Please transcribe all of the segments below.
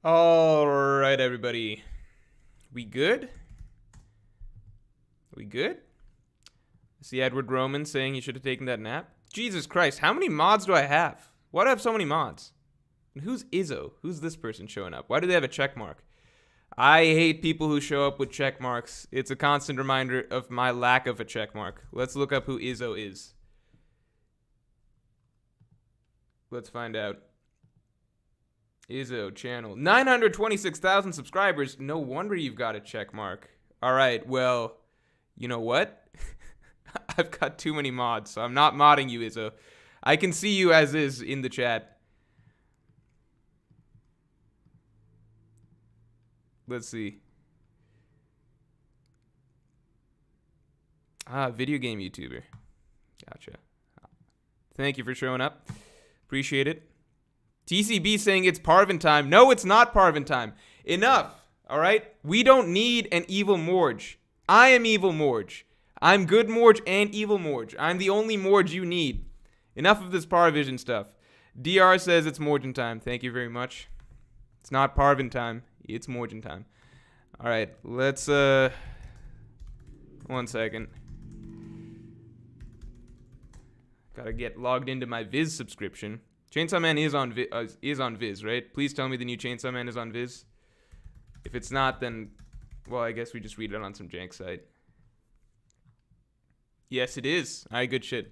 All right, everybody. We good? We good? I see Edward Roman saying he should have taken that nap. Jesus Christ, how many mods do I have? Why do I have so many mods? And who's Izzo? Who's this person showing up? Why do they have a check mark? I hate people who show up with check marks. It's a constant reminder of my lack of a check mark. Let's look up who Izzo is. Let's find out. Izzo channel. 926,000 subscribers. No wonder you've got a check mark. All right, well, you know what? I've got too many mods, so I'm not modding you, Izzo. I can see you as is in the chat. Let's see. Video game YouTuber. Gotcha. Thank you for showing up. Appreciate it. TCB saying it's Parvin time. No, it's not Parvin time. Enough. All right? We don't need an evil Morj. I am evil Morj. I'm good Morj and evil Morj. I'm the only Morj you need. Enough of this Parvision stuff. DR says it's Morjin time. Thank you very much. It's not Parvin time. It's Morjin time. All right, let's 1 second. Gotta get logged into my Viz subscription. Chainsaw Man is on Viz, right? Please tell me the new Chainsaw Man is on Viz. If it's not, then, well, I guess we just read it on some jank site. Yes, it is. All right, good shit.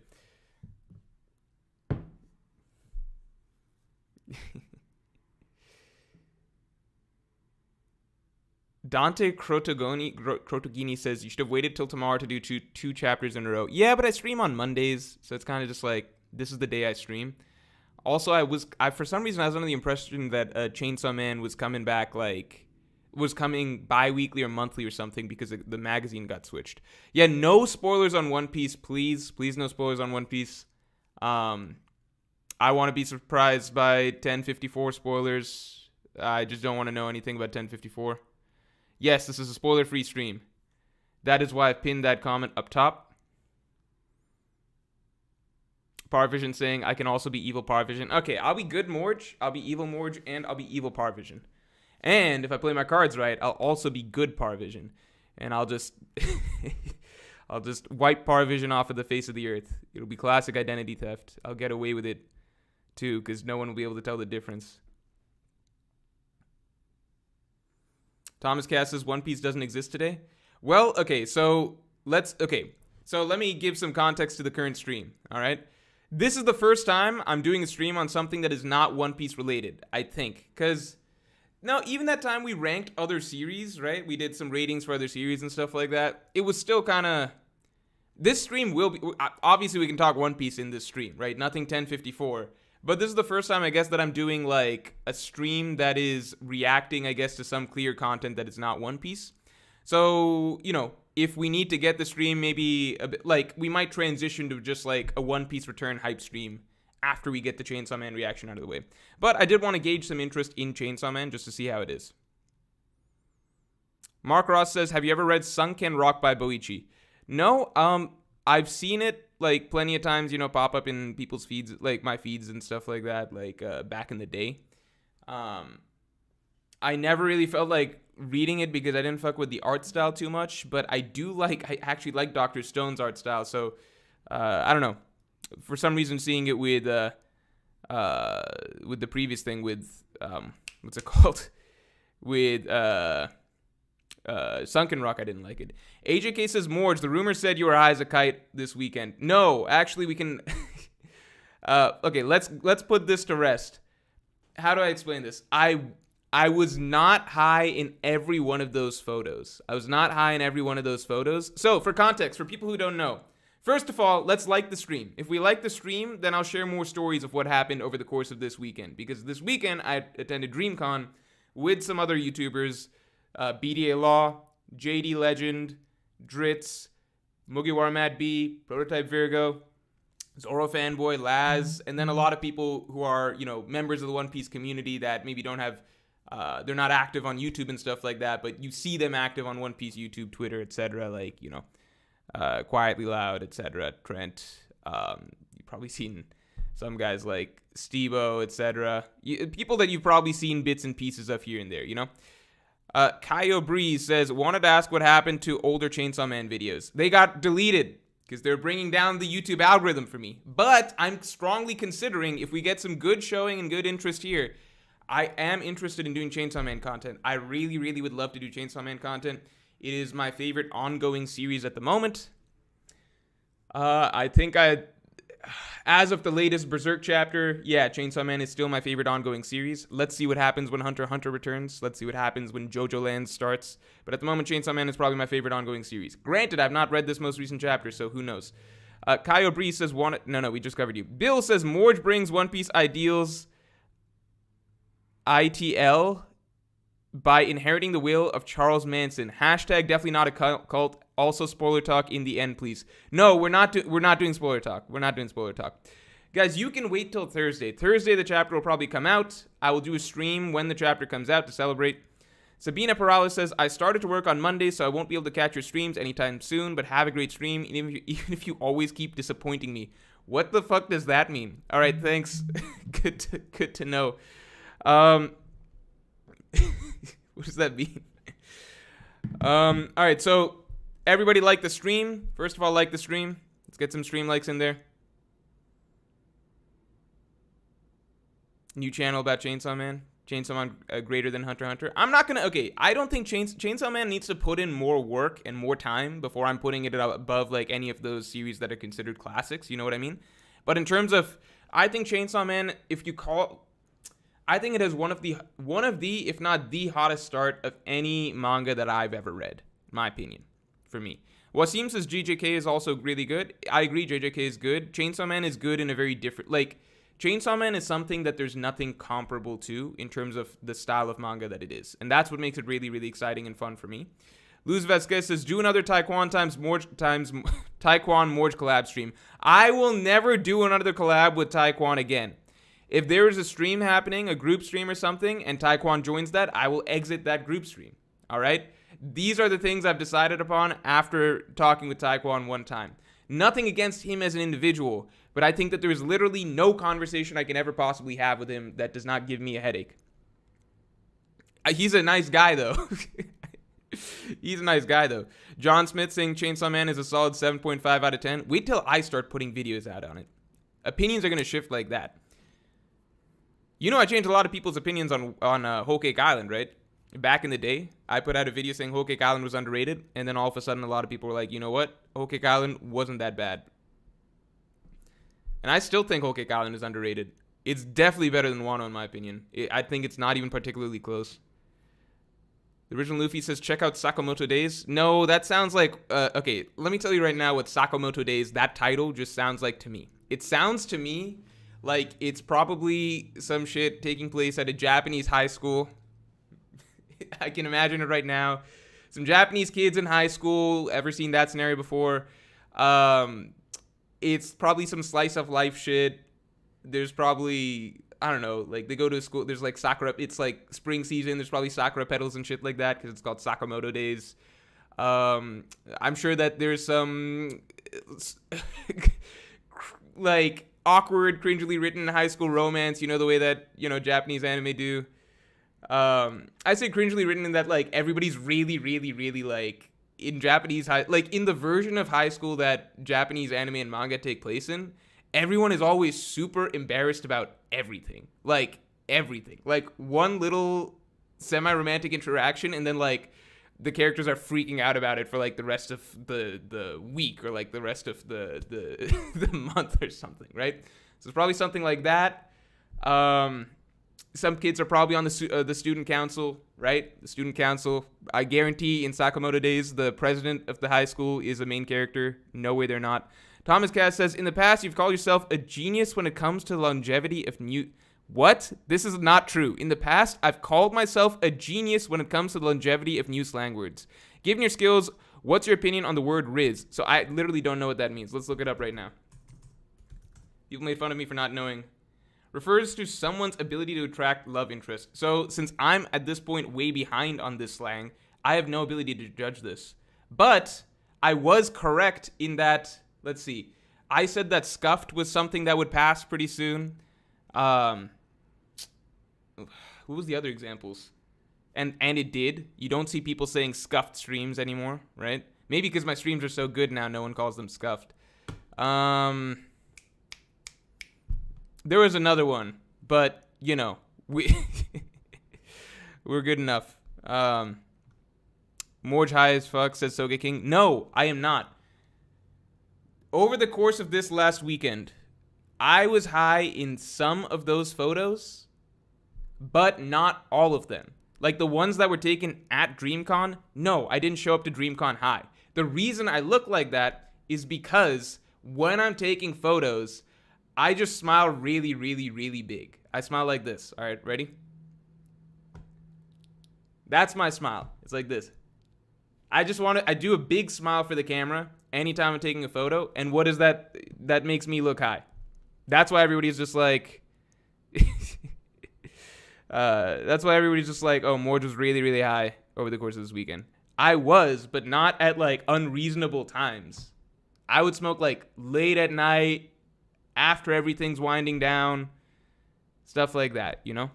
Dante Crotogini says you should have waited till tomorrow to do two chapters in a row. Yeah, but I stream on Mondays, so it's kind of just like this is the day I stream. Also, I for some reason I was under the impression that Chainsaw Man was coming back was coming bi-weekly or monthly or something because the magazine got switched. Yeah, no spoilers on One Piece, please. Please, no spoilers on One Piece. I want to be surprised by 1054 spoilers. I just don't want to know anything about 1054. Yes, this is a spoiler-free stream. That is why I pinned that comment up top. Parvision saying I can also be evil Parvision. Okay, I'll be good Morj, I'll be evil Morj, and I'll be evil Parvision. And if I play my cards right, I'll also be good Parvision. And I'll just I'll just wipe Parvision off of the face of the earth. It'll be classic identity theft. I'll get away with it too, because no one will be able to tell the difference. Thomas Cass says One Piece doesn't exist today. Well, okay, so let me give some context to the current stream, all right? This is the first time I'm doing a stream on something that is not One Piece related, I think, because now even that time we ranked other series, right? We did some ratings for other series and stuff like that. It was still kind of, this stream will be, obviously we can talk One Piece in this stream, right? Nothing 1054. But this is the first time, I guess, that I'm doing, like, a stream that is reacting, I guess, to some clear content that is not One Piece. So, you know, if we need to get the stream maybe a bit, like, we might transition to just, like, a One Piece return hype stream after we get the Chainsaw Man reaction out of the way. But I did want to gauge some interest in Chainsaw Man just to see how it is. Mark Ross says, have you ever read Sunken Rock by Boichi? No, I've seen it, like, plenty of times, you know, pop up in people's feeds, like, my feeds and stuff like that, like, back in the day. I never really felt like reading it because I didn't fuck with the art style too much, but I actually like Dr. Stone's art style, so, I don't know. For some reason, seeing it with the previous thing with, what's it called? With, Sunken Rock, I didn't like it. AJK says, Morj, the rumor said you were high as a kite this weekend. No, actually we can okay, let's put this to rest. How do I explain this? I was not high in every one of those photos. So, for context, for people who don't know, first of all, let's like the stream. If we like the stream, then I'll share more stories of what happened over the course of this weekend. Because this weekend, I attended Dreamcon with some other YouTubers, BDA Law, JD Legend, Dritz, Mugiwara Mad B, Prototype Virgo, Zoro Fanboy, Laz, and then a lot of people who are, you know, members of the One Piece community that maybe don't have, they're not active on YouTube and stuff like that, but you see them active on One Piece YouTube, Twitter, etc., like, you know, Quietly Loud, etc., Trent. You've probably seen some guys like Stebo, etc. People that you've probably seen bits and pieces of here and there, you know? Kaio Breeze says, wanted to ask what happened to older Chainsaw Man videos. They got deleted because they're bringing down the YouTube algorithm for me. But I'm strongly considering, if we get some good showing and good interest here, I am interested in doing Chainsaw Man content. I really, really would love to do Chainsaw Man content. It is my favorite ongoing series at the moment. I think as of the latest Berserk chapter, yeah, Chainsaw Man is still my favorite ongoing series. Let's see what happens when Hunter x Hunter returns. Let's see what happens when JoJo Land starts. But at the moment, Chainsaw Man is probably my favorite ongoing series. Granted, I've not read this most recent chapter, so who knows. Kaio Breeze says, no, we just covered you. Bill says, Morj brings One Piece ideals ITL by inheriting the will of Charles Manson. Hashtag definitely not a cult. Also, spoiler talk in the end, please. No, we're not doing spoiler talk. We're not doing spoiler talk. Guys, you can wait till Thursday. Thursday, the chapter will probably come out. I will do a stream when the chapter comes out to celebrate. Sabina Perales says, I started to work on Monday, so I won't be able to catch your streams anytime soon, but have a great stream, even if you always keep disappointing me. What the fuck does that mean? All right, thanks. Good to know. What does that mean? All right, so everybody like the stream. First of all, like the stream. Let's get some stream likes in there. New channel about Chainsaw Man. Chainsaw Man greater than Hunter x Hunter. I'm not gonna. Okay, I don't think Chainsaw Man needs to put in more work and more time before I'm putting it above like any of those series that are considered classics. You know what I mean? But in terms of, I think Chainsaw Man, I think it has one of the, if not the hottest start of any manga that I've ever read. In my opinion, for me. Wasim says JJK is also really good. I agree, JJK is good. Chainsaw Man is good in a very different, like, Chainsaw Man is something that there's nothing comparable to in terms of the style of manga that it is. And that's what makes it really, really exciting and fun for me. Luz Vasquez says, do another Taekwon Taekwon Morj collab stream. I will never do another collab with Taekwon again. If there is a stream happening, a group stream or something, and Taekwon joins that, I will exit that group stream. All right? These are the things I've decided upon after talking with Taekwon one time. Nothing against him as an individual, but I think that there is literally no conversation I can ever possibly have with him that does not give me a headache. He's a nice guy, though. He's a nice guy, though. John Smith saying Chainsaw Man is a solid 7.5 out of 10. Wait till I start putting videos out on it. Opinions are going to shift like that. You know, I changed a lot of people's opinions on Whole Cake Island, right? Back in the day, I put out a video saying Whole Cake Island was underrated, and then all of a sudden a lot of people were like, you know what? Whole Cake Island wasn't that bad. And I still think Whole Cake Island is underrated. It's definitely better than Wano, in my opinion. I think it's not even particularly close. The original Luffy says, check out Sakamoto Days. No, that sounds like, okay, let me tell you right now what Sakamoto Days, that title just sounds like to me. It sounds to me like it's probably some shit taking place at a Japanese high school. I can imagine it right now. Some Japanese kids in high school. Ever seen that scenario before? It's probably some slice of life shit. There's probably, I don't know, like they go to school. There's like Sakura. It's like spring season. There's probably Sakura petals and shit like that because it's called Sakamoto Days. I'm sure that there's some like awkward, cringily written high school romance. You know, the way that, you know, Japanese anime do. I say cringely written in that, like, everybody's really, really, really, like, in Japanese high, like, in the version of high school that Japanese anime and manga take place in, everyone is always super embarrassed about everything. Like, everything. Like, one little semi-romantic interaction, and then, like, the characters are freaking out about it for, like, the rest of the week, or, like, the rest of the the month or something, right? So it's probably something like that. Some kids are probably on the student council, right? The student council. I guarantee in Sakamoto Days, the president of the high school is a main character. No way they're not. Thomas Cass says, in the past, you've called yourself a genius when it comes to longevity of new... What? This is not true. In the past, I've called myself a genius when it comes to the longevity of new slang words. Given your skills, what's your opinion on the word Riz? So I literally don't know what that means. Let's look it up right now. People made fun of me for not knowing. Refers to someone's ability to attract love interest. So since I'm at this point way behind on this slang, I have no ability to judge this. But I was correct in that, let's see. I said that scuffed was something that would pass pretty soon. What was the other examples? And it did. You don't see people saying scuffed streams anymore, right? Maybe because my streams are so good now, no one calls them scuffed. There was another one, but you know, we're good enough. Morj high as fuck, says Soga King. No, I am not. Over the course of this last weekend, I was high in some of those photos, but not all of them. Like the ones that were taken at Dreamcon, no, I didn't show up to Dreamcon high. The reason I look like that is because when I'm taking photos, I just smile really, really, really big. I smile like this. All right, ready? That's my smile. It's like this. I do a big smile for the camera anytime I'm taking a photo. And what is that? That makes me look high. That's why everybody's just like, oh, Morj was really, really high over the course of this weekend. I was, but not at like unreasonable times. I would smoke like late at night, after everything's winding down, stuff like that, you know?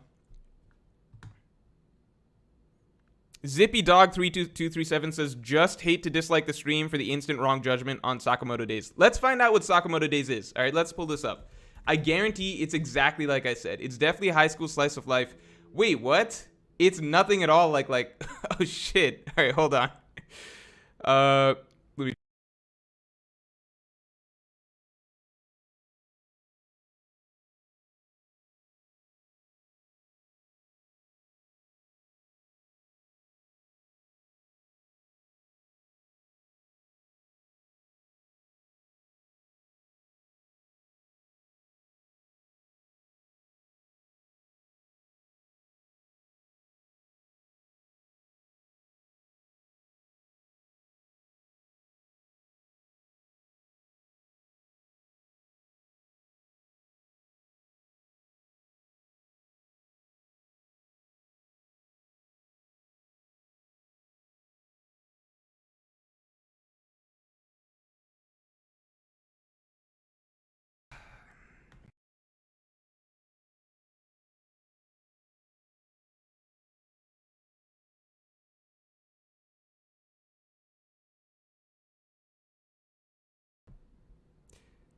Zippy Dog 32237 says, just hate to dislike the stream for the instant wrong judgment on Sakamoto Days. Let's find out what Sakamoto Days is. All right, let's pull this up. I guarantee it's exactly like I said. It's definitely a high school slice of life. Wait, what? It's nothing at all like oh shit. All right, hold on. Let me.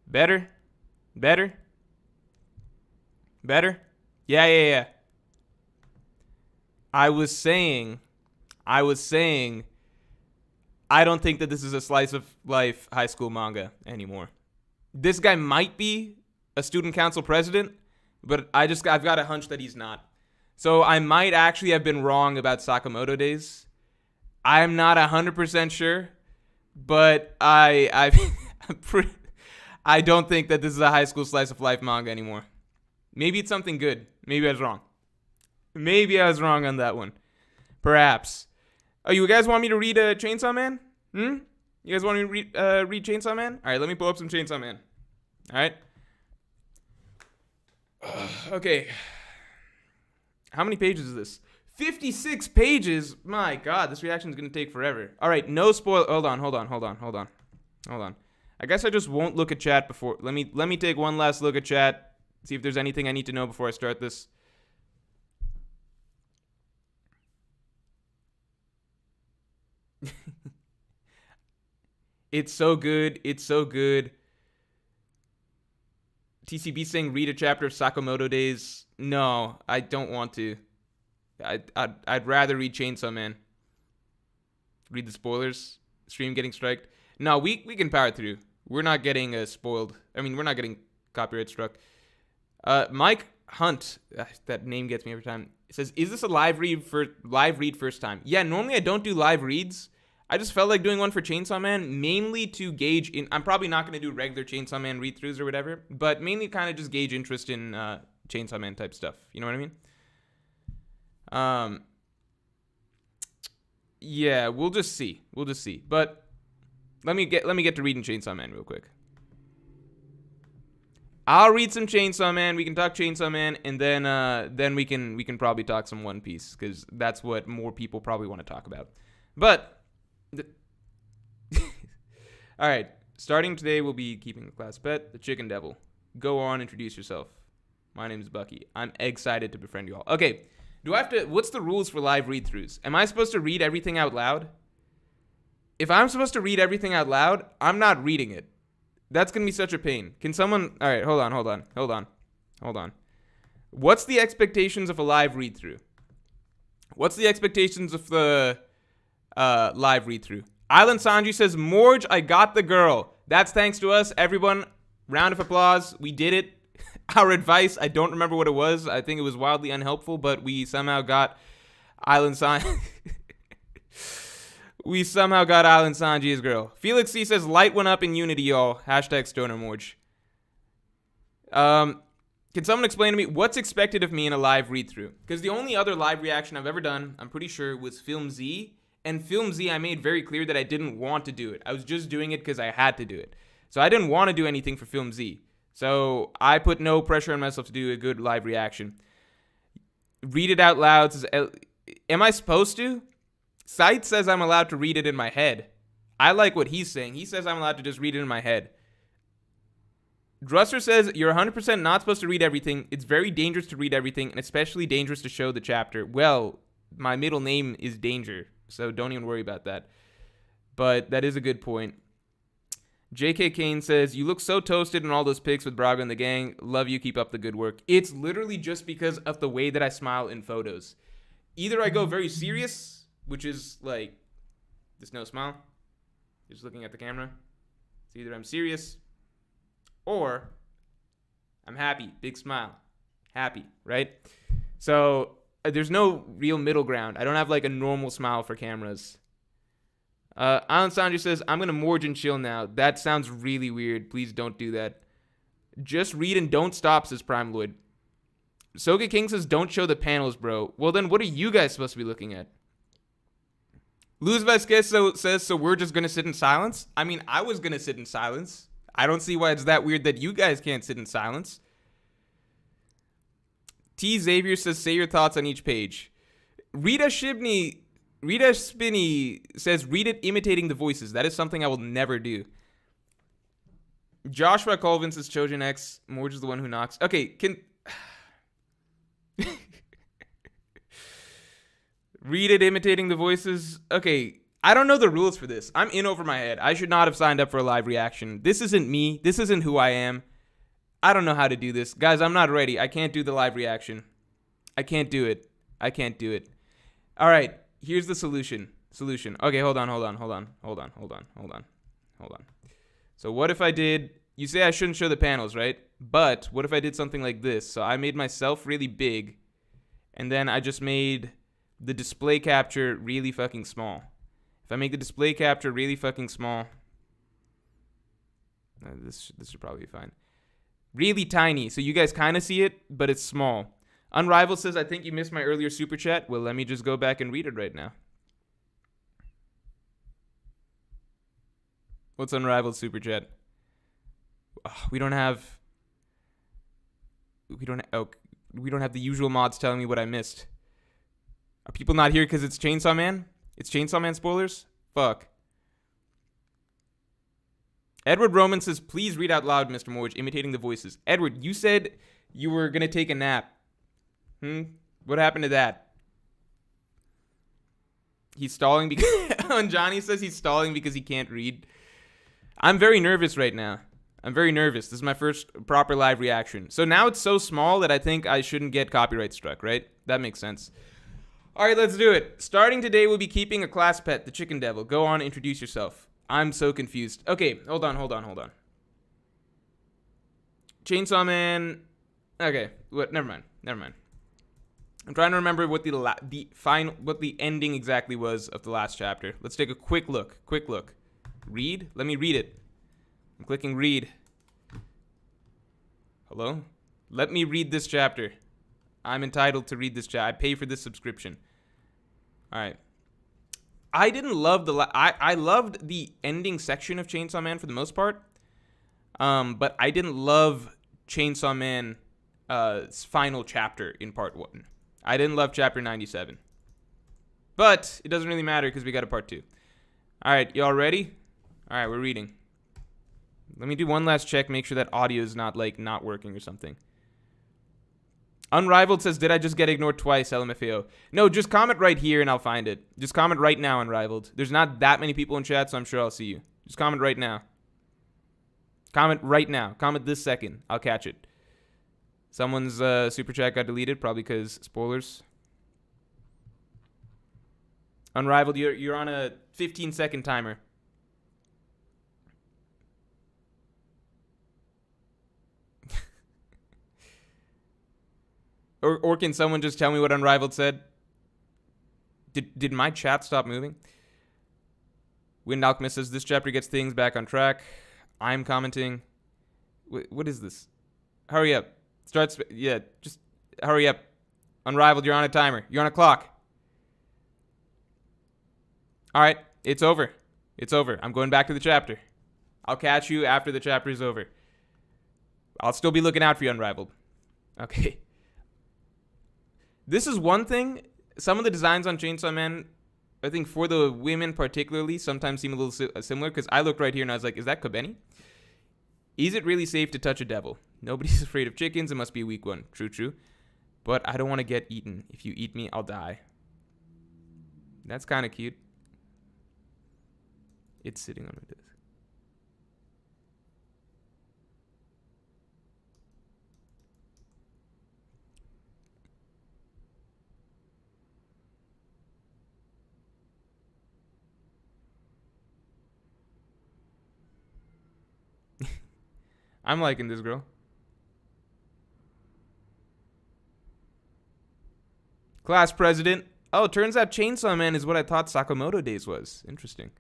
Better? Better? Better? Yeah. I was saying, I don't think that this is a slice of life high school manga anymore. This guy might be a student council president, but I've got a hunch that he's not. So I might actually have been wrong about Sakamoto Days. I'm not 100% sure, but I don't think that this is a high school slice of life manga anymore. Maybe it's something good. Maybe I was wrong. Maybe I was wrong on that one. Perhaps. Oh, you guys want me to read Chainsaw Man? You guys want me to read Chainsaw Man? All right, let me pull up some Chainsaw Man. All right. Okay. How many pages is this? 56 pages. My God, this reaction is going to take forever. All right, no spoil. Hold on. I guess I just won't look at chat before. Let me take one last look at chat. See if there's anything I need to know before I start this. It's so good. TCB saying read a chapter of Sakamoto Days. No, I don't want to. I'd rather read Chainsaw Man. Read the spoilers. Stream getting striked. No, we can power through. We're not getting spoiled. I mean, we're not getting copyright struck. Mike Hunt, that name gets me every time. It says, "Is this a live read first time?" Yeah, normally I don't do live reads. I just felt like doing one for Chainsaw Man, mainly to gauge in. I'm probably not going to do regular Chainsaw Man read-throughs or whatever, but mainly kind of just gauge interest in Chainsaw Man type stuff. You know what I mean? Yeah, we'll just see. But let me get to reading Chainsaw Man real quick. I'll read some Chainsaw Man. We can talk Chainsaw Man, and then we can probably talk some One Piece, because that's what more people probably want to talk about. But all right. Starting today, we'll be keeping the class pet, the Chicken Devil. Go on, introduce yourself. My name is Bucky. I'm excited to befriend you all. Okay, do I have to... What's the rules for live read-throughs? Am I supposed to read everything out loud? If I'm supposed to read everything out loud, I'm not reading it. That's going to be such a pain. Can someone... All right, hold on. What's the expectations of a live read-through? What's the expectations of the live read-through? Island Sanji says, Morj, I got the girl. That's thanks to us. Everyone, round of applause. We did it. Our advice, I don't remember what it was. I think it was wildly unhelpful, but we somehow got Island Sanji. We somehow got Island Sanji's girl. Felix C says, light one up in Unity, y'all. Hashtag Stoner Morj. Can someone explain to me what's expected of me in a live read-through? Because the only other live reaction I've ever done, I'm pretty sure, was Film Z. And Film Z, I made very clear that I didn't want to do it. I was just doing it because I had to do it. So I didn't want to do anything for Film Z. So I put no pressure on myself to do a good live reaction. Read it out loud. Am I supposed to? Sight says I'm allowed to read it in my head. I like what he's saying. He says I'm allowed to just read it in my head. Drusser says, you're 100% not supposed to read everything. It's very dangerous to read everything, and especially dangerous to show the chapter. Well, my middle name is Danger, so don't even worry about that. But that is a good point. J.K. Kane says, you look so toasted in all those pics with Braga and the gang. Love you. Keep up the good work. It's literally just because of the way that I smile in photos. Either I go very serious, which is like, there's no smile. Just looking at the camera. It's either I'm serious or I'm happy. Big smile. Happy, right? So there's no real middle ground. I don't have like a normal smile for cameras. Alan Sanji says, I'm going to Morj and chill now. That sounds really weird. Please don't do that. Just read and don't stop, says Prime Lloyd. Soga King says, don't show the panels, bro. Well, then what are you guys supposed to be looking at? Luz Vasquez says, so we're just going to sit in silence? I mean, I was going to sit in silence. I don't see why it's that weird that you guys can't sit in silence. T. Xavier says, say your thoughts on each page. Rita Spinney says, read it imitating the voices. That is something I will never do. Joshua Colvin says, Chojin X. Morj is the one who knocks. Okay, can... Read it imitating the voices. Okay, I don't know the rules for this. I'm in over my head. I should not have signed up for a live reaction. This isn't me. This isn't who I am. I don't know how to do this. Guys, I'm not ready. I can't do the live reaction. I can't do it. All right, here's the solution. Okay, hold on. So what if I did... You say I shouldn't show the panels, right? But what if I did something like this? So I made myself really big, and then I just made the display capture really fucking small. If I make the display capture really fucking small... This should probably be fine. Really tiny, so you guys kind of see it, but it's small. Unrivaled says, I think you missed my earlier super chat. Well, let me just go back and read it right now. What's Unrivaled super chat? We don't have the usual mods telling me what I missed. Are people not here because it's Chainsaw Man? It's Chainsaw Man spoilers? Fuck. Edward Roman says, please read out loud, Mr. Morj, imitating the voices. Edward, you said you were going to take a nap. What happened to that? He's stalling because... When Johnny says he's stalling because he can't read. I'm very nervous right now. This is my first proper live reaction. So now it's so small that I think I shouldn't get copyright struck, right? That makes sense. All right, let's do it. Starting today, we'll be keeping a class pet, the Chicken Devil. Go on, introduce yourself. I'm so confused. Okay, hold on. Chainsaw Man. Okay, never mind. I'm trying to remember what the ending exactly was of the last chapter. Let's take a quick look. Read? Let me read it. I'm clicking read. Hello? Let me read this chapter. I'm entitled to read this chapter. I pay for this subscription. All right. I didn't love I loved the ending section of Chainsaw Man for the most part. But I didn't love Chainsaw Man's final chapter in part 1. I didn't love chapter 97. But it doesn't really matter because we got a part 2. All right, y'all ready? All right, we're reading. Let me do one last check, make sure that audio is not, like, not working or something. Unrivaled says, did I just get ignored twice, LMFAO? No, just comment right here and I'll find it. Just comment right now, Unrivaled. There's not that many people in chat, so I'm sure I'll see you. Just comment right now. Comment right now. Comment this second. I'll catch it. Someone's super chat got deleted, probably because spoilers. Unrivaled, you're on a 15-second timer. Or can someone just tell me what Unrivaled said? Did my chat stop moving? Wind Alchemist says, this chapter gets things back on track. I'm commenting. What is this? Hurry up. Yeah, just hurry up. Unrivaled, you're on a timer. You're on a clock. All right, it's over. It's over. I'm going back to the chapter. I'll catch you after the chapter is over. I'll still be looking out for you, Unrivaled. Okay. This is one thing. Some of the designs on Chainsaw Man, I think for the women particularly, sometimes seem a little similar. Because I looked right here and I was like, is that Kobeni? Is it really safe to touch a devil? Nobody's afraid of chickens. It must be a weak one. True, true. But I don't want to get eaten. If you eat me, I'll die. That's kind of cute. It's sitting on my desk. I'm liking this girl. Class president. Oh, turns out Chainsaw Man is what I thought Sakamoto Days was. Interesting.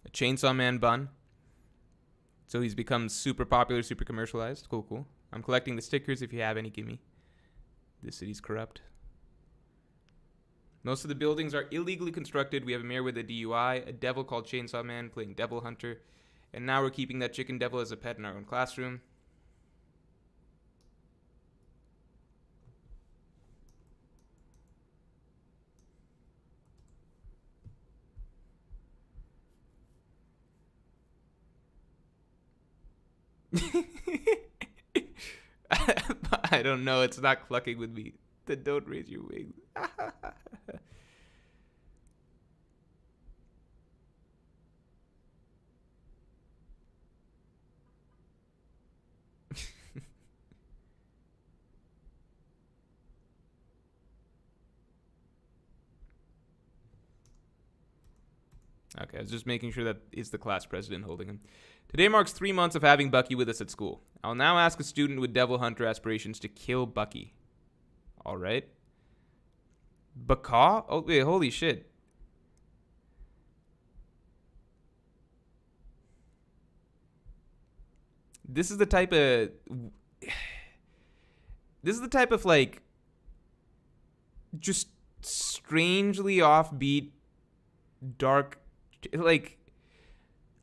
A Chainsaw Man bun. So he's become super popular, super commercialized. Cool, cool. I'm collecting the stickers. If you have any, give me. This city's corrupt. Most of the buildings are illegally constructed. We have a mayor with a DUI, a devil called Chainsaw Man playing Devil Hunter, and now we're keeping that chicken devil as a pet in our own classroom. I don't know. It's not clucking with me. Then don't raise your wings. Okay, I was just making sure that is the class president holding him. Today marks 3 months of having Bucky with us at school. I'll now ask a student with Devil Hunter aspirations to kill Bucky. All right. Baka? Oh, wait, holy shit. This is the type of... This is the type of, like, just strangely offbeat, dark... Like,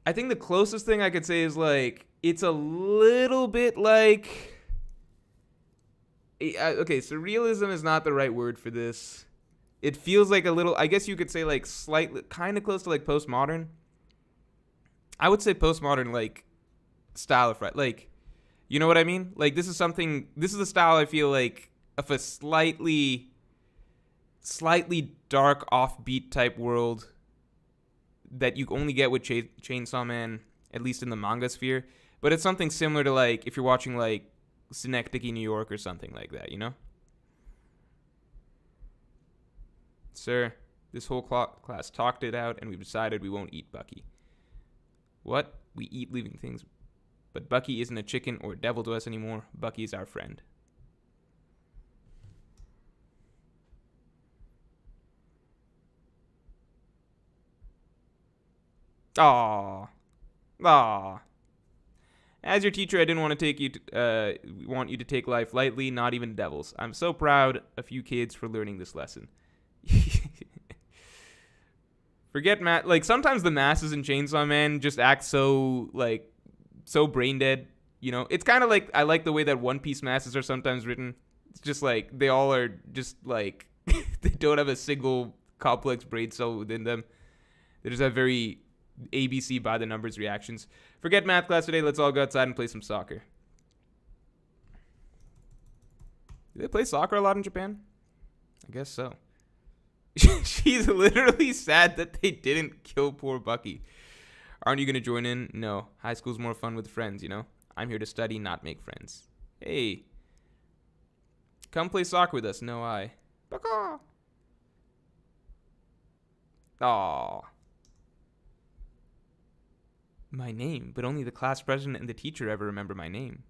I think the closest thing I could say is, like, it's a little bit like... Okay, surrealism is not the right word for this. It feels like a little... I guess you could say, like, slightly... Kind of close to, like, postmodern. I would say postmodern, like, style of... Like, you know what I mean? Like, this is something... This is the style I feel like of a slightly dark, offbeat type world that you only get with Chainsaw Man, at least in the manga sphere. But it's something similar to, like, if you're watching, like, Synecdoche, New York or something like that, you know? Sir, this whole class talked it out, and we've decided we won't eat Bucky. What? We eat living things. But Bucky isn't a chicken or a devil to us anymore. Bucky's our friend. Aww. Aww. As your teacher, I didn't want to take you want you to take life lightly, not even devils. I'm so proud of you kids for learning this lesson. Forget like sometimes the masses in Chainsaw Man just act so like so brain dead. You know, it's kind of like, I like the way that One Piece masses are sometimes written. It's just like, they all are just like, they don't have a single complex brain cell within them. They just have very ABC by the numbers reactions. Forget math class today. Let's all go outside and play some soccer. Do they play soccer a lot in Japan? I guess so. She's literally sad that they didn't kill poor Bucky. Aren't you going to join in? No. High school's more fun with friends, you know? I'm here to study, not make friends. Hey. Come play soccer with us. No, I. Baka. Aww. My name, but only the class president and the teacher ever remember my name.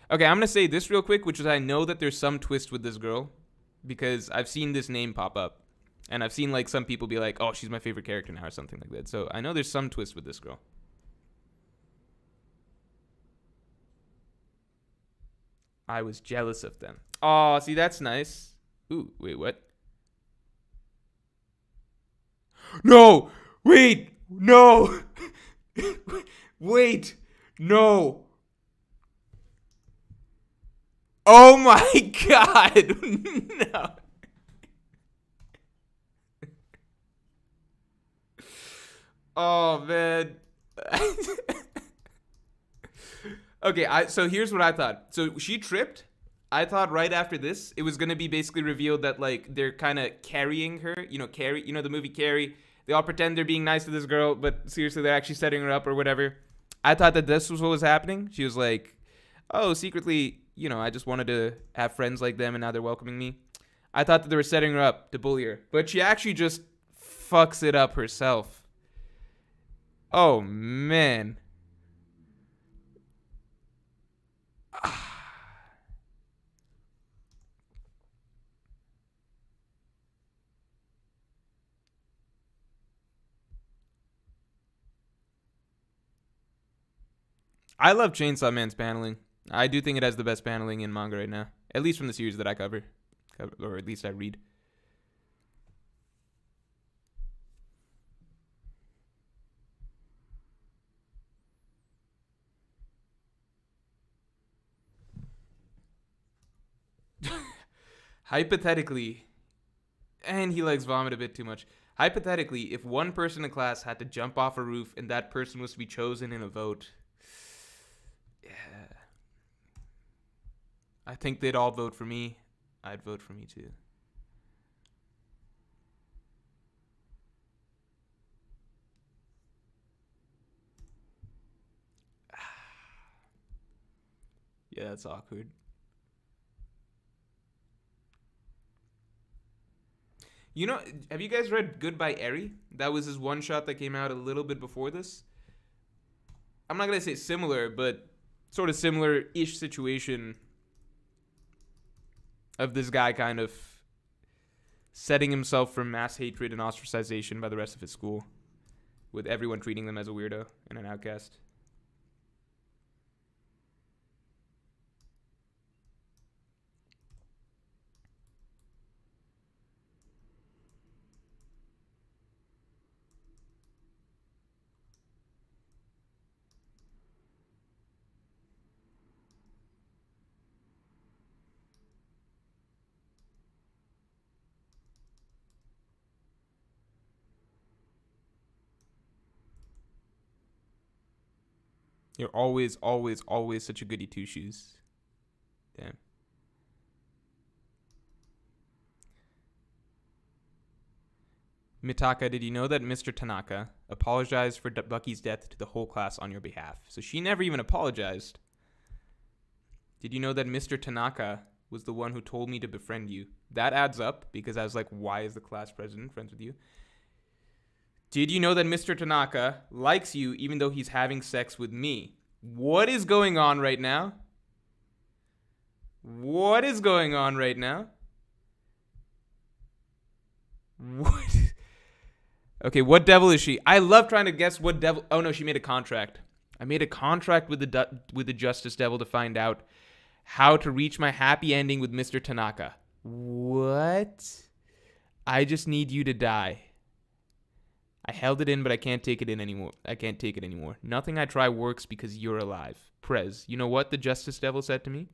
Okay, I'm going to say this real quick, which is I know that there's some twist with this girl because I've seen this name pop up. And I've seen like some people be like, oh, she's my favorite character now or something like that. So I know there's some twist with this girl. I was jealous of them. Oh, see, that's nice. Ooh, wait, what? No! Wait! No! Wait! No! Oh my god! No! Oh, man. Okay, so here's what I thought. So she tripped. I thought right after this, it was going to be basically revealed that, like, they're kind of carrying her. You know, the movie Carrie. They all pretend they're being nice to this girl, but seriously, they're actually setting her up or whatever. I thought that this was what was happening. She was like, oh, secretly, you know, I just wanted to have friends like them, and now they're welcoming me. I thought that they were setting her up to bully her. But she actually just fucks it up herself. Oh, man. I love Chainsaw Man's paneling. I do think it has the best paneling in manga right now. At least from the series that I cover. Or at least I read. Hypothetically, and he likes vomit a bit too much. Hypothetically, if one person in class had to jump off a roof and that person was to be chosen in a vote, yeah, I think they'd all vote for me. I'd vote for me too. Yeah, that's awkward. You know, have you guys read Goodbye Eri? That was his one shot that came out a little bit before this. I'm not going to say similar, but sort of similar-ish situation of this guy kind of setting himself for mass hatred and ostracization by the rest of his school, with everyone treating them as a weirdo and an outcast. You're always, always, always such a goody two-shoes. Damn. Mitaka, did you know that Mr. Tanaka apologized for Bucky's death to the whole class on your behalf? So she never even apologized. Did you know that Mr. Tanaka was the one who told me to befriend you? That adds up because I was like, why is the class president friends with you? Did you know that Mr. Tanaka likes you even though he's having sex with me? What is going on right now? What is going on right now? What? Okay, what devil is she? I love trying to guess what devil. Oh no, she made a contract. I made a contract with the Justice Devil to find out how to reach my happy ending with Mr. Tanaka. What? I just need you to die. I held it in, but I can't take it in anymore. I can't take it anymore. Nothing I try works because you're alive. Prez. You know what the Justice Devil said to me?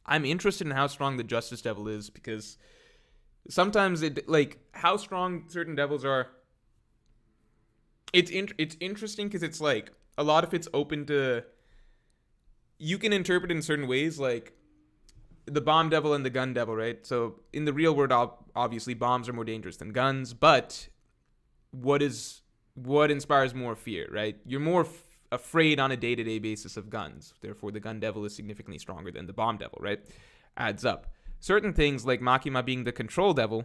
I'm interested in how strong the Justice Devil is, because sometimes how strong certain devils are. It's interesting because it's like a lot of it's open to, you can interpret it in certain ways, like the bomb devil and the gun devil, right? So in the real world, obviously bombs are more dangerous than guns, but what inspires more fear, right? You're more afraid on a day-to-day basis of guns. Therefore, the gun devil is significantly stronger than the bomb devil, right? Adds up. Certain things like Makima being the control devil,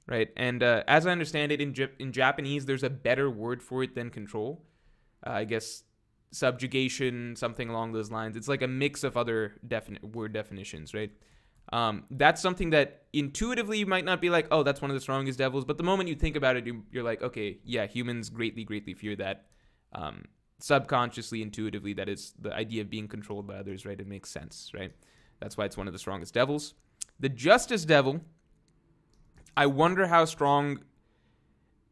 right? And as I understand it, in Japanese, there's a better word for it than control. I guess subjugation, something along those lines. It's like a mix of other word definitions, right? That's something that intuitively you might not be like, oh, that's one of the strongest devils. But the moment you think about it, you're like, okay, yeah, humans greatly, greatly fear that. Subconsciously, intuitively, that is the idea of being controlled by others, right? It makes sense, right? That's why it's one of the strongest devils. The Justice Devil, I wonder how strong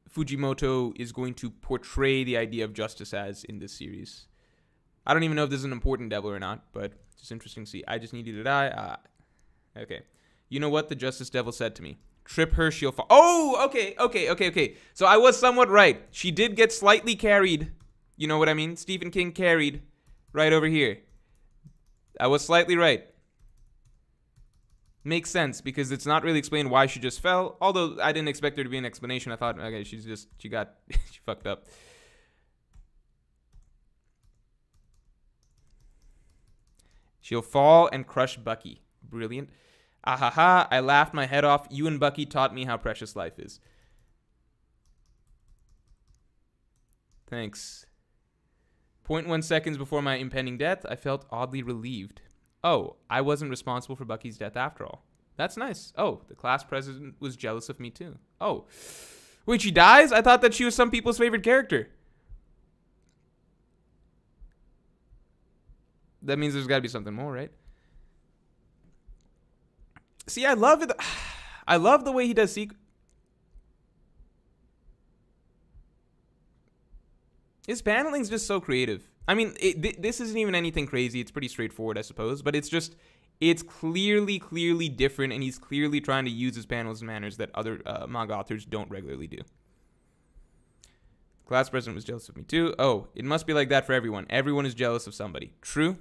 Fujimoto is going to portray the idea of justice as in this series. I don't even know if this is an important devil or not, but it's just interesting to see. I just need you to die. Okay. You know what the Justice Devil said to me? Trip her, she'll fall. Oh, okay. So I was somewhat right. She did get slightly carried. You know what I mean? Stephen King carried right over here. I was slightly right. Makes sense because it's not really explained why she just fell. Although I didn't expect there to be an explanation. I thought, okay, she fucked up. She'll fall and crush Bucky. Brilliant. Ahaha, I laughed my head off. You and Bucky taught me how precious life is. Thanks. 0.1 seconds before my impending death, I felt oddly relieved. Oh, I wasn't responsible for Bucky's death after all. That's nice. Oh, the class president was jealous of me too. Oh. Wait, she dies? I thought that she was some people's favorite character. That means there's got to be something more, right? See, I love it. I love the way he does his paneling's just so creative. I mean, this isn't even anything crazy. It's pretty straightforward, I suppose. But it's clearly different, and he's clearly trying to use his panels in manners that other manga authors don't regularly do. Class president was jealous of me too. Oh, it must be like that for everyone. Everyone is jealous of somebody. True.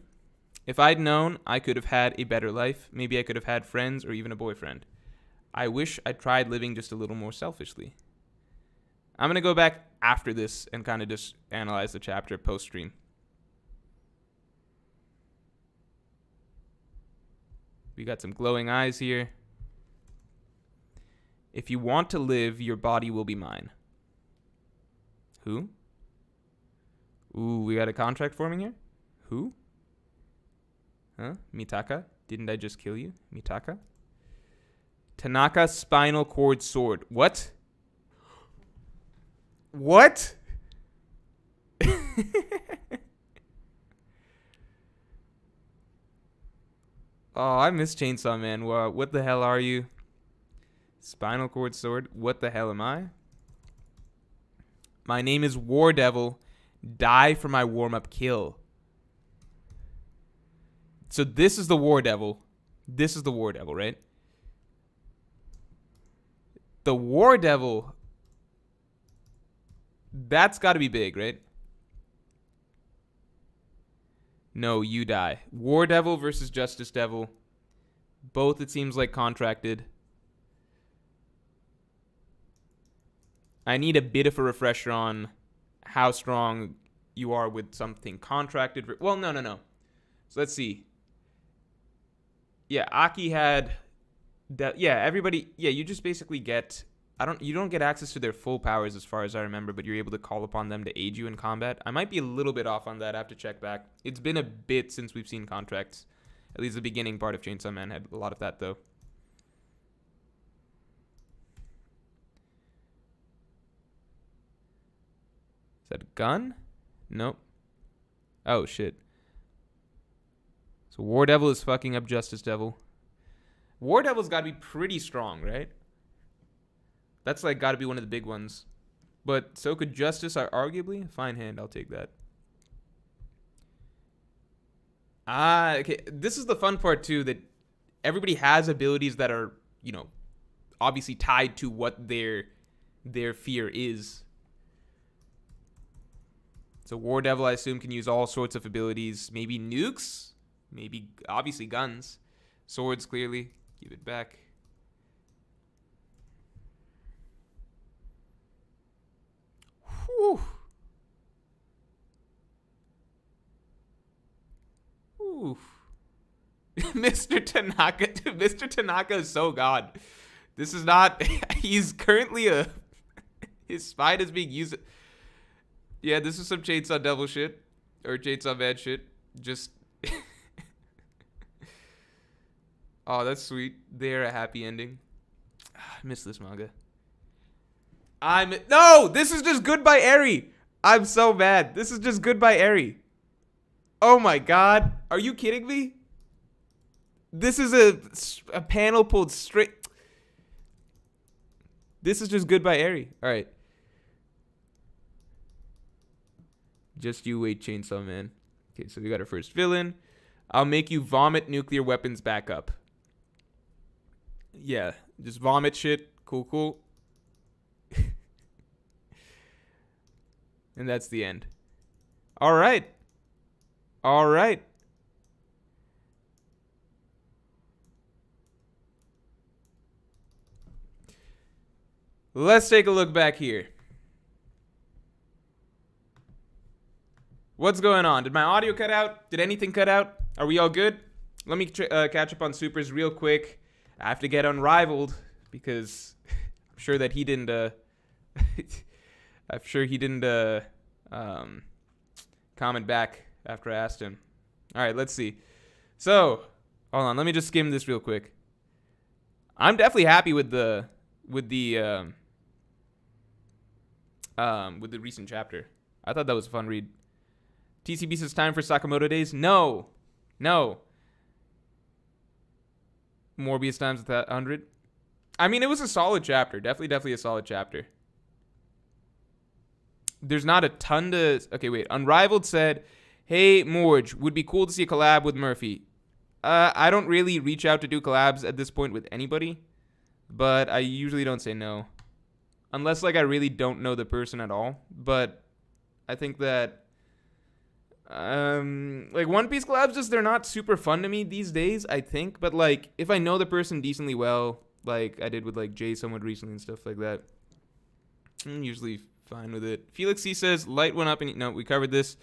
If I'd known, I could have had a better life. Maybe I could have had friends or even a boyfriend. I wish I tried living just a little more selfishly. I'm going to go back after this and kind of just analyze the chapter post-stream. We got some glowing eyes here. If you want to live, your body will be mine. Who? Ooh, we got a contract forming here? Who? Huh? Mitaka? Didn't I just kill you? Mitaka? Tanaka spinal cord sword. What? What? Oh, I miss Chainsaw Man. What the hell are you? Spinal cord sword. What the hell am I? My name is War Devil. Die for my warm-up kill. So this is the War Devil. This is the War Devil, right? The War Devil. That's got to be big, right? No, you die. War Devil versus Justice Devil. Both, it seems like, contracted. I need a bit of a refresher on how strong you are with something contracted. Well, no. So let's see. Yeah, Aki had... everybody... Yeah, you just basically get... You don't get access to their full powers as far as I remember, but you're able to call upon them to aid you in combat. I might be a little bit off on that. I have to check back. It's been a bit since we've seen contracts. At least the beginning part of Chainsaw Man had a lot of that, though. Is that a gun? Nope. Oh, shit. So War Devil is fucking up Justice Devil. War Devil's got to be pretty strong, right? That's like got to be one of the big ones. But so could Justice, arguably. Fine hand, I'll take that. Okay. This is the fun part too, that everybody has abilities that are, you know, obviously tied to what their fear is. So War Devil, I assume, can use all sorts of abilities. Maybe nukes? Maybe, obviously, guns. Swords, clearly. Give it back. Whew. Oof. Mr. Tanaka. Mr. Tanaka is so god. This is not... He's currently a... His spine is being used... Yeah, this is some Chainsaw Devil shit. Or Chainsaw Man shit. Just... Oh, that's sweet. They're a happy ending. I miss this manga. No! This is just Goodbye Eri! I'm so mad. This is just Goodbye Eri. Oh my god. Are you kidding me? This is a panel pulled straight... This is just Goodbye Eri. Alright. Just you wait, Chainsaw Man. Okay, so we got our first villain. I'll make you vomit nuclear weapons back up. Yeah, just vomit shit. Cool, cool. And that's the end. All right. All right. Let's take a look back here. What's going on? Did my audio cut out? Did anything cut out? Are we all good? Let me catch up on supers real quick. I have to get Unrivaled because I'm sure that he didn't. I'm sure he didn't comment back after I asked him. All right, let's see. So, hold on. Let me just skim this real quick. I'm definitely happy with the recent chapter. I thought that was a fun read. TCB says time for Sakamoto days. No. Morbius times 100. I mean, it was a solid chapter. Definitely a solid chapter. There's not a ton to... Okay, wait. Unrivaled said, hey, Morj, would be cool to see a collab with Murphy. I don't really reach out to do collabs at this point with anybody, but I usually don't say no. Unless, like, I really don't know the person at all. But I think that... like One Piece collabs, just they're not super fun to me these days, I think. But like, if I know the person decently well, like I did with like Jay somewhat recently and stuff like that, I'm usually fine with it. Felix C says light went up and no, we covered this.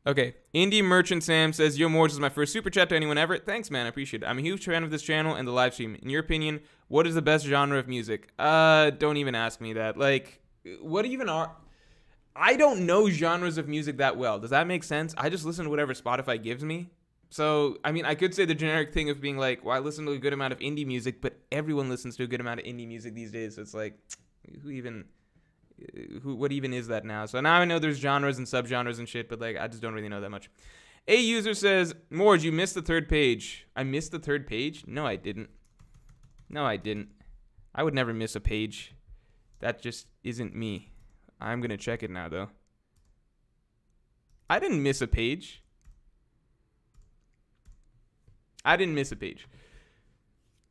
Okay, Indie Merchant Sam says, Yo Morj is my first super chat to anyone ever. Thanks, man, I appreciate it. I'm a huge fan of this channel and the live stream. In your opinion, what is the best genre of music? Don't even ask me that. Like, what even are... I don't know genres of music that well. Does that make sense? I just listen to whatever Spotify gives me. So, I mean, I could say the generic thing of being like, well, I listen to a good amount of indie music, but everyone listens to a good amount of indie music these days. So it's like, what even is that now? So now I know there's genres and subgenres and shit, but like, I just don't really know that much. A user says, Morj, you missed the third page. I missed the third page? No, I didn't. I would never miss a page. That just isn't me. I'm going to check it now, though. I didn't miss a page.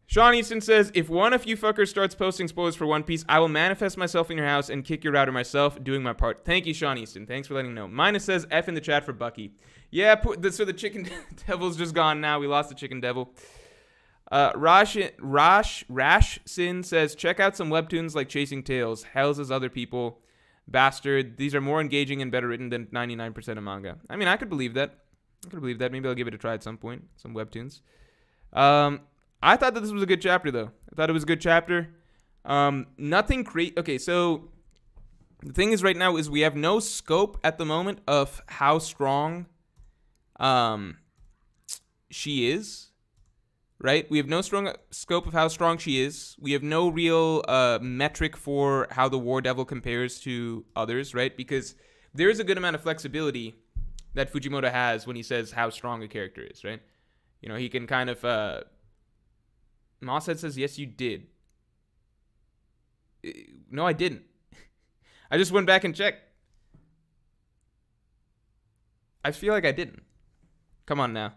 Sean Easton says, if one of you fuckers starts posting spoilers for One Piece, I will manifest myself in your house and kick your router myself, doing my part. Thank you, Sean Easton. Thanks for letting me know. Minus says, F in the chat for Bucky. Yeah, so the chicken devil's just gone now. We lost the chicken devil. Rash Sin says, check out some webtoons like Chasing Tales, Hells as Other People, Bastard. These are more engaging and better written than 99% of manga. I mean, I could believe that. Maybe I'll give it a try at some point. Some webtoons. I thought that this was a good chapter, though. I thought it was a good chapter. Nothing crazy. Okay, so the thing is right now is we have no scope at the moment of how strong she is. Right? We have no strong scope of how strong she is. We have no real metric for how the War Devil compares to others, right? Because there is a good amount of flexibility that Fujimoto has when he says how strong a character is, right? You know, he can kind of... Mosshead says, yes, you did. No, I didn't. I just went back and checked. I feel like I didn't. Come on now.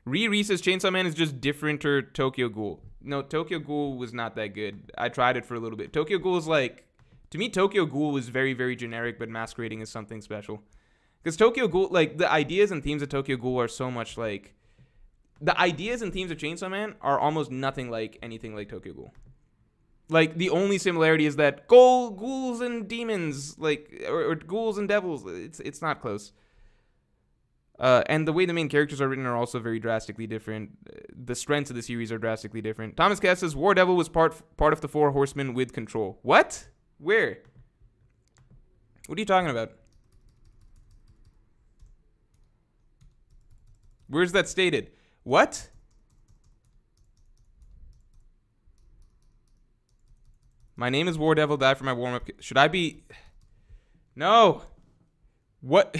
Riri says Chainsaw Man is just differenter Tokyo Ghoul. No, Tokyo Ghoul was not that good. I tried it for a little bit. Tokyo Ghoul is like... To me, Tokyo Ghoul was very, very generic, but masquerading as something special. Because Tokyo Ghoul, like, the ideas and themes of Tokyo Ghoul are so much like... The ideas and themes of Chainsaw Man are almost nothing like anything like Tokyo Ghoul. Like, the only similarity is that ghouls and demons, like, or ghouls and devils, it's not close. And the way the main characters are written are also very drastically different. The strengths of the series are drastically different. Thomas Cass says, War Devil was part of the Four Horsemen with control. What? Where? What are you talking about? Where's that stated? What? My name is War Devil, die for my warm-up. Should I be... No. What?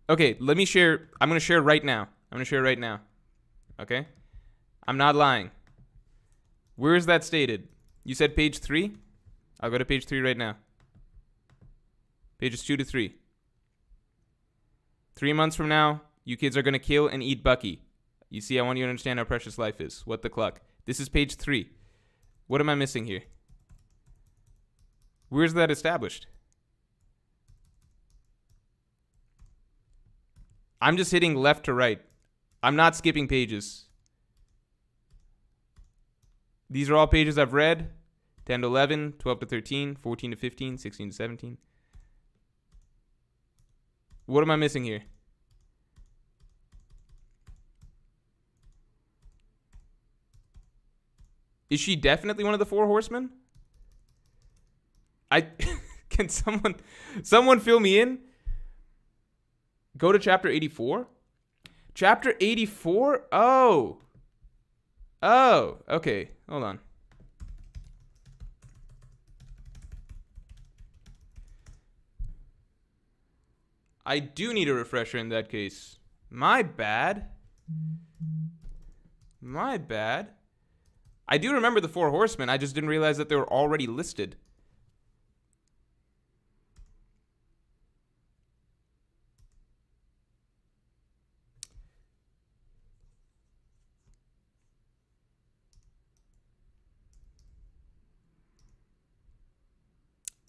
Okay, let me share. I'm going to share right now. Okay? I'm not lying. Where is that stated? You said page 3? I'll go to page 3 right now. Pages 2 to 3. 3 months from now, you kids are going to kill and eat Bucky. You see, I want you to understand how precious life is. What the cluck? This is page 3. What am I missing here? Where's that established? I'm just hitting left to right. I'm not skipping pages. These are all pages I've read. 10 to 11, 12 to 13, 14 to 15, 16 to 17. What am I missing here? Is she definitely one of the Four Horsemen? Can someone fill me in? Go to chapter 84. Chapter 84? Oh, okay. Hold on. I do need a refresher in that case. My bad. I do remember the Four Horsemen. I just didn't realize that they were already listed.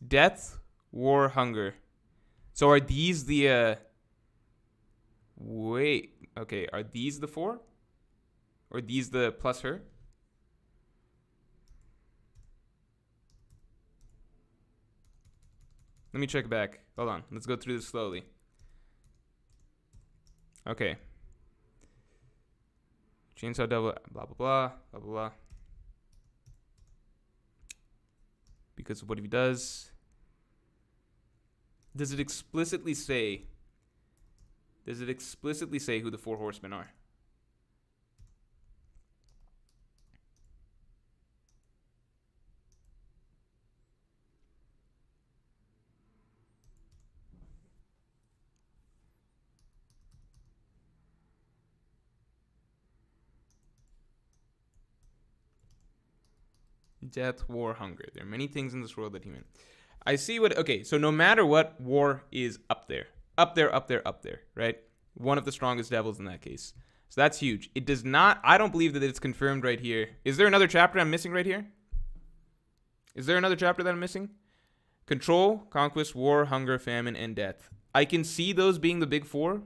Death, war, hunger. So are these the wait, okay, are these the 4? Or these the plus her? Let me check back. Hold on. Let's go through this slowly. Okay. Chainsaw Devil, blah, blah, blah, blah, blah, blah. Because of what he does. Does it explicitly say who the Four Horsemen are? Death, war, hunger. There are many things in this world that he meant. I see what... Okay, so no matter what, war is up there. Up there, right? One of the strongest devils in that case. So that's huge. It does not... I don't believe that it's confirmed right here. Is there another chapter I'm missing right here? Is there another chapter that I'm missing? Control, conquest, war, hunger, famine, and death. I can see those being the big 4.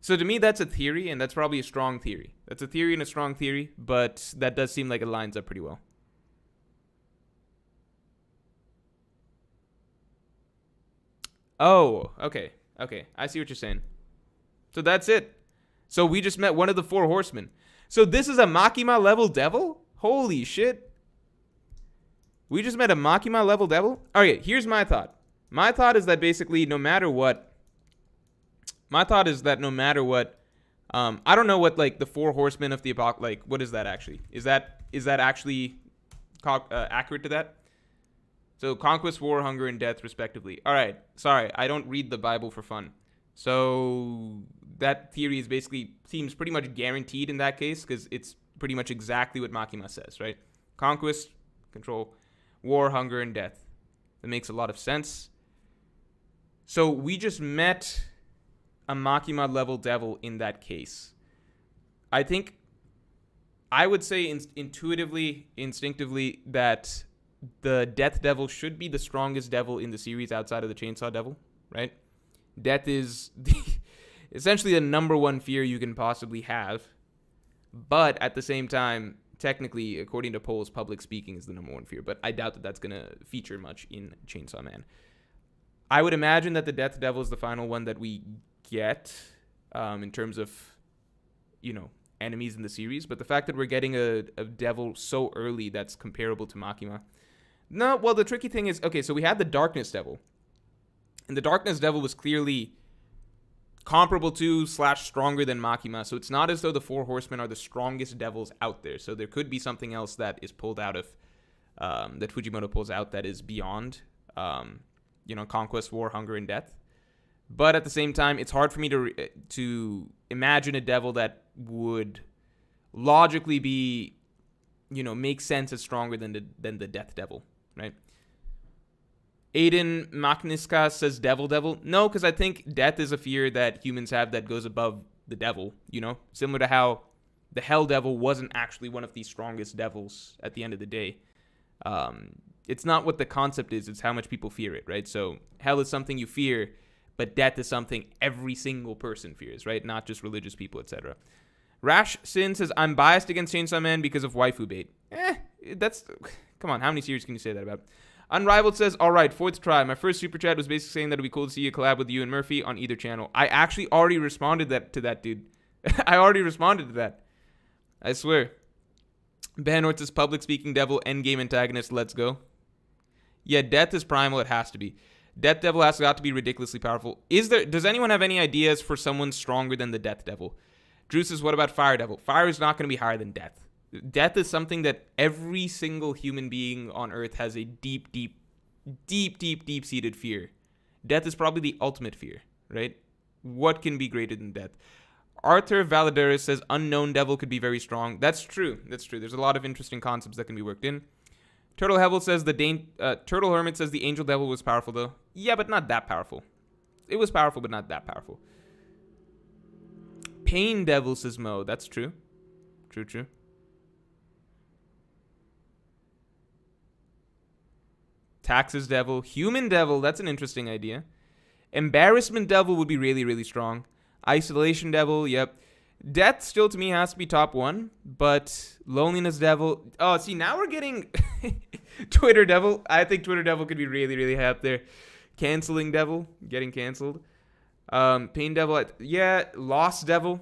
So to me, that's a theory, and that's probably a strong theory. That's a theory and a strong theory, but that does seem like it lines up pretty well. Oh, okay. I see what you're saying. So that's it. So we just met one of the Four Horsemen. So this is a Makima level devil? Holy shit. We just met a Makima level devil? Alright, here's my thought. My thought is that basically no matter what, I don't know what like the Four Horsemen of the Apocalypse, like what is that actually? Is that actually accurate to that? So conquest, war, hunger, and death respectively. All right, sorry, I don't read the Bible for fun. So that theory is basically seems pretty much guaranteed in that case because it's pretty much exactly what Makima says, right? Conquest, control, war, hunger, and death. That makes a lot of sense. So we just met a Makima level devil in that case. I think I would say intuitively, instinctively, that the Death Devil should be the strongest devil in the series outside of the Chainsaw Devil, right? Death is essentially the number one fear you can possibly have. But at the same time, technically, according to polls, public speaking is the number one fear. But I doubt that that's going to feature much in Chainsaw Man. I would imagine that the Death Devil is the final one that we get in terms of, enemies in the series. But the fact that we're getting a devil so early that's comparable to Makima. No, well, the tricky thing is, okay, so we had the Darkness Devil. And the Darkness Devil was clearly comparable to / stronger than Makima. So it's not as though the Four Horsemen are the strongest devils out there. So there could be something else that is pulled out of, that Fujimoto pulls out that is beyond, conquest, war, hunger, and death. But at the same time, it's hard for me to imagine a devil that would logically be, make sense as stronger than the Death Devil, right? Aiden Makniska says Devil. No, because I think death is a fear that humans have that goes above the devil, similar to how the Hell Devil wasn't actually one of the strongest devils at the end of the day. It's not what the concept is, it's how much people fear it, right? So hell is something you fear, but death is something every single person fears, right? Not just religious people, etc. Rash Sin says, I'm biased against Chainsaw Man because of waifu bait. Come on, how many series can you say that about? Unrivaled says, all right, fourth try. My first super chat was basically saying that it would be cool to see a collab with you and Murphy on either channel. I actually already responded to that, dude. I already responded to that. I swear. Ben Ortiz says, public speaking devil, endgame antagonist, let's go. Yeah, death is primal, it has to be. Death Devil has got to be ridiculously powerful. Does anyone have any ideas for someone stronger than the Death Devil? Drew says, what about Fire Devil? Fire is not going to be higher than death. Death is something that every single human being on Earth has a deep-seated fear. Death is probably the ultimate fear, right? What can be greater than death? Arthur Valadares says, unknown devil could be very strong. That's true. There's a lot of interesting concepts that can be worked in. Turtle Hermit says the Angel Devil was powerful, though. Yeah, but not that powerful. It was powerful, but not that powerful. Pain Devil says Mo. That's true. True. Taxes Devil. Human Devil. That's an interesting idea. Embarrassment Devil would be really, really strong. Isolation Devil. Yep. Death still to me has to be top one, but Loneliness Devil. Oh, see, now we're getting Twitter Devil. I think Twitter Devil could be really, really high up there. Canceling Devil, getting canceled. Pain Devil. Yeah, Lost Devil.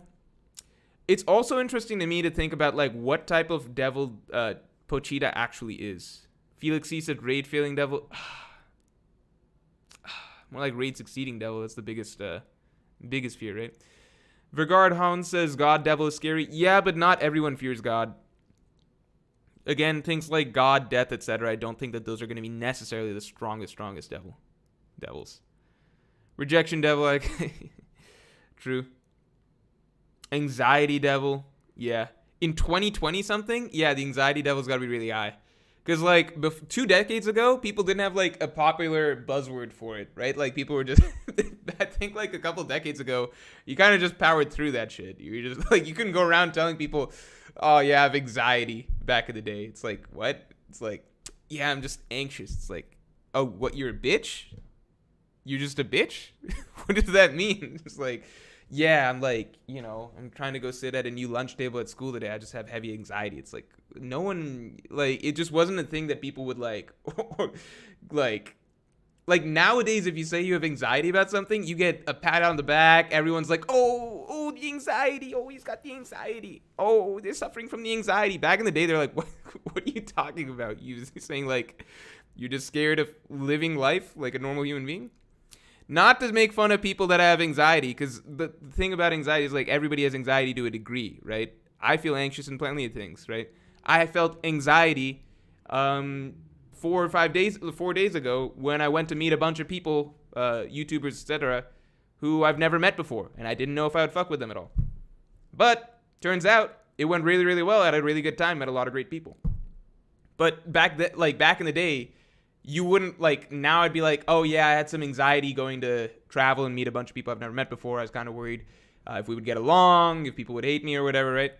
It's also interesting to me to think about like what type of devil Pochita actually is. Felix C said Raid Failing Devil. More like Raid Succeeding Devil. That's the biggest fear, right? Vergard Hound says God Devil is scary. Yeah, but not everyone fears God. Again, things like God, death, etc. I don't think that those are going to be necessarily the strongest devils. Rejection Devil, like true. Anxiety Devil, yeah. In 2020 something, yeah, the Anxiety Devil's got to be really high. Because, like, 2 decades ago, people didn't have, like, a popular buzzword for it, right? Like, people were just, I think, like, a couple decades ago, you kind of just powered through that shit. You were just, like, you couldn't go around telling people, oh, yeah, I have anxiety back in the day. It's like, what? It's like, yeah, I'm just anxious. It's like, oh, what, you're a bitch? You're just a bitch? What does that mean? It's like, yeah, I'm like, I'm trying to go sit at a new lunch table at school today. I just have heavy anxiety. It's like, no one, like, it just wasn't a thing that people would like, like nowadays, if you say you have anxiety about something, you get a pat on the back. Everyone's like, oh, the anxiety. Oh, he's got the anxiety. Oh, they're suffering from the anxiety. Back in the day, they're like, what are you talking about? You're saying, like, you're just scared of living life like a normal human being? Not to make fun of people that have anxiety, because the thing about anxiety is, like, everybody has anxiety to a degree, right? I feel anxious in plenty of things, right? I felt anxiety 4 days ago when I went to meet a bunch of people, YouTubers, etc., who I've never met before, and I didn't know if I would fuck with them at all. But turns out it went really, really well. I had a really good time, met a lot of great people. But back in the day, you wouldn't, like, now I'd be like, oh, yeah, I had some anxiety going to travel and meet a bunch of people I've never met before. I was kind of worried if we would get along, if people would hate me or whatever, right?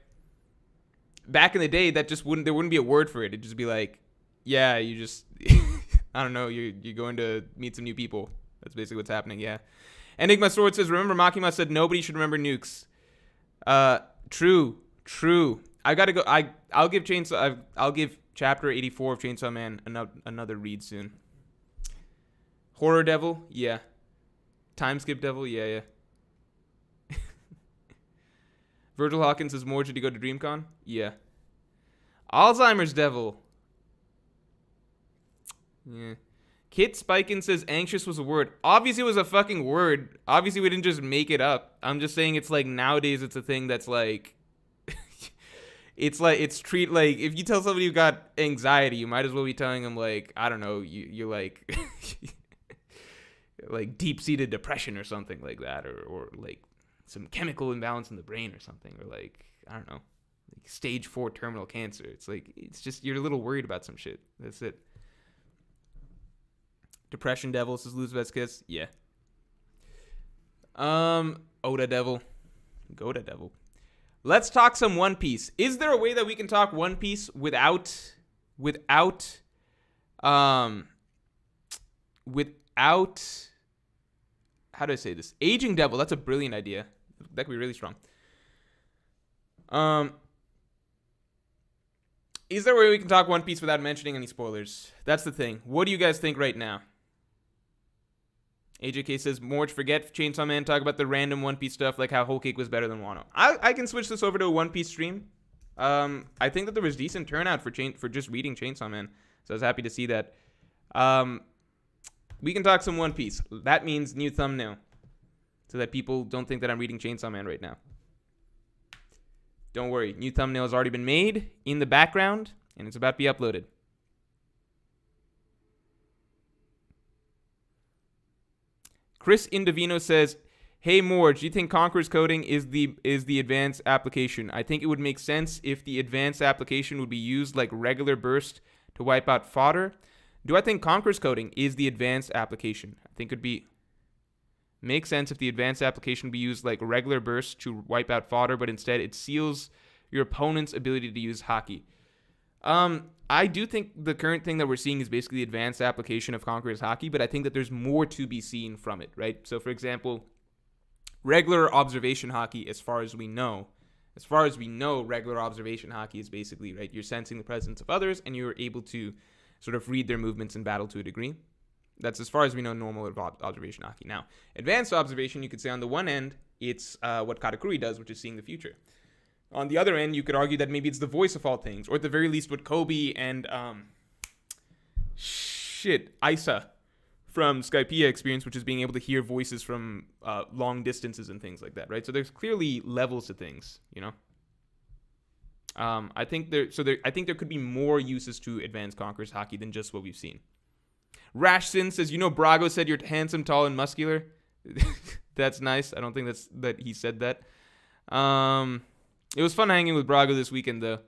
Back in the day, there wouldn't be a word for it. It'd just be like, yeah, you just, I don't know, you're going to meet some new people. That's basically what's happening, yeah. Enigma Sword says, remember Makima said nobody should remember nukes. True. I gotta go. I'll give chapter 84 of Chainsaw Man another read soon. Horror Devil, yeah. Time Skip Devil, yeah. Virgil Hawkins says, Morj, did you go to Dreamcon? Yeah. Alzheimer's Devil. Yeah. Kit Spikin says anxious was a word. Obviously it was a fucking word. Obviously we didn't just make it up. I'm just saying it's like nowadays it's a thing that's like it's like if you tell somebody you got anxiety, you might as well be telling them like, I don't know, you're like like deep-seated depression or something like that, or like some chemical imbalance in the brain or something, or like, I don't know, like stage 4 terminal cancer. It's like, it's just you're a little worried about some shit. That's it. Depression Devil says Luz Vesquez. Yeah. Oda Devil. Goda Devil. Let's talk some One Piece. Is there a way that we can talk One Piece without how do I say this? Aging Devil. That's a brilliant idea. That could be really strong. Is there a way we can talk One Piece without mentioning any spoilers? That's the thing. What do you guys think right now? AJK says, Morj, forget Chainsaw Man, talk about the random One Piece stuff, like how Whole Cake was better than Wano. I can switch this over to a One Piece stream. I think that there was decent turnout for just reading Chainsaw Man, so I was happy to see that. We can talk some One Piece. That means new thumbnail, so that people don't think that I'm reading Chainsaw Man right now. Don't worry, new thumbnail has already been made in the background, and it's about to be uploaded. Chris Indovino says, hey Morj, do you think Conqueror's coding is the advanced application? I think it would make sense if the advanced application would be used like regular burst to wipe out fodder. Do I think Conqueror's coding is the advanced application? I think it would make sense if the advanced application be used like regular burst to wipe out fodder, but instead it seals your opponent's ability to use haki. I do think the current thing that we're seeing is basically the advanced application of Conqueror's haki, but I think that there's more to be seen from it, right? So, for example, regular observation haki, as far as we know, regular observation haki is basically, right, you're sensing the presence of others and you're able to sort of read their movements in battle to a degree. That's as far as we know normal observation haki. Now, advanced observation, you could say on the one end, it's what Katakuri does, which is seeing the future. On the other end, you could argue that maybe it's the voice of all things, or at the very least what Kobe and Isa from Skypiea experience, which is being able to hear voices from long distances and things like that, right? So there's clearly levels to things, you know. I think there could be more uses to advanced Conqueror's haki than just what we've seen. Rashsin says, you know, Brago said you're handsome, tall, and muscular. That's nice. I don't think that he said that. It was fun hanging with Brago this weekend, though.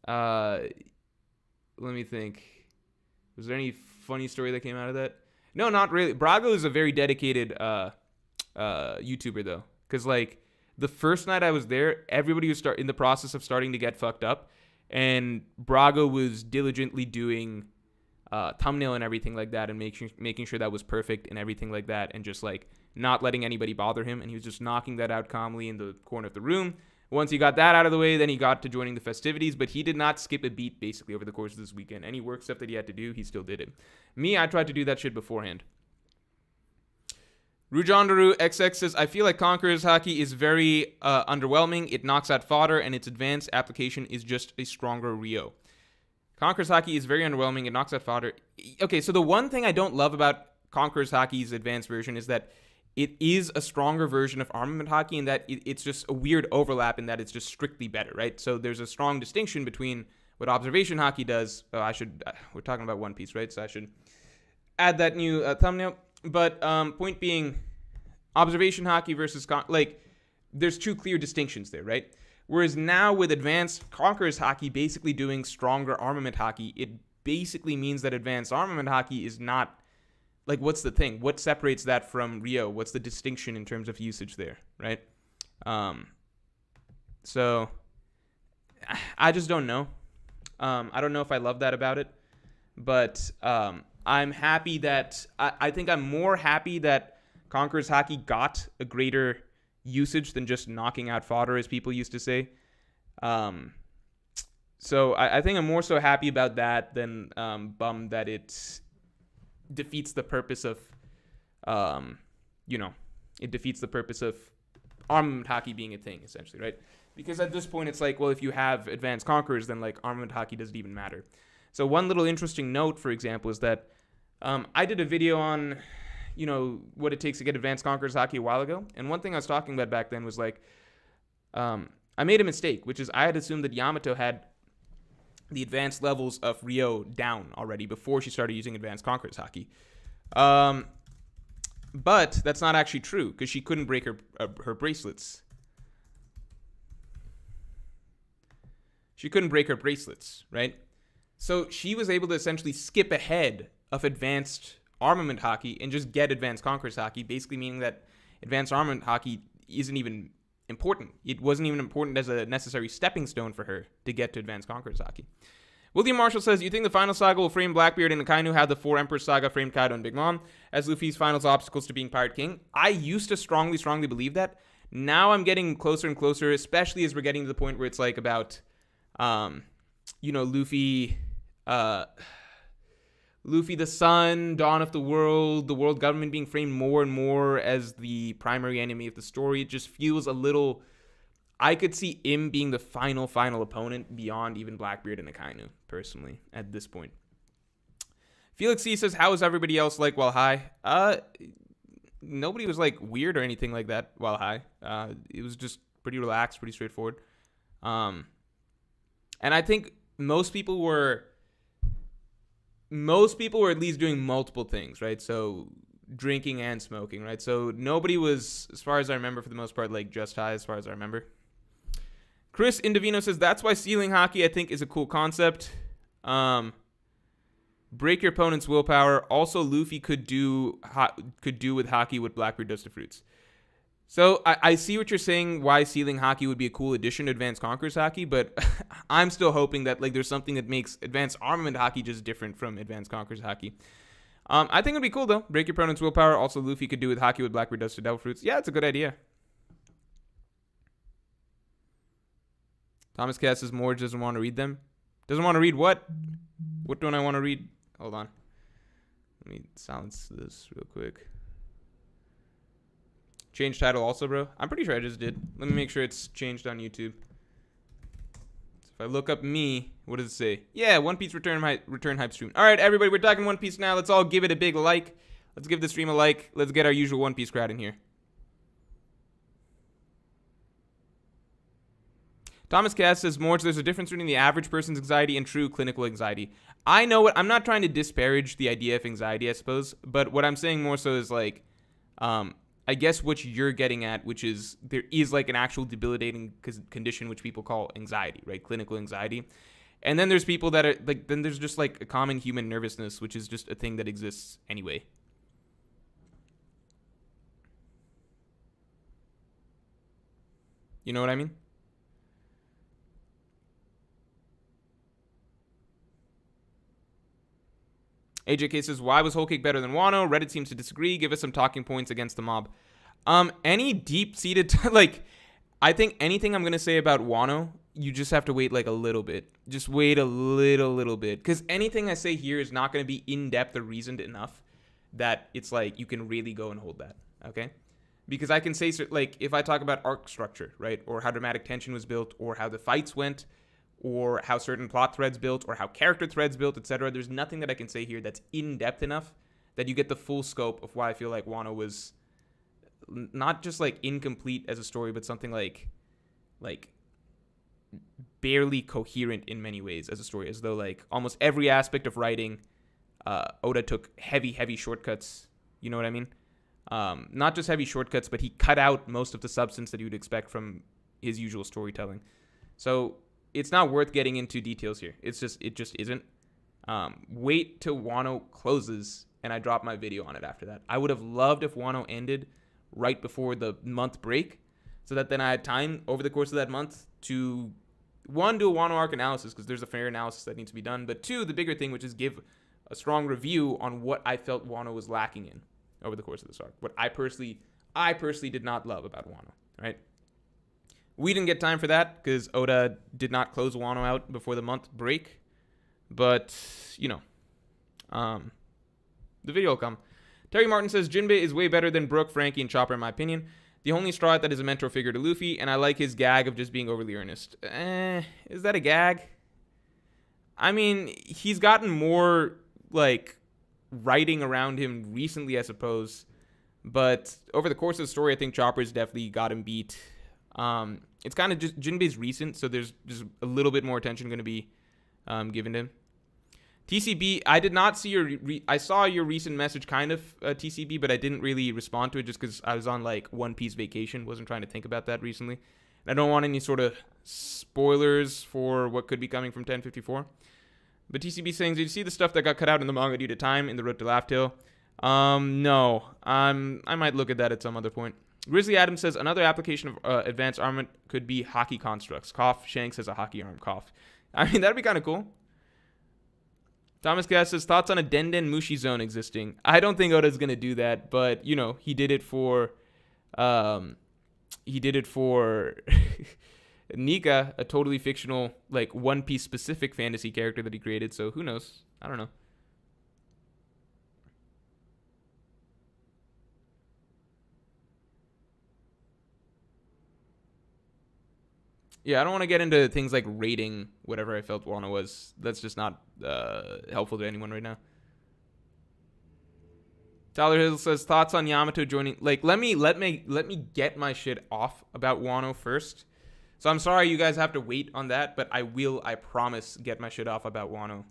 Let me think. Was there any funny story that came out of that? No, not really. Brago is a very dedicated YouTuber, though. Because, like, the first night I was there, everybody was in the process of starting to get fucked up. And Brago was diligently doing thumbnail and everything like that, and making sure that was perfect and everything like that, and just, like, not letting anybody bother him. And he was just knocking that out calmly in the corner of the room. Once he got that out of the way, then he got to joining the festivities, but he did not skip a beat, basically, over the course of this weekend. Any work stuff that he had to do, he still did it. Me, I tried to do that shit beforehand. Rujandaru XX says, I feel like Conqueror's haki is very underwhelming. It knocks out fodder, and its advanced application is just a stronger Ryo. Conqueror's haki is very underwhelming. It knocks out fodder. Okay, so the one thing I don't love about Conqueror's haki's advanced version is that it is a stronger version of armament haki, in that it's just a weird overlap in that it's just strictly better, right? So there's a strong distinction between what observation haki does. We're talking about One Piece, right? So I should add that new thumbnail. But point being, observation haki versus, there's two clear distinctions there, right? Whereas now with advanced Conqueror's haki basically doing stronger armament haki, it basically means that advanced armament hockey is not, like, what's the thing? What separates that from Rio? What's the distinction in terms of usage there, right? So I just don't know. I don't know if I love that about it, but I'm happy that I think I'm more happy that Conqueror's Hockey got a greater usage than just knocking out fodder, as people used to say. So I think I'm more so happy about that than bummed that it defeats the purpose of, it defeats the purpose of armament hockey being a thing, essentially, right? Because at this point, it's like, well, if you have advanced conquerors, then like armament hockey doesn't even matter. So one little interesting note, for example, is that I did a video on, what it takes to get advanced conquerors hockey a while ago. And one thing I was talking about back then was like, I made a mistake, which is I had assumed that Yamato had the advanced levels of Rio down already before she started using advanced conquerors hockey. But that's not actually true, because she couldn't break her bracelets. She couldn't break her bracelets, right? So she was able to essentially skip ahead of advanced armament hockey and just get advanced conquerors hockey, basically meaning that advanced armament hockey isn't even important. It wasn't even important as a necessary stepping stone for her to get to advanced conquerors hockey. William Marshall says, you think the final saga will frame Blackbeard and Akainu how the Four Emperors saga framed Kaido and Big Mom as Luffy's final obstacles to being Pirate King? I used to strongly believe that. Now I'm getting closer and closer, especially as we're getting to the point where it's like about, Luffy, Luffy the Sun, Dawn of the world government being framed more and more as the primary enemy of the story. It just feels a little... I could see him being the final opponent beyond even Blackbeard and Akainu, personally, at this point. Felix C says, how is everybody else like while high? Nobody was like weird or anything like that while high. It was just pretty relaxed, pretty straightforward. And I think most people were at least doing multiple things, right? So drinking and smoking, right? So nobody was, as far as I remember, for the most part, like just high, as far as I remember. Chris Indovino says, that's why ceiling hockey, I think, is a cool concept. Break your opponent's willpower. Also, Luffy could do with hockey what Blackbeard does to fruits. So I see what you're saying, why ceiling hockey would be a cool addition to Advanced Conquerors hockey, but I'm still hoping that like there's something that makes Advanced Armament hockey just different from Advanced Conquerors hockey. I think it'd be cool, though. Break your opponent's willpower. Also, Luffy could do with hockey what Blackbeard does to devil fruits. Yeah, it's a good idea. Thomas Cass says Morj doesn't want to read them. Doesn't want to read what? What don't I want to read? Hold on. Let me silence this real quick. Change title also, bro? I'm pretty sure I just did. Let me make sure it's changed on YouTube. So if I look up me, what does it say? Yeah, One Piece return hype stream. All right, everybody, we're talking One Piece now. Let's all give it a big like. Let's give the stream a like. Let's get our usual One Piece crowd in here. Thomas Cass says, Morj, there's a difference between the average person's anxiety and true clinical anxiety. I know it. I'm not trying to disparage the idea of anxiety, I suppose. But what I'm saying more so is like, I guess what you're getting at, which is there is like an actual debilitating condition which people call anxiety, right? Clinical anxiety. And then there's people that are like, then there's just like a common human nervousness, which is just a thing that exists anyway. You know what I mean? AJK says, why was Whole Cake better than Wano? Reddit seems to disagree. Give us some talking points against the mob. Any deep-seated, I think anything I'm going to say about Wano, you just have to wait like a little bit. Just wait a little bit. Because anything I say here is not going to be in-depth or reasoned enough that it's like you can really go and hold that, okay? Because I can say, like, if I talk about arc structure, right, or how dramatic tension was built, or how the fights went, or how certain plot threads built, or how character threads built, etc. There's nothing that I can say here that's in-depth enough that you get the full scope of why I feel like Wano was not just, like, incomplete as a story, but something like barely coherent in many ways as a story, as though, like, almost every aspect of writing, Oda took heavy shortcuts, you know what I mean? Not just heavy shortcuts, but he cut out most of the substance that you would expect from his usual storytelling. So it's not worth getting into details here. It just isn't. Wait till Wano closes and I drop my video on it after that. I would have loved if Wano ended right before the month break, so that then I had time over the course of that month to, one, do a Wano Arc analysis, because there's a fair analysis that needs to be done, but two, the bigger thing, which is give a strong review on what I felt Wano was lacking in over the course of this arc. What I personally did not love about Wano, right? We didn't get time for that because Oda did not close Wano out before the month break. But, you know, the video will come. Terry Martin says, Jinbei is way better than Brook, Frankie, and Chopper in my opinion. The only straw that is a mentor figure to Luffy, and I like his gag of just being overly earnest. Is that a gag? I mean, he's gotten more, like, writing around him recently, I suppose. But over the course of the story, I think Chopper's definitely got him beat. It's kind of just, Jinbei's recent, so there's just a little bit more attention going to be given to him. TCB, I did not see your, I saw your recent message kind of, TCB, but I didn't really respond to it just because I was on, like, One Piece vacation. Wasn't trying to think about that recently. And I don't want any sort of spoilers for what could be coming from 1054. But TCB saying, did you see the stuff that got cut out in the manga due to time in the Road to Laugh Tale? No. I might look at that at some other point. Grizzly Adams says, another application of advanced armament could be hockey constructs. Cough. Shanks has a hockey arm. Cough. I mean, that'd be kind of cool. Thomas Gass says, thoughts on a Denden Mushi zone existing? I don't think Oda's going to do that, but, you know, he did it for Nika, a totally fictional, like, One Piece specific fantasy character that he created, so who knows? I don't know. Yeah, I don't want to get into things like rating whatever I felt Wano was. That's just not helpful to anyone right now. Tyler Hill says, thoughts on Yamato joining. Like, let me get my shit off about Wano first. So I'm sorry you guys have to wait on that, but I promise, get my shit off about Wano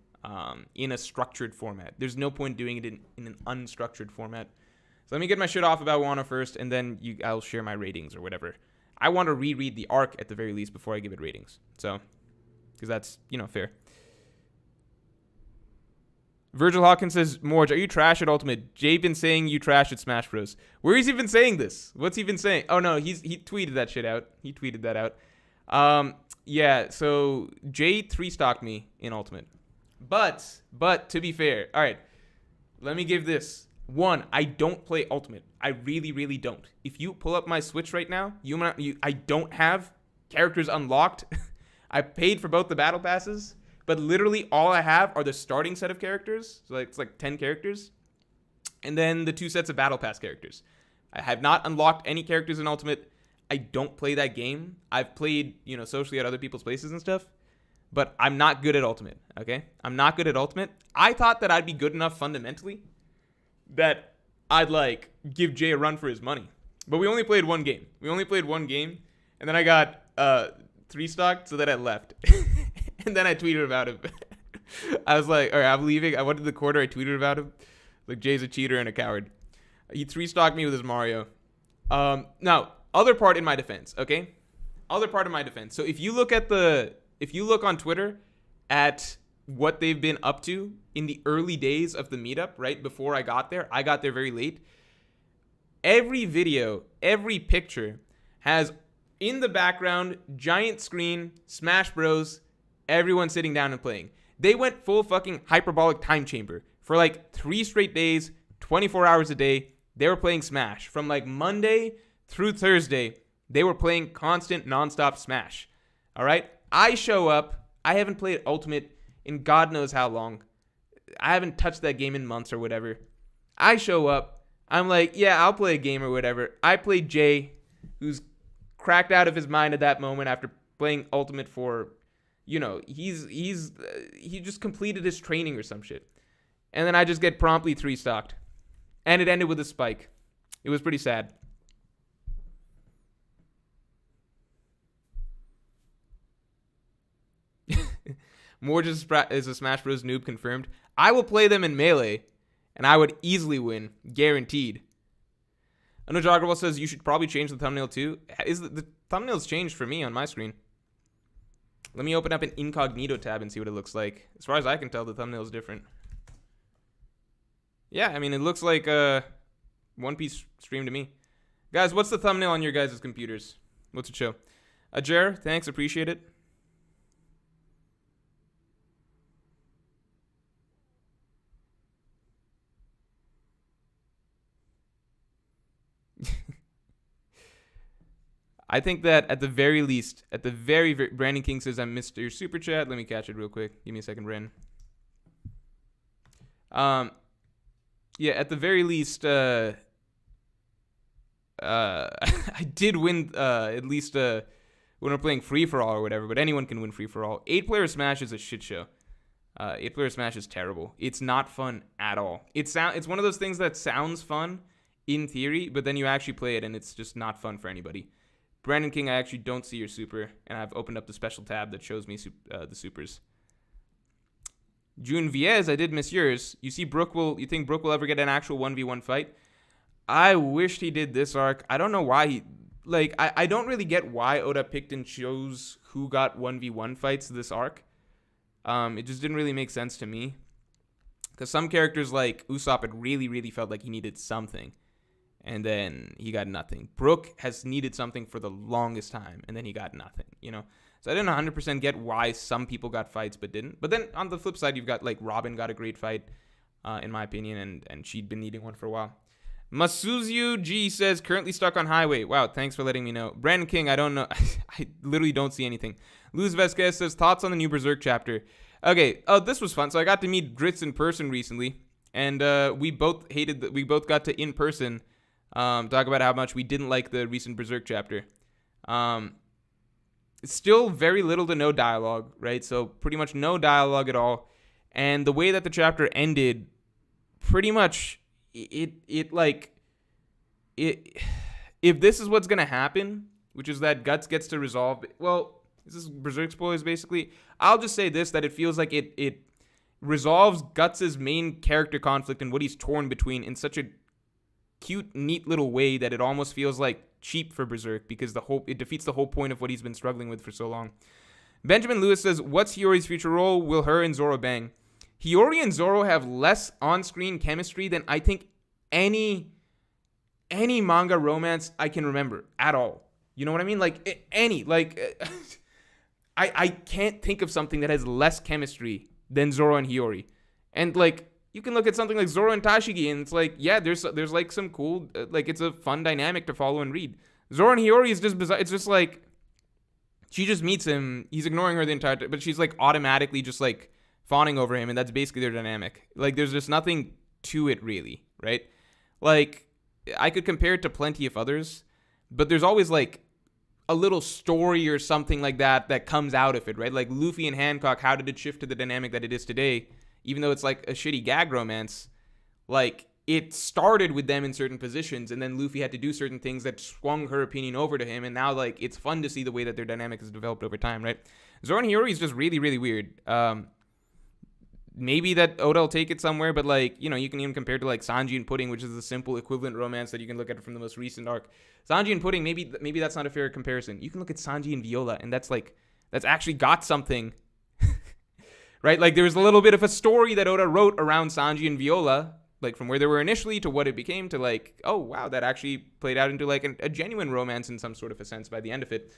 in a structured format. There's no point doing it in an unstructured format. So let me get my shit off about Wano first, and then I'll share my ratings or whatever. I want to reread the arc at the very least before I give it ratings. So, because that's, you know, fair. Virgil Hawkins says, Morj, are you trash at Ultimate? Jay been saying you trash at Smash Bros. Where has he been saying this? What's he been saying? Oh, no, he tweeted that shit out. He tweeted that out. Yeah, so Jay 3-stocked me in Ultimate. But, to be fair, all right, let me give this. One, I don't play Ultimate. I really, really don't. If you pull up my Switch right now, I don't have characters unlocked. I paid for both the battle passes, but literally all I have are the starting set of characters. So it's like 10 characters. And then the 2 sets of battle pass characters. I have not unlocked any characters in Ultimate. I don't play that game. I've played, you know, socially at other people's places and stuff. But I'm not good at Ultimate, okay? I'm not good at Ultimate. I thought that I'd be good enough fundamentally that I'd, like, give Jay a run for his money. But we only played one game. And then I got 3-stocked, so then I left. And then I tweeted about him. I was like, all right, I'm leaving. I wanted the quarter. I tweeted about him. Like, Jay's a cheater and a coward. He 3-stocked me with his Mario. Now, other part in my defense, okay? So if you look on Twitter at what they've been up to in the early days of the meetup, right before I got there very late. Every video, every picture has in the background, giant screen, Smash Bros, everyone sitting down and playing. They went full fucking hyperbolic time chamber for like 3 straight days, 24 hours a day. They were playing Smash from like Monday through Thursday. They were playing constant nonstop Smash. All right. I show up. I haven't played Ultimate in God knows how long. I haven't touched that game in months or whatever. I show up. I'm like, yeah, I'll play a game or whatever. I played Jay, who's cracked out of his mind at that moment after playing Ultimate for, you know, he just completed his training or some shit. And then I just get promptly 3-stocked. And it ended with a spike. It was pretty sad. Morj is a Smash Bros. Noob confirmed. I will play them in Melee, and I would easily win. Guaranteed. Anuj Agarwal says you should probably change the thumbnail too. The thumbnail's changed for me on my screen. Let me open up an incognito tab and see what it looks like. As far as I can tell, the thumbnail is different. Yeah, I mean, it looks like a One Piece stream to me. Guys, what's the thumbnail on your guys' computers? What's it show? Jer, thanks, appreciate it. I think that at the very least, Brandon King says I missed your super chat. Let me catch it real quick. Give me a second, Brandon. Yeah, at the very least, I did win at least when we're playing free for all or whatever. But anyone can win free for all. 8-player Smash is a shit show. 8-player Smash is terrible. It's not fun at all. It's one of those things that sounds fun in theory, but then you actually play it and it's just not fun for anybody. Brandon King, I actually don't see your super, and I've opened up the special tab that shows me the supers. June Viez, I did miss yours. You think Brook will ever get an actual 1v1 fight? I wished he did this arc. I don't know why I don't really get why Oda picked and chose who got 1v1 fights this arc. It just didn't really make sense to me. Because some characters like Usopp, it really, really felt like he needed something. And then he got nothing. Brook has needed something for the longest time, and then he got nothing, you know? So I didn't 100% get why some people got fights but didn't. But then on the flip side, you've got, like, Robin got a great fight, in my opinion, and she'd been needing one for a while. Masuzu G says, currently stuck on highway. Wow, thanks for letting me know. Brandon King, I don't know. I literally don't see anything. Luz Vesquez says, thoughts on the new Berserk chapter. Okay, this was fun. So I got to meet Dritz in person recently, and we both got to in person talk about how much we didn't like the recent Berserk chapter. Still very little to no dialogue, right? So pretty much no dialogue at all. And the way that the chapter ended, pretty much if this is what's going to happen, which is that Guts gets to resolve, well, this is Berserk spoilers basically. I'll just say this, that it feels like it resolves Guts' main character conflict and what he's torn between in such a cute, neat little way that it almost feels like cheap for Berserk because it defeats the whole point of what he's been struggling with for so long. Benjamin Lewis says, what's Hiyori's future role? Will her and Zoro bang? Hiyori and Zoro have less on-screen chemistry than I think any manga romance I can remember at all. You know what I mean? Like, I can't think of something that has less chemistry than Zoro and Hiyori. And, like, you can look at something like Zoro and Tashigi, and it's like, yeah, there's like some cool, like, it's a fun dynamic to follow and read. Zoro and Hiyori is just bizarre. It's just like, she just meets him, he's ignoring her the entire time, but she's like automatically just like fawning over him, and that's basically their dynamic. Like, there's just nothing to it really, right? Like, I could compare it to plenty of others, but there's always like a little story or something like that comes out of it, right? Like Luffy and Hancock, how did it shift to the dynamic that it is today? Even though it's like a shitty gag romance, like it started with them in certain positions, and then Luffy had to do certain things that swung her opinion over to him, and now like it's fun to see the way that their dynamic has developed over time, right? Zoro and Hiyori is just really, really weird. Maybe that Oda will take it somewhere, but like, you know, you can even compare to like Sanji and Pudding, which is a simple equivalent romance that you can look at from the most recent arc. Sanji and Pudding, maybe that's not a fair comparison. You can look at Sanji and Viola, and that's actually got something. Right? Like, there was a little bit of a story that Oda wrote around Sanji and Viola, like, from where they were initially to what it became to, like, oh, wow, that actually played out into, like, a genuine romance in some sort of a sense by the end of it.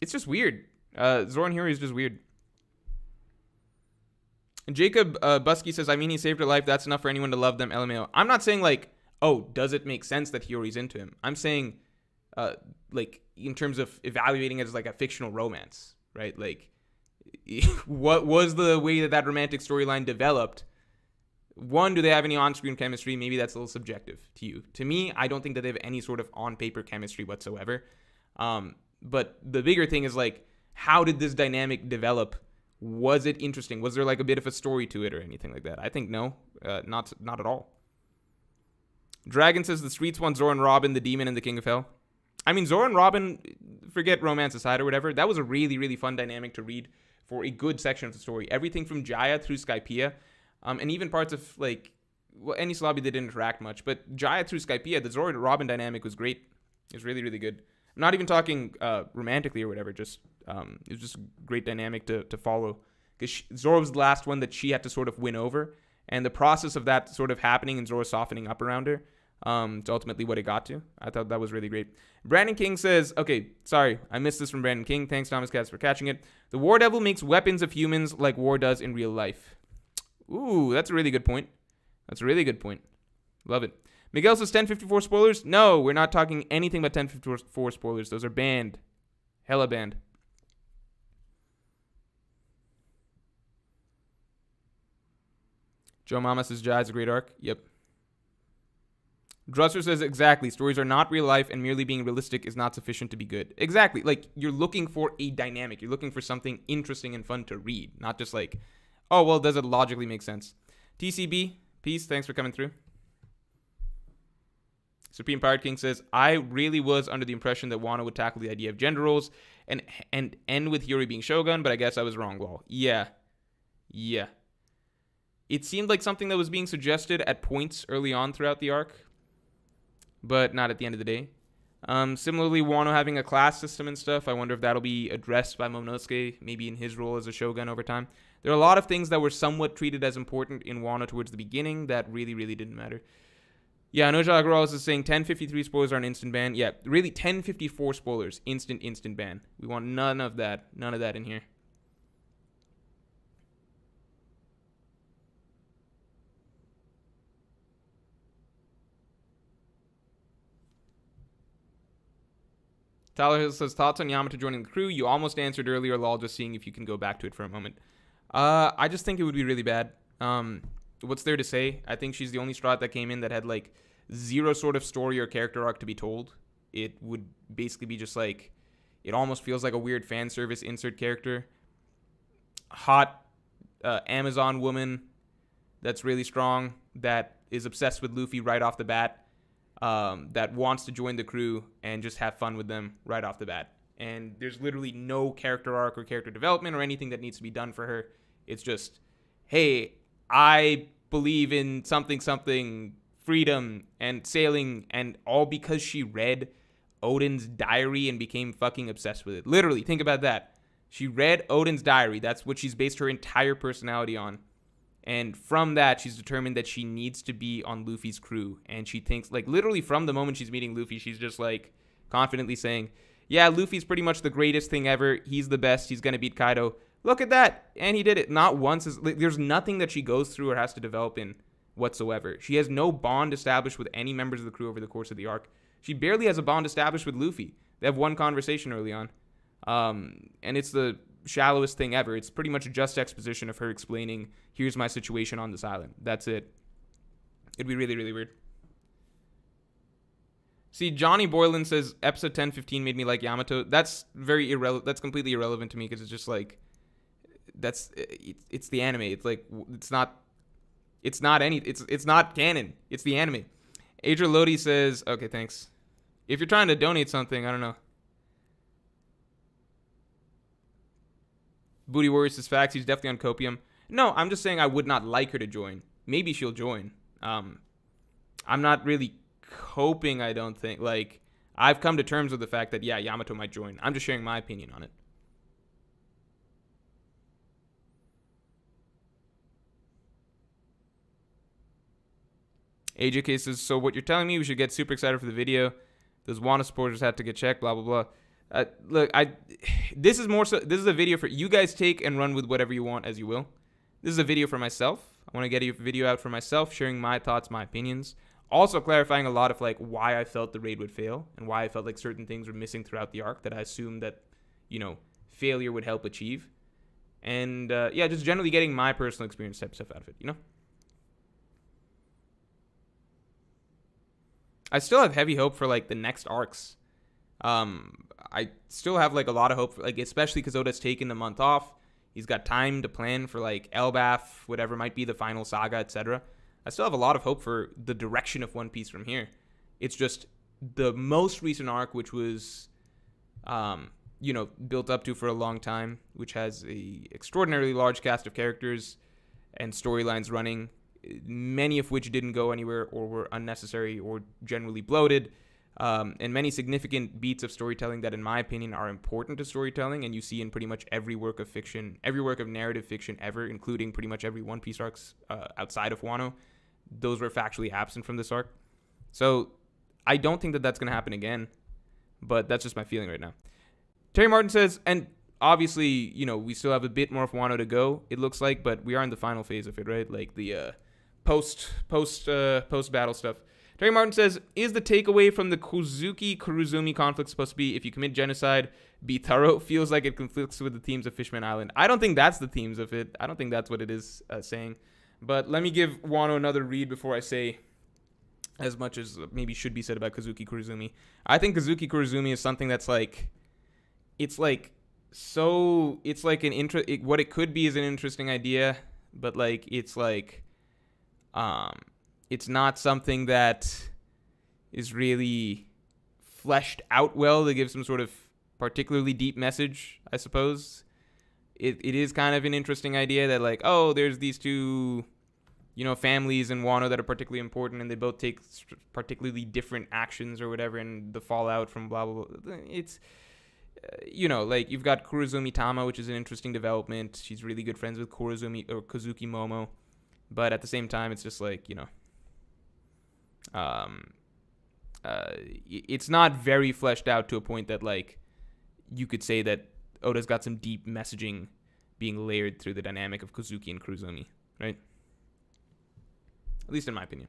It's just weird. Zoro and Hiyori is just weird. And Jacob Busky says, I mean, he saved her life. That's enough for anyone to love them, LMAO. I'm not saying, like, oh, does it make sense that Hiyori's into him? I'm saying, like, in terms of evaluating it as, like, a fictional romance, right? Like, what was the way that romantic storyline developed? One, do they have any on-screen chemistry? Maybe that's a little subjective to you. To me, I don't think that they have any sort of on-paper chemistry whatsoever. But the bigger thing is, like, how did this dynamic develop? Was it interesting? Was there, like, a bit of a story to it or anything like that? I think no, not at all. Dragon says the streets want Zoro and Robin, the demon and the King of Hell. I mean, Zoro and Robin, forget romance aside or whatever, that was a really, really fun dynamic to read for a good section of the story. Everything from Jaya through Skypiea, and even parts of, like, well, Enies Lobby, they didn't interact much, but Jaya through Skypiea, the Zoro and Robin dynamic was great. It was really, really good. I'm not even talking romantically or whatever, just it was just a great dynamic to follow, because Zoro was the last one that she had to sort of win over, and the process of that sort of happening and Zoro softening up around her, it's ultimately what it got to. I thought that was really great. Brandon King says, okay, sorry, I missed this from Brandon King. Thanks, Thomas Katz, for catching it. The War Devil makes weapons of humans like war does in real life. Ooh, that's a really good point. That's a really good point. Love it. Miguel says 1054 spoilers. No, we're not talking anything but 1054 spoilers. Those are banned. Hella banned. Joe Mama says Jai's a great arc. Yep. Drusser says exactly. Stories are not real life, and merely being realistic is not sufficient to be good. Exactly. Like, you're looking for a dynamic. You're looking for something interesting and fun to read. Not just like, oh, well, does it logically make sense? TCB, peace. Thanks for coming through. Supreme Pirate King says, I really was under the impression that Wano would tackle the idea of gender roles and end with Hiyori being Shogun, but I guess I was wrong, lol. Yeah. It seemed like something that was being suggested at points early on throughout the arc, but not at the end of the day. Similarly, Wano having a class system and stuff, I wonder if that'll be addressed by Momonosuke, maybe in his role as a Shogun over time. There are a lot of things that were somewhat treated as important in Wano towards the beginning that really, really didn't matter. Yeah, Noja Agarwal is saying 1053 spoilers are an instant ban. Yeah, really, 1054 spoilers, instant ban. We want none of that in here. Tyler Hill says, thoughts on Yamato joining the crew? You almost answered earlier, lol, just seeing if you can go back to it for a moment. I just think it would be really bad. What's there to say? I think she's the only Strat that came in that had, like, zero sort of story or character arc to be told. It would basically be just, like, it almost feels like a weird fan service insert character. Hot Amazon woman that's really strong, that is obsessed with Luffy right off the bat. That wants to join the crew and just have fun with them right off the bat. And there's literally no character arc or character development or anything that needs to be done for her. It's just, hey, I believe in something, freedom and sailing, and all because she read Odin's diary and became fucking obsessed with it. Literally, think about that. She read Odin's diary. That's what she's based her entire personality on. And from that, she's determined that she needs to be on Luffy's crew. And she thinks, like, literally from the moment she's meeting Luffy, she's just, like, confidently saying, yeah, Luffy's pretty much the greatest thing ever. He's the best. He's going to beat Kaido. Look at that. And he did it. Not once. There's nothing that she goes through or has to develop in whatsoever. She has no bond established with any members of the crew over the course of the arc. She barely has a bond established with Luffy. They have one conversation early on. And it's the shallowest thing ever. It's pretty much just exposition of her explaining, here's my situation on this island. That's it. It'd be really, really weird. See, Johnny Boylan says episode 1015 made me like Yamato. That's very irrelevant. That's completely irrelevant to me because it's just like, it's the anime. It's like, it's not canon. It's the anime. Adria Lodi says, okay, thanks. If you're trying to donate something, I don't know. Booty Warriors says facts. He's definitely on copium. No, I'm just saying I would not like her to join. Maybe she'll join. I'm not really hoping, I don't think. Like, I've come to terms with the fact that, yeah, Yamato might join. I'm just sharing my opinion on it. AJK says, so what you're telling me, we should get super excited for the video. Those Wano supporters had to get checked, blah, blah, blah. Look, this is a video for you guys. Take and run with whatever you want as you will. This is a video for myself. I want to get a video out for myself, sharing my thoughts, my opinions. Also clarifying a lot of like why I felt the raid would fail and why I felt like certain things were missing throughout the arc that I assumed that, failure would help achieve. And yeah, just generally getting my personal experience type stuff out of it, I still have heavy hope for like the next arcs. I still have like a lot of hope for, like, especially because Oda's taken the month off. He's got time to plan for like Elbaf, whatever might be the final saga, etc. I still have a lot of hope for the direction of One Piece from here. It's just the most recent arc, which was, built up to for a long time, which has a extraordinarily large cast of characters and storylines running, many of which didn't go anywhere or were unnecessary or generally bloated. and many significant beats of storytelling that, in my opinion, are important to storytelling, and you see in pretty much every work of fiction, every work of narrative fiction ever, including pretty much every One Piece arcs outside of Wano. Those were factually absent from this arc. So I don't think that that's going to happen again, but that's just my feeling right now. Terry Martin says, and obviously, you know, we still have a bit more of Wano to go, it looks like, but we are in the final phase of it, right? Like the post battle stuff. Terry Martin says, is the takeaway from the Kozuki-Kuruzumi conflict supposed to be, if you commit genocide, be thorough? Feels like it conflicts with the themes of Fishman Island. I don't think that's the themes of it. I don't think that's what it is saying. But let me give Wano another read before I say as much as maybe should be said about Kozuki-Kuruzumi. I think Kozuki-Kuruzumi is something that's like, it's like, so, it's like what it could be is an interesting idea, but like, it's like, it's not something that is really fleshed out well to give some sort of particularly deep message, I suppose. It is kind of an interesting idea that, like, oh, there's these two, you know, families in Wano that are particularly important, and they both take particularly different actions or whatever, and the fallout from blah, blah, blah. It's, you know, like, you've got Kurozumi Tama, which is an interesting development. She's really good friends with Kozuki Momo. But at the same time, it's just like, you know, it's not very fleshed out to a point that, like, you could say that Oda's got some deep messaging being layered through the dynamic of Kozuki and Kurozumi, right? At least in my opinion.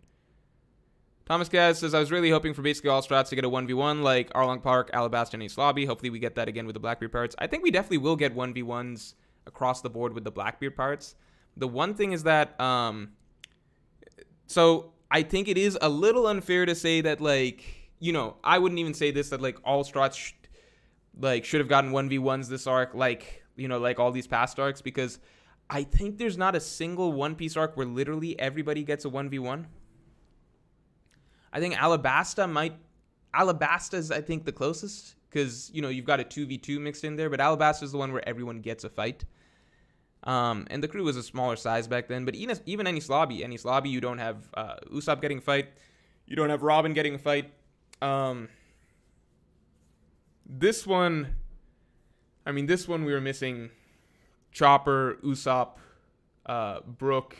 Thomas Gaz says, I was really hoping for basically all strats to get a 1v1 like Arlong Park, Alabasta, and Ace Lobby. Hopefully we get that again with the Blackbeard Pirates. I think we definitely will get 1v1s across the board with the Blackbeard Pirates. The one thing is that, so I think it is a little unfair to say that, like, you know, I wouldn't even say this, that, like, all strats should have gotten 1v1s this arc, like, you know, like all these past arcs, because I think there's not a single One Piece arc where literally everybody gets a 1v1. I think Alabasta's, I think, the closest, because, you know, you've got a 2v2 mixed in there, but Alabasta's the one where everyone gets a fight. And the crew was a smaller size back then, but even Enies Lobby, you don't have Usopp getting a fight. You don't have Robin getting a fight. This one we were missing Chopper, Usopp, Brook,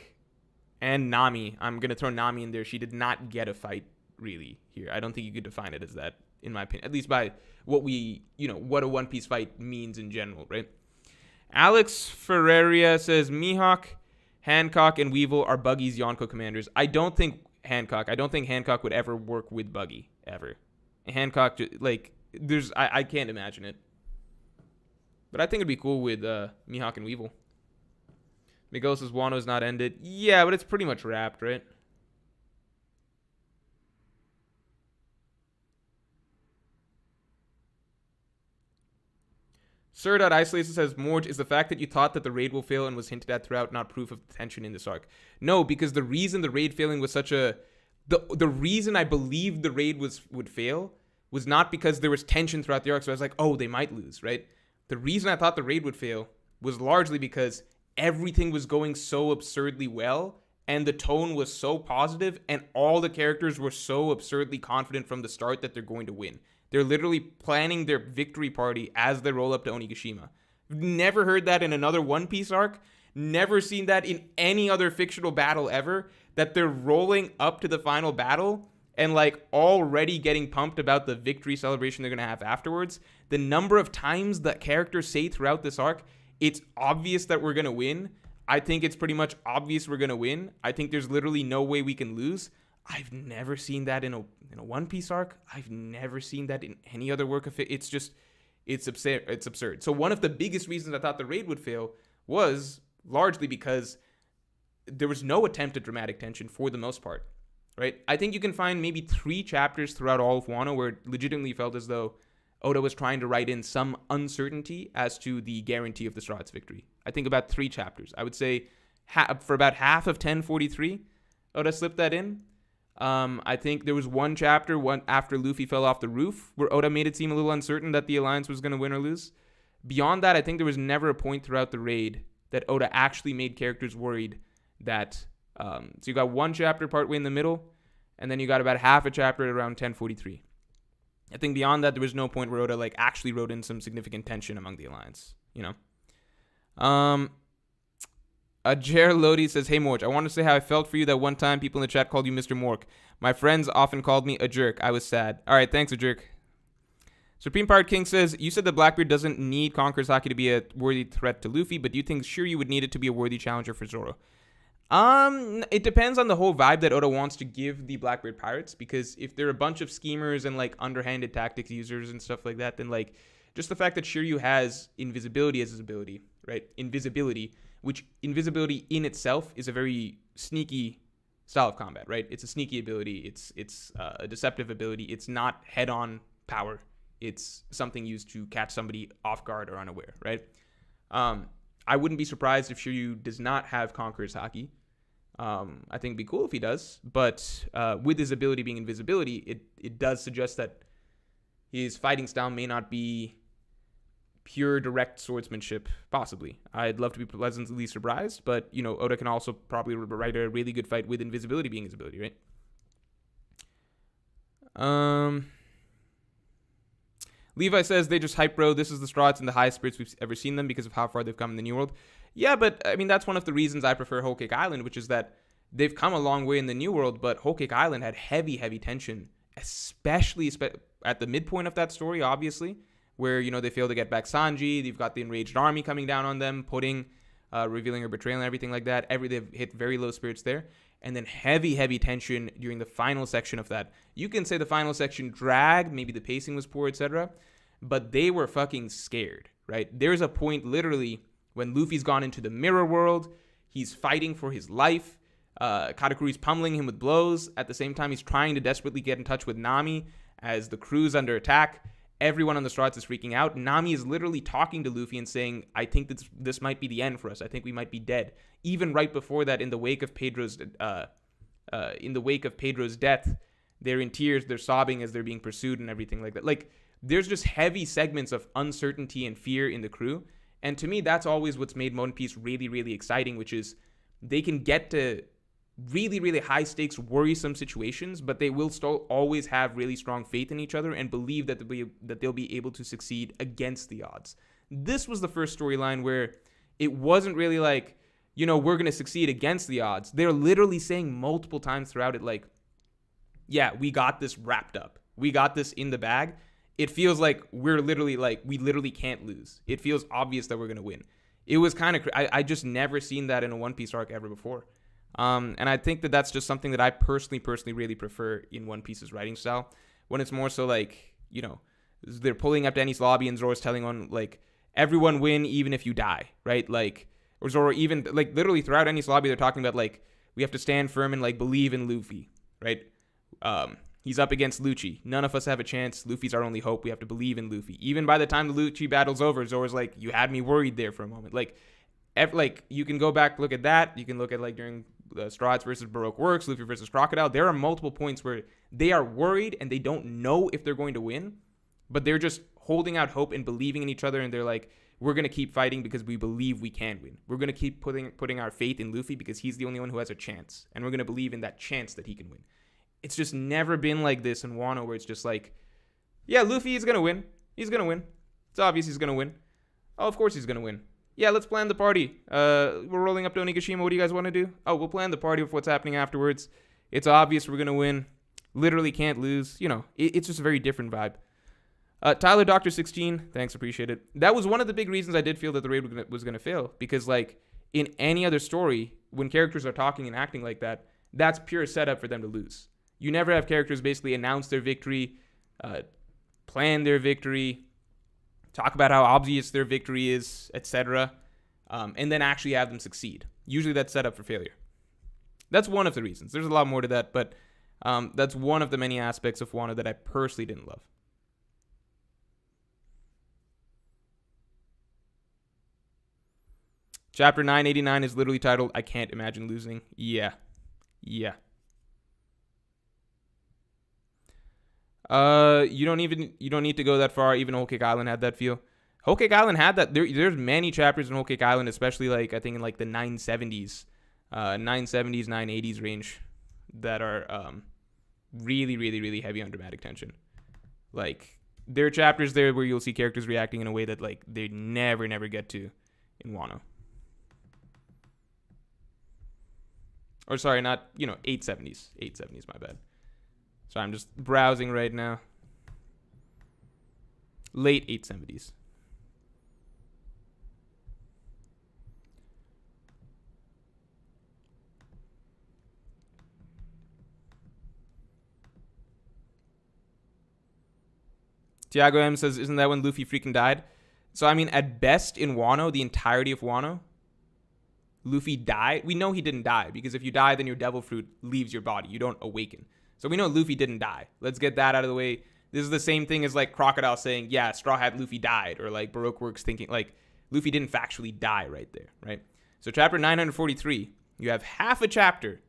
and Nami. I'm going to throw Nami in there. She did not get a fight, really, here. I don't think you could define it as that, in my opinion, at least by what what a One Piece fight means in general, right? Alex Ferreria says, Mihawk, Hancock, and Weevil are Buggy's Yonko commanders. I don't think Hancock would ever work with Buggy, ever. Hancock, like, I can't imagine it. But I think it'd be cool with Mihawk and Weevil. Miguel says, Wano's not ended. Yeah, but it's pretty much wrapped, right? Sir.Isolated says, Morj, is the fact that you thought that the raid will fail and was hinted at throughout not proof of the tension in this arc? No, because the reason the raid failing was such a... The reason I believed the raid would fail was not because there was tension throughout the arc, so I was like, oh, they might lose, right? The reason I thought the raid would fail was largely because everything was going so absurdly well, and the tone was so positive, and all the characters were so absurdly confident from the start that they're going to win. They're literally planning their victory party as they roll up to Onigashima. Never heard that in another One Piece arc. Never seen that in any other fictional battle ever. That they're rolling up to the final battle and, like, already getting pumped about the victory celebration they're going to have afterwards. The number of times that characters say throughout this arc, it's obvious that we're going to win. I think it's pretty much obvious we're going to win. I think there's literally no way we can lose. I've never seen that in a One Piece arc. I've never seen that in any other work of it. It's absurd. It's absurd. So one of the biggest reasons I thought the raid would fail was largely because there was no attempt at dramatic tension for the most part, right? I think you can find maybe 3 chapters throughout all of Wano where it legitimately felt as though Oda was trying to write in some uncertainty as to the guarantee of the Straw's victory. I think about 3 chapters. I would say for about half of 1043, Oda slipped that in. I think there was one chapter after Luffy fell off the roof where Oda made it seem a little uncertain that the alliance was going to win or lose. Beyond that, I think there was never a point throughout the raid that Oda actually made characters worried that... so you got one chapter partway in the middle, and then you got about half a chapter at around 1043. I think beyond that, there was no point where Oda like actually wrote in some significant tension among the alliance. You know. Jer Lodi says, "Hey Morj, I want to say how I felt for you that one time people in the chat called you Mr. Mork. My friends often called me a jerk. I was sad. All right, thanks, a jerk." Supreme Pirate King says, "You said that Blackbeard doesn't need Conqueror's Haki to be a worthy threat to Luffy, but do you think Shiryu would need it to be a worthy challenger for Zoro?" It depends on the whole vibe that Oda wants to give the Blackbeard pirates, because if they're a bunch of schemers and like underhanded tactics users and stuff like that, then like just the fact that Shiryu has invisibility as his ability, right? Invisibility, which invisibility in itself is a very sneaky style of combat, right? It's a sneaky ability. It's a deceptive ability. It's not head-on power. It's something used to catch somebody off guard or unaware, right? I wouldn't be surprised if Shiryu does not have Conqueror's Haki. I think it'd be cool if he does, but with his ability being invisibility, it does suggest that his fighting style may not be pure direct swordsmanship, possibly. I'd love to be pleasantly surprised, but, you know, Oda can also probably write a really good fight with invisibility being his ability, right? Levi says, "They just hype, bro. This is the straw. It's in the highest spirits we've ever seen them because of how far they've come in the New World." Yeah, but, I mean, that's one of the reasons I prefer Whole Cake Island, which is that they've come a long way in the New World, but Whole Cake Island had heavy, heavy tension, especially at the midpoint of that story, obviously, where, you know, they fail to get back Sanji. They've got the enraged army coming down on them, revealing her betrayal and everything like that. They've hit very low spirits there. And then heavy, heavy tension during the final section of that. You can say the final section dragged, maybe the pacing was poor, etc., but they were fucking scared, right? There's a point, literally, when Luffy's gone into the mirror world. He's fighting for his life. Katakuru's pummeling him with blows. At the same time, he's trying to desperately get in touch with Nami as the crew's under attack. Everyone on the Strats is freaking out. Nami is literally talking to Luffy and saying, "I think that this might be the end for us. I think we might be dead." Even right before that, in the wake of Pedro's death, they're in tears. They're sobbing as they're being pursued and everything like that. Like, there's just heavy segments of uncertainty and fear in the crew. And to me, that's always what's made One Piece really, really exciting, which is they can get to really, really high stakes, worrisome situations, but they will still always have really strong faith in each other and believe that they'll be able to succeed against the odds. This was the first storyline where it wasn't really like, you know, we're going to succeed against the odds. They're literally saying multiple times throughout it, like, yeah, we got this wrapped up. We got this in the bag. It feels like we literally can't lose. It feels obvious that we're going to win. It was kind of, I just never seen that in a One Piece arc ever before. And I think that that's just something that I personally really prefer in One Piece's writing style, when it's more so like, you know, they're pulling up to Enies Lobby and Zoro's telling on, like, everyone win even if you die, right? Like, or Zoro even, like, literally throughout Enies Lobby, they're talking about, like, we have to stand firm and, like, believe in Luffy, right? He's up against Lucci. None of us have a chance. Luffy's our only hope. We have to believe in Luffy. Even by the time the Lucci battle's over, Zoro's like, you had me worried there for a moment. Like, you can go back, look at that. You can look at, like, during Strahd versus Baroque Works, Luffy versus Crocodile. There are multiple points where they are worried and they don't know if they're going to win, but they're just holding out hope and believing in each other. And they're like, we're going to keep fighting because we believe we can win. We're going to keep putting our faith in Luffy because he's the only one who has a chance. And we're going to believe in that chance that he can win. It's just never been like this in Wano, where it's just like, yeah, Luffy is going to win. He's going to win. It's obvious he's going to win. Oh, of course he's going to win. Yeah, let's plan the party. We're rolling up to Onigashima. What do you guys want to do? Oh, we'll plan the party with what's happening afterwards. It's obvious we're going to win. Literally can't lose. You know, it's just a very different vibe. Tyler Doctor 16, thanks, appreciate it. That was one of the big reasons I did feel that the raid was going to fail. Because, like, in any other story, when characters are talking and acting like that, that's pure setup for them to lose. You never have characters basically announce their victory, plan their victory, talk about how obvious their victory is, etc., and then actually have them succeed. Usually that's set up for failure. That's one of the reasons. There's a lot more to that, but that's one of the many aspects of Wano that I personally didn't love. Chapter 989 is literally titled, I Can't Imagine Losing. Yeah. You don't need to go that far. Even Whole Cake Island had that feel. Whole Cake Island had that. There's many chapters in Whole Cake Island, especially, like, I think in, like, the 970s, 980s range, that are really, really, really heavy on dramatic tension. Like, there are chapters there where you'll see characters reacting in a way that, like, they never get to in Wano. Or, sorry, not, 870s. 870s, my bad. So I'm just browsing right now. Late 870s. Tiago M says, isn't that when Luffy freaking died? So, I mean, at best in Wano, the entirety of Wano, Luffy died. We know he didn't die, because if you die, then your devil fruit leaves your body. You don't awaken. So we know Luffy didn't die. Let's get that out of the way. This is the same thing as, like, Crocodile saying, yeah, Straw Hat Luffy died. Or, like, Baroque Works thinking, like, Luffy didn't factually die right there, right? So chapter 943, you have half a chapter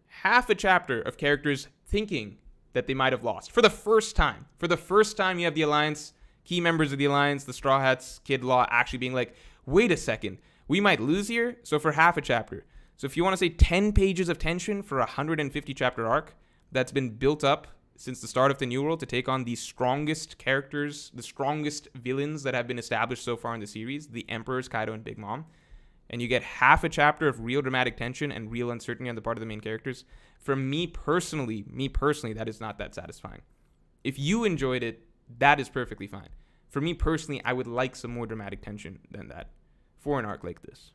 of characters thinking that they might have lost. For the first time. For the first time, you have the Alliance, key members of the Alliance, the Straw Hats, Kid Law, actually being like, wait a second. We might lose here. So for half a chapter. So if you want to say 10 pages of tension for a 150 chapter arc that's been built up since the start of the New World to take on the strongest characters, the strongest villains that have been established so far in the series, the Emperors, Kaido, and Big Mom, and you get half a chapter of real dramatic tension and real uncertainty on the part of the main characters, for me personally, that is not that satisfying. If you enjoyed it, that is perfectly fine. For me personally, I would like some more dramatic tension than that for an arc like this.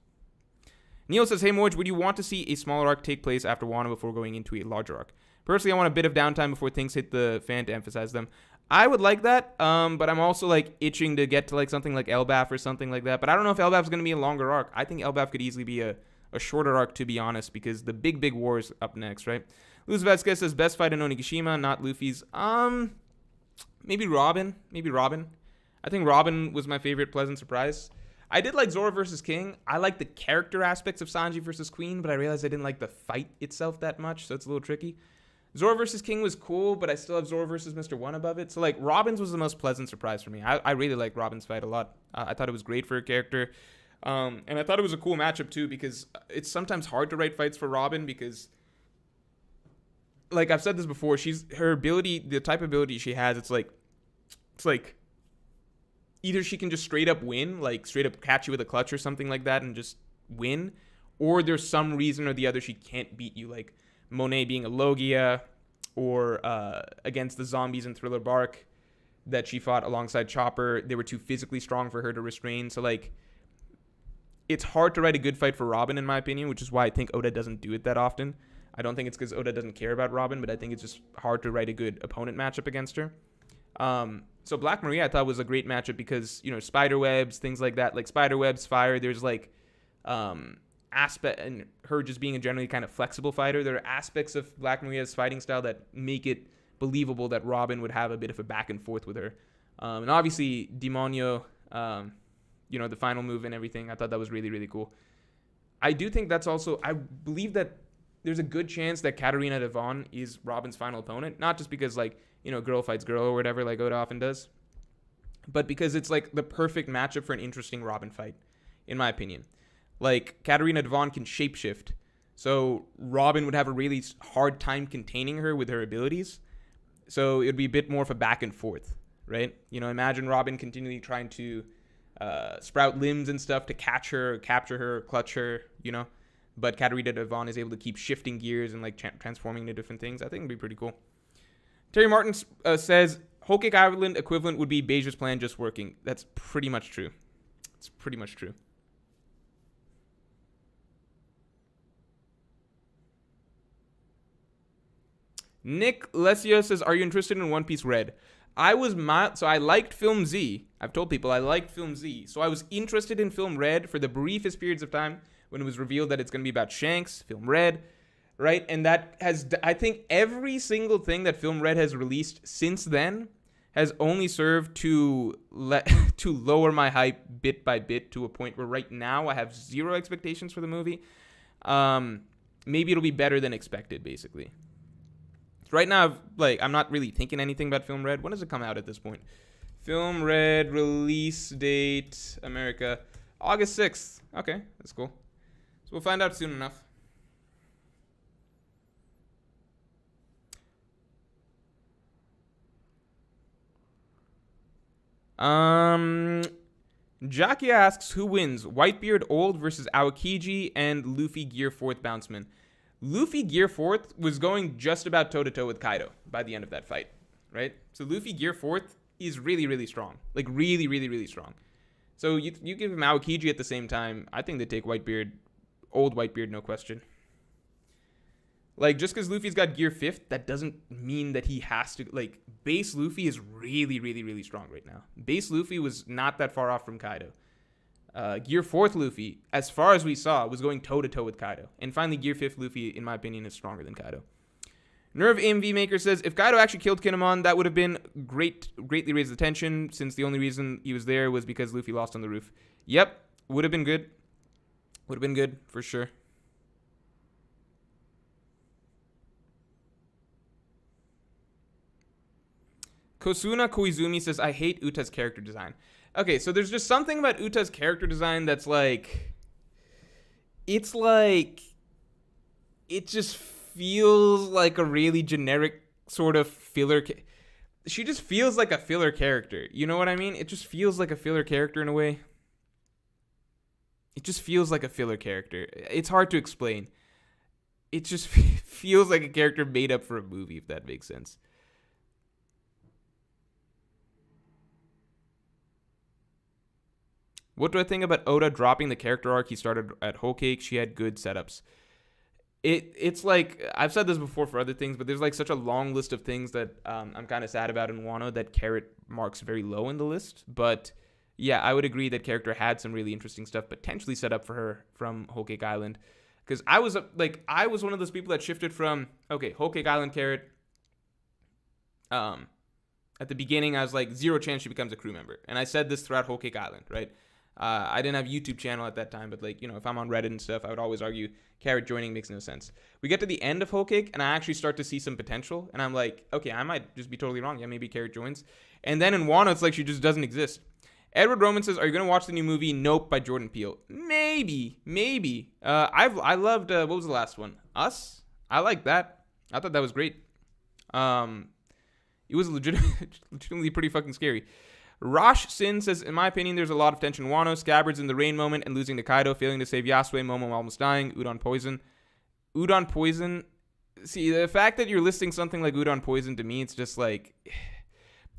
Neil says, hey Morj, would you want to see a smaller arc take place after Wano before going into a larger arc? Personally, I want a bit of downtime before things hit the fan to emphasize them. I would like that, but I'm also like itching to get to like something like Elbaf or something like that. But I don't know if Elbaf is going to be a longer arc. I think Elbaf could easily be a shorter arc, to be honest, because the big war is up next, right? Luz Vasquez says, best fight in Onigashima, not Luffy's. Maybe Robin. I think Robin was my favorite pleasant surprise. I did like Zoro versus King. I like the character aspects of Sanji versus Queen, but I realized I didn't like the fight itself that much, so it's a little tricky. Zoro versus King was cool, but I still have Zoro versus Mr. One above it. So, like, Robin's was the most pleasant surprise for me. I really like Robin's fight a lot. I thought it was great for a character. And I thought it was a cool matchup, too, because it's sometimes hard to write fights for Robin because, like, I've said this before, her ability, the type of ability she has, it's like, either she can just straight up win, like, straight up catch you with a clutch or something like that and just win, or there's some reason or the other she can't beat you, like Monet being a Logia, or against the zombies in Thriller Bark that she fought alongside Chopper. They were too physically strong for her to restrain. So, like, it's hard to write a good fight for Robin, in my opinion, which is why I think Oda doesn't do it that often. I don't think it's because Oda doesn't care about Robin, but I think it's just hard to write a good opponent matchup against her. So Black Maria I thought was a great matchup because, spider webs, things like that. Like, spider webs, fire, there's, like, aspect, and her just being a generally kind of flexible fighter, there are aspects of Black Maria's fighting style that make it believable that Robin would have a bit of a back and forth with her. And obviously Demonio, the final move and everything, I thought that was really, really cool. I do think that's also, I believe that there's a good chance that Katarina Devon is Robin's final opponent, not just because, like, girl fights girl or whatever, like Oda often does, but because it's like the perfect matchup for an interesting Robin fight, in my opinion. Like, Katarina Devon can shapeshift, so Robin would have a really hard time containing her with her abilities. So it would be a bit more of a back and forth, right? Imagine Robin continually trying to sprout limbs and stuff to catch her, capture her, clutch her, But Katarina Devon is able to keep shifting gears and, like, transforming into different things. I think it'd be pretty cool. Terry Martin says, Whole Cake Island equivalent would be Beja's plan just working. That's pretty much true. It's pretty much true. Nick Lesio says, are you interested in One Piece Red? I liked Film Z. I've told people I liked Film Z. So I was interested in Film Red for the briefest periods of time when it was revealed that it's going to be about Shanks, Film Red, right? And that has, I think every single thing that Film Red has released since then has only served to lower my hype bit by bit to a point where right now I have zero expectations for the movie. Maybe it'll be better than expected, basically. Right now, I'm not really thinking anything about Film Red. When does it come out at this point? Film Red release date, America, August 6th. Okay, that's cool. So we'll find out soon enough. Jackie asks, who wins? Whitebeard old versus Aokiji and Luffy Gear 4th Bounceman. Luffy Gear 4th was going just about toe-to-toe with Kaido by the end of that fight, right? So Luffy Gear 4th is really, really strong. Like, really, really, really strong. So you give him Aokiji at the same time, I think they take Whitebeard, old Whitebeard, no question. Like, just because Luffy's got Gear 5th, that doesn't mean that he has to... Like, base Luffy is really, really, really strong right now. Base Luffy was not that far off from Kaido. Gear 4th Luffy, as far as we saw, was going toe-to-toe with Kaido. And finally, Gear 5th Luffy, in my opinion, is stronger than Kaido. Nerve AMV Maker says, if Kaido actually killed Kinemon, that would have been greatly raised the tension, since the only reason he was there was because Luffy lost on the roof. Yep, would have been good. Would have been good, for sure. Kosuna Koizumi says, I hate Uta's character design. Okay, so there's just something about Uta's character design that's like... It's like... It just feels like a really generic sort of filler... She just feels like a filler character. You know what I mean? It just feels like a filler character in a way. It just feels like a filler character. It's hard to explain. It just feels like a character made up for a movie, if that makes sense. What do I think about Oda dropping the character arc he started at Whole Cake? She had good setups. It's like, I've said this before for other things, but there's like such a long list of things that I'm kind of sad about in Wano that Carrot marks very low in the list. But yeah, I would agree that character had some really interesting stuff potentially set up for her from Whole Cake Island. Because I was one of those people that shifted from, okay, Whole Cake Island Carrot. At the beginning, I was like, 0 chance she becomes a crew member. And I said this throughout Whole Cake Island, right? I didn't have a YouTube channel at that time, but like, you know, if I'm on Reddit and stuff, I would always argue Carrot joining makes no sense. We get to the end of Whole Cake, and I actually start to see some potential, and I'm like, okay, I might just be totally wrong. Yeah, maybe Carrot joins. And then in Wano, it's like she just doesn't exist. Edward Roman says, are you going to watch the new movie Nope by Jordan Peele? Maybe. I loved, what was the last one? Us? I liked that. I thought that was great. It was legitimately pretty fucking scary. Rosh Sin says, in my opinion, there's a lot of tension in Wano. Scabbards in the rain moment and losing to Kaido, failing to save Yasue, Momo almost dying, Udon Poison. Udon Poison. See, the fact that you're listing something like Udon Poison, to me, it's just like...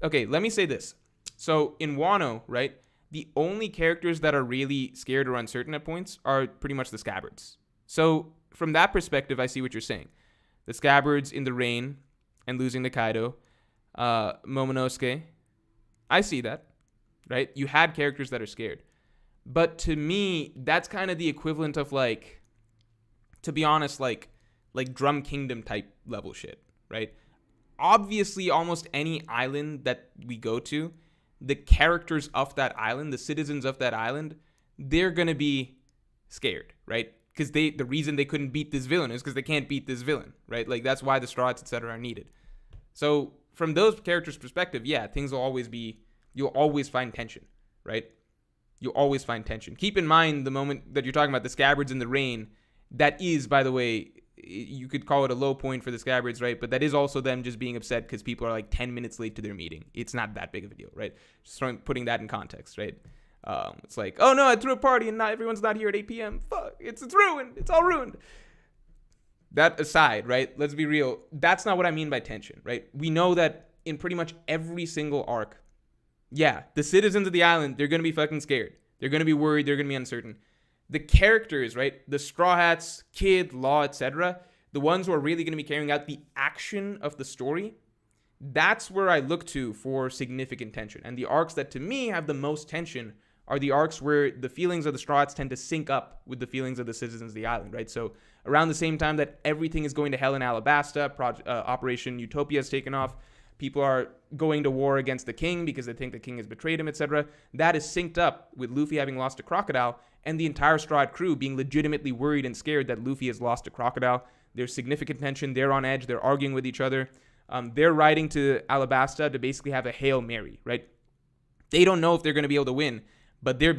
Okay, let me say this. So, in Wano, right, the only characters that are really scared or uncertain at points are pretty much the Scabbards. So, from that perspective, I see what you're saying. The Scabbards in the rain and losing to Kaido. Momonosuke... I see that, right? You had characters that are scared. But to me, that's kind of the equivalent of like, to be honest, like Drum Kingdom type level shit, right? Obviously, almost any island that we go to, the characters of that island, the citizens of that island, they're going to be scared, right? Because the reason they couldn't beat this villain is because they can't beat this villain, right? Like, that's why the Straw Hats, etc. are needed. So... from those characters' perspective, yeah, things will always be, you'll always find tension, right? You'll always find tension. Keep in mind the moment that you're talking about the Scabbards in the rain, that is, by the way, you could call it a low point for the Scabbards, right? But that is also them just being upset because people are like 10 minutes late to their meeting. It's not that big of a deal, right? Just putting that in context, right? It's like, oh no, I threw a party and not everyone's not here at 8 p.m. Fuck, it's ruined. It's all ruined. That aside, right, let's be real, that's not what I mean by tension, right? We know that in pretty much every single arc, yeah, the citizens of the island, they're going to be fucking scared. They're going to be worried. They're going to be uncertain. The characters, right, the Straw Hats, Kid, Law, etc., the ones who are really going to be carrying out the action of the story, that's where I look to for significant tension. And the arcs that, to me, have the most tension are the arcs where the feelings of the Straw Hats tend to sync up with the feelings of the citizens of the island, right? So around the same time that everything is going to hell in Alabasta, Operation Utopia has taken off, people are going to war against the king because they think the king has betrayed him, etc. That is synced up with Luffy having lost to Crocodile and the entire Straw Hat crew being legitimately worried and scared that Luffy has lost to Crocodile. There's significant tension. They're on edge. They're arguing with each other. They're riding to Alabasta to basically have a Hail Mary, right? They don't know if they're going to be able to win, but they're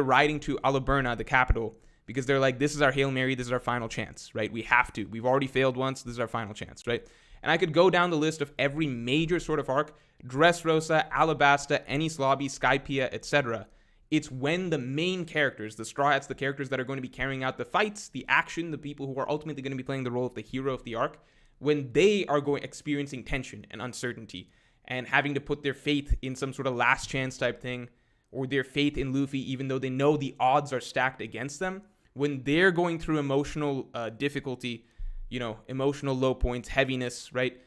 riding to Alaberna, the capital, because they're like, this is our Hail Mary, this is our final chance, right? We have to. We've already failed once, this is our final chance, right? And I could go down the list of every major sort of arc, Dressrosa, Alabasta, Enies Lobby, Skypiea, etc. It's when the main characters, the Straw Hats, the characters that are going to be carrying out the fights, the action, the people who are ultimately going to be playing the role of the hero of the arc, when they are experiencing tension and uncertainty and having to put their faith in some sort of last chance type thing, or their faith in Luffy even though they know the odds are stacked against them, when they're going through emotional difficulty, emotional low points, heaviness, right?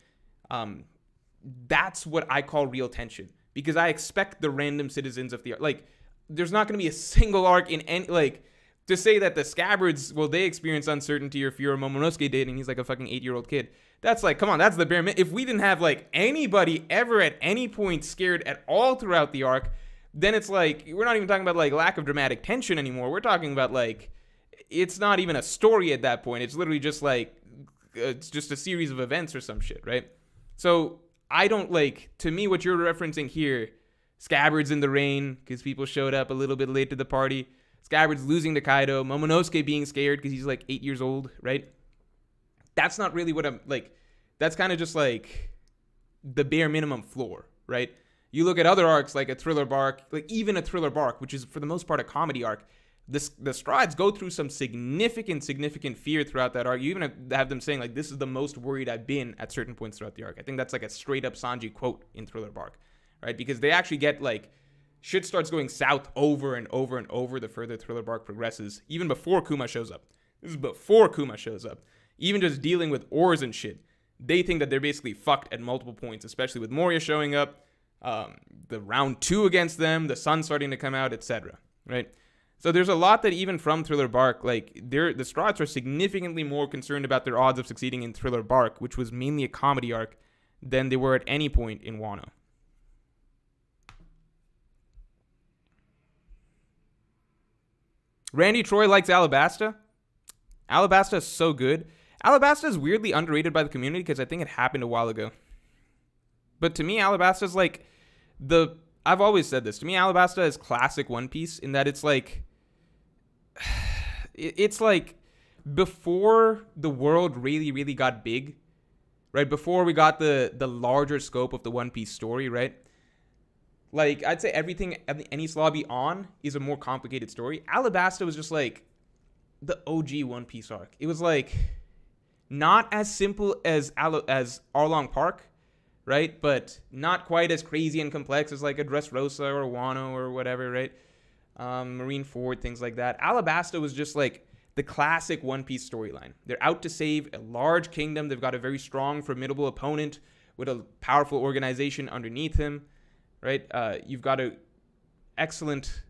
That's what I call real tension, because I expect the random citizens of the arc, like, there's not going to be a single arc in any, like, to say that the Scabbards, well, they experience uncertainty, or Furo Momonosuke did, and he's like a fucking 8-year-old kid. That's like, come on, that's the bare minimum. If we didn't have, like, anybody ever at any point scared at all throughout the arc, then it's like, we're not even talking about, like, lack of dramatic tension anymore. We're talking about, like, it's not even a story at that point. It's literally just, like, it's just a series of events or some shit, right? So, I don't, like, to me, what you're referencing here, Scabbards in the rain, because people showed up a little bit late to the party, Scabbards losing to Kaido, Momonosuke being scared because he's, like, 8 years old, right? That's not really what I'm, like, that's kind of just, like, the bare minimum floor, right? You look at other arcs, like a Thriller Bark, like even a Thriller Bark, which is for the most part a comedy arc, the Strides go through some significant fear throughout that arc. You even have them saying, like, this is the most worried I've been at certain points throughout the arc. I think that's like a straight up Sanji quote in Thriller Bark, right? Because they actually get, like, shit starts going south over and over and over the further Thriller Bark progresses, even before Kuma shows up. This is before Kuma shows up. Even just dealing with ores and shit, they think that they're basically fucked at multiple points, especially with Moria showing up, the round 2 against them, the sun starting to come out, etc. Right? So there's a lot that even from Thriller Bark, like, the Strats are significantly more concerned about their odds of succeeding in Thriller Bark, which was mainly a comedy arc, than they were at any point in Wano. Randy Troy likes Alabasta. Alabasta is so good. Alabasta is weirdly underrated by the community because I think it happened a while ago. But to me, Alabasta is like I've always said this. To me, Alabasta is classic One Piece in that it's like before the world really, really got big, right? Before we got the larger scope of the One Piece story, right? Like, I'd say everything Enies Lobby on is a more complicated story. Alabasta was just like the OG One Piece arc. It was like not as simple as Arlong Park, right? But not quite as crazy and complex as like a Dressrosa or Wano or whatever, right? Marineford, things like that. Alabasta was just like the classic One Piece storyline. They're out to save a large kingdom. They've got a very strong, formidable opponent with a powerful organization underneath him, right? You've got an excellent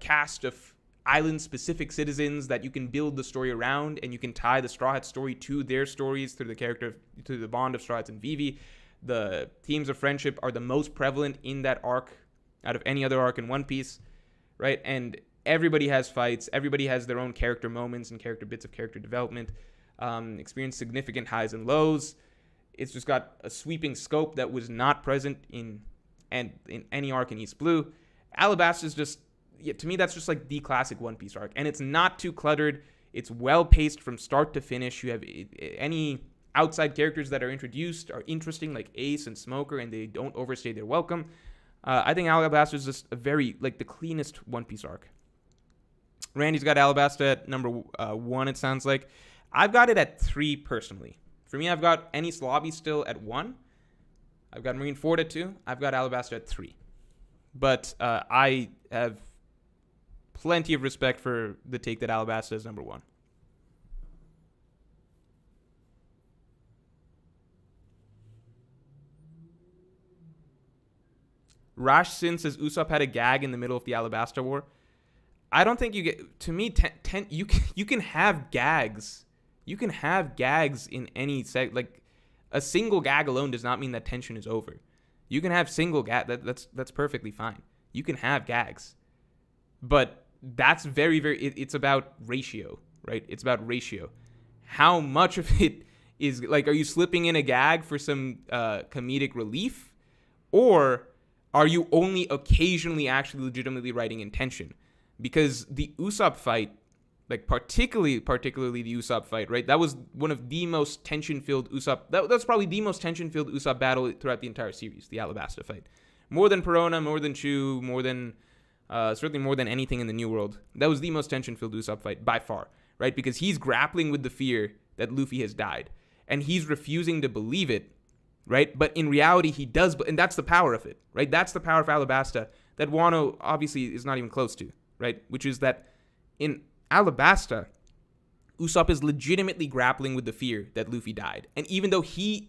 cast of island-specific citizens that you can build the story around, and you can tie the Straw Hat story to their stories through the bond of Straw Hats and Vivi. The themes of friendship are the most prevalent in that arc out of any other arc in One Piece, right? And everybody has fights. Everybody has their own character moments and character bits of character development. Experience significant highs and lows. It's just got a sweeping scope that was not present in any arc in East Blue. Alabasta is just, to me, that's just like the classic One Piece arc. And it's not too cluttered. It's well-paced from start to finish. You have any outside characters that are introduced are interesting, like Ace and Smoker, and they don't overstay their welcome. I think Alabasta is just a very, like, the cleanest One Piece arc. Randy's got Alabasta at number 1, it sounds like. I've got it at 3, personally. For me, I've got Enies Lobby still at 1. I've got Marineford at 2. I've got Alabasta at 3. But I have plenty of respect for the take that Alabasta is number 1. Rash Sin says Usopp had a gag in the middle of the Alabasta War. I don't think you get, to me, you can have gags. You can have gags in any like a single gag alone does not mean that tension is over. You can have single gag, that's perfectly fine. You can have gags. But that's very, very, it's about ratio, right? It's about ratio. How much of it is, like, are you slipping in a gag for some comedic relief? Or are you only occasionally actually legitimately writing in tension? Because the Usopp fight like particularly the Usopp fight, right? That was one of the most tension-filled Usopp. That's probably the most tension-filled Usopp battle throughout the entire series, the Alabasta fight. More than Perona, more than Chu, more than certainly more than anything in the New World. That was the most tension-filled Usopp fight by far, right? Because he's grappling with the fear that Luffy has died, and he's refusing to believe it, right? But in reality, he does, and that's the power of it, right? That's the power of Alabasta that Wano obviously is not even close to, right? Which is that in Alabasta, Usopp is legitimately grappling with the fear that Luffy died. And even though he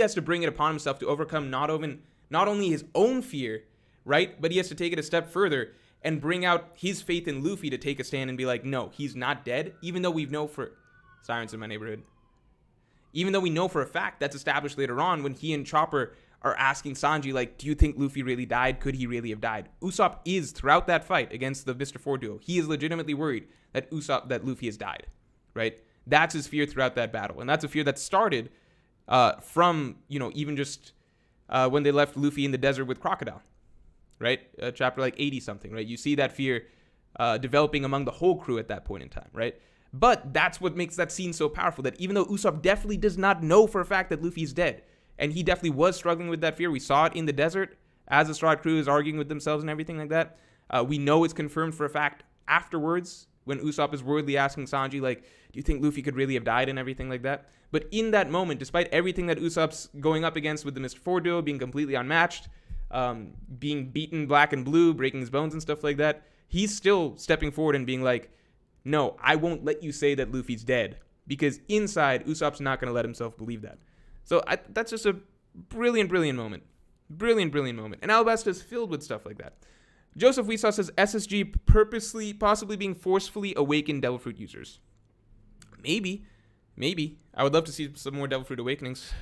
has to bring it upon himself to overcome not only his own fear, right? But he has to take it a step further and bring out his faith in Luffy to take a stand and be like, no, he's not dead. Even though we know for sirens in my neighborhood. Even though we know for a fact that's established later on when he and Chopper are asking Sanji, like, do you think Luffy really died? Could he really have died? Usopp is, throughout that fight against the Mr. 4 duo, he is legitimately worried that Luffy has died, right? That's his fear throughout that battle. And that's a fear that started from, even just when they left Luffy in the desert with Crocodile, right? Chapter like 80 something, right? You see that fear developing among the whole crew at that point in time, right? But that's what makes that scene so powerful, that even though Usopp definitely does not know for a fact that Luffy is dead, and he definitely was struggling with that fear. We saw it in the desert as the Straw Crew is arguing with themselves and everything like that. We know it's confirmed for a fact afterwards when Usopp is worriedly asking Sanji, like, do you think Luffy could really have died and everything like that? But in that moment, despite everything that Usopp's going up against with the Mr. 4 duo, being completely unmatched, being beaten black and blue, breaking his bones and stuff like that, he's still stepping forward and being like, no, I won't let you say that Luffy's dead. Because inside, Usopp's not going to let himself believe that. So that's just a brilliant moment. Brilliant moment. And Alabasta is filled with stuff like that. Joseph Weesaw says, SSG possibly being forcefully awakened Devil Fruit users. Maybe. I would love to see some more Devil Fruit awakenings.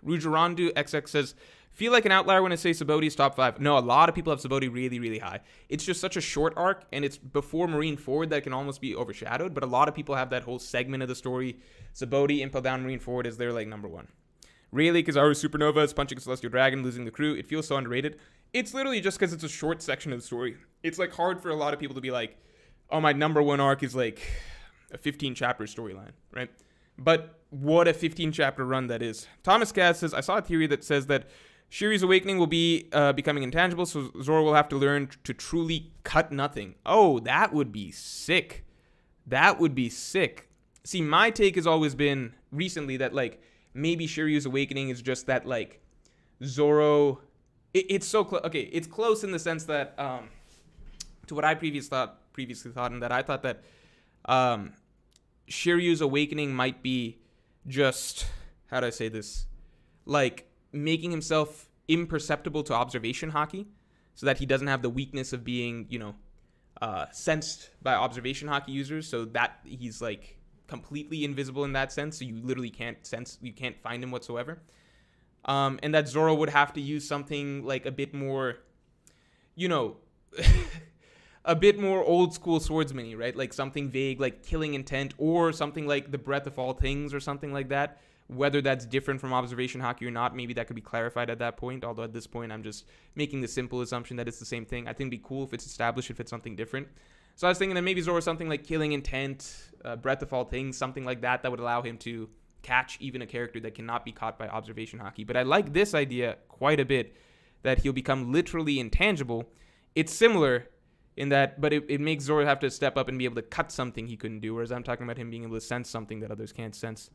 Rujarandu XX says, feel like an outlier when I say Sabaodi's top 5. No, a lot of people have Sabaody really, really high. It's just such a short arc, and it's before Marine Forward that can almost be overshadowed, but a lot of people have that whole segment of the story. Sabaody, Impel Down, Marine Forward is their, number one. Really, Kizaru Supernova is punching Celestial Dragon, losing the crew. It feels so underrated. It's literally just because it's a short section of the story. It's, hard for a lot of people to be like, oh, my number one arc is, a 15-chapter storyline, right? But what a 15-chapter run that is. Thomas Cass says, I saw a theory that says that Shiri's awakening will be becoming intangible, so Zoro will have to learn to truly cut nothing. Oh, that would be sick. See, my take has always been recently that, maybe Shiryu's awakening is just that, Zoro... It's so close. Okay, it's close in the sense that, to what I previously thought, and that I thought that Shiryu's awakening might be just... How do I say this? Making himself imperceptible to observation haki, so that he doesn't have the weakness of being, sensed by observation haki users, so that he's, completely invisible in that sense, so you literally can't find him whatsoever. And that Zoro would have to use something a bit more, a bit more old school swordsman-y, right? Something vague, killing intent, or something like the breath of all things or something like that. Whether that's different from observation haki or not, maybe that could be clarified at that point. Although at this point, I'm just making the simple assumption that it's the same thing. I think it'd be cool if it's established, if it's something different. So I was thinking that maybe Zoro something like killing intent, breath of all things, something like that would allow him to catch even a character that cannot be caught by observation haki. But I like this idea quite a bit, that he'll become literally intangible. It's similar in that, but it makes Zoro have to step up and be able to cut something he couldn't do, whereas I'm talking about him being able to sense something that others can't sense.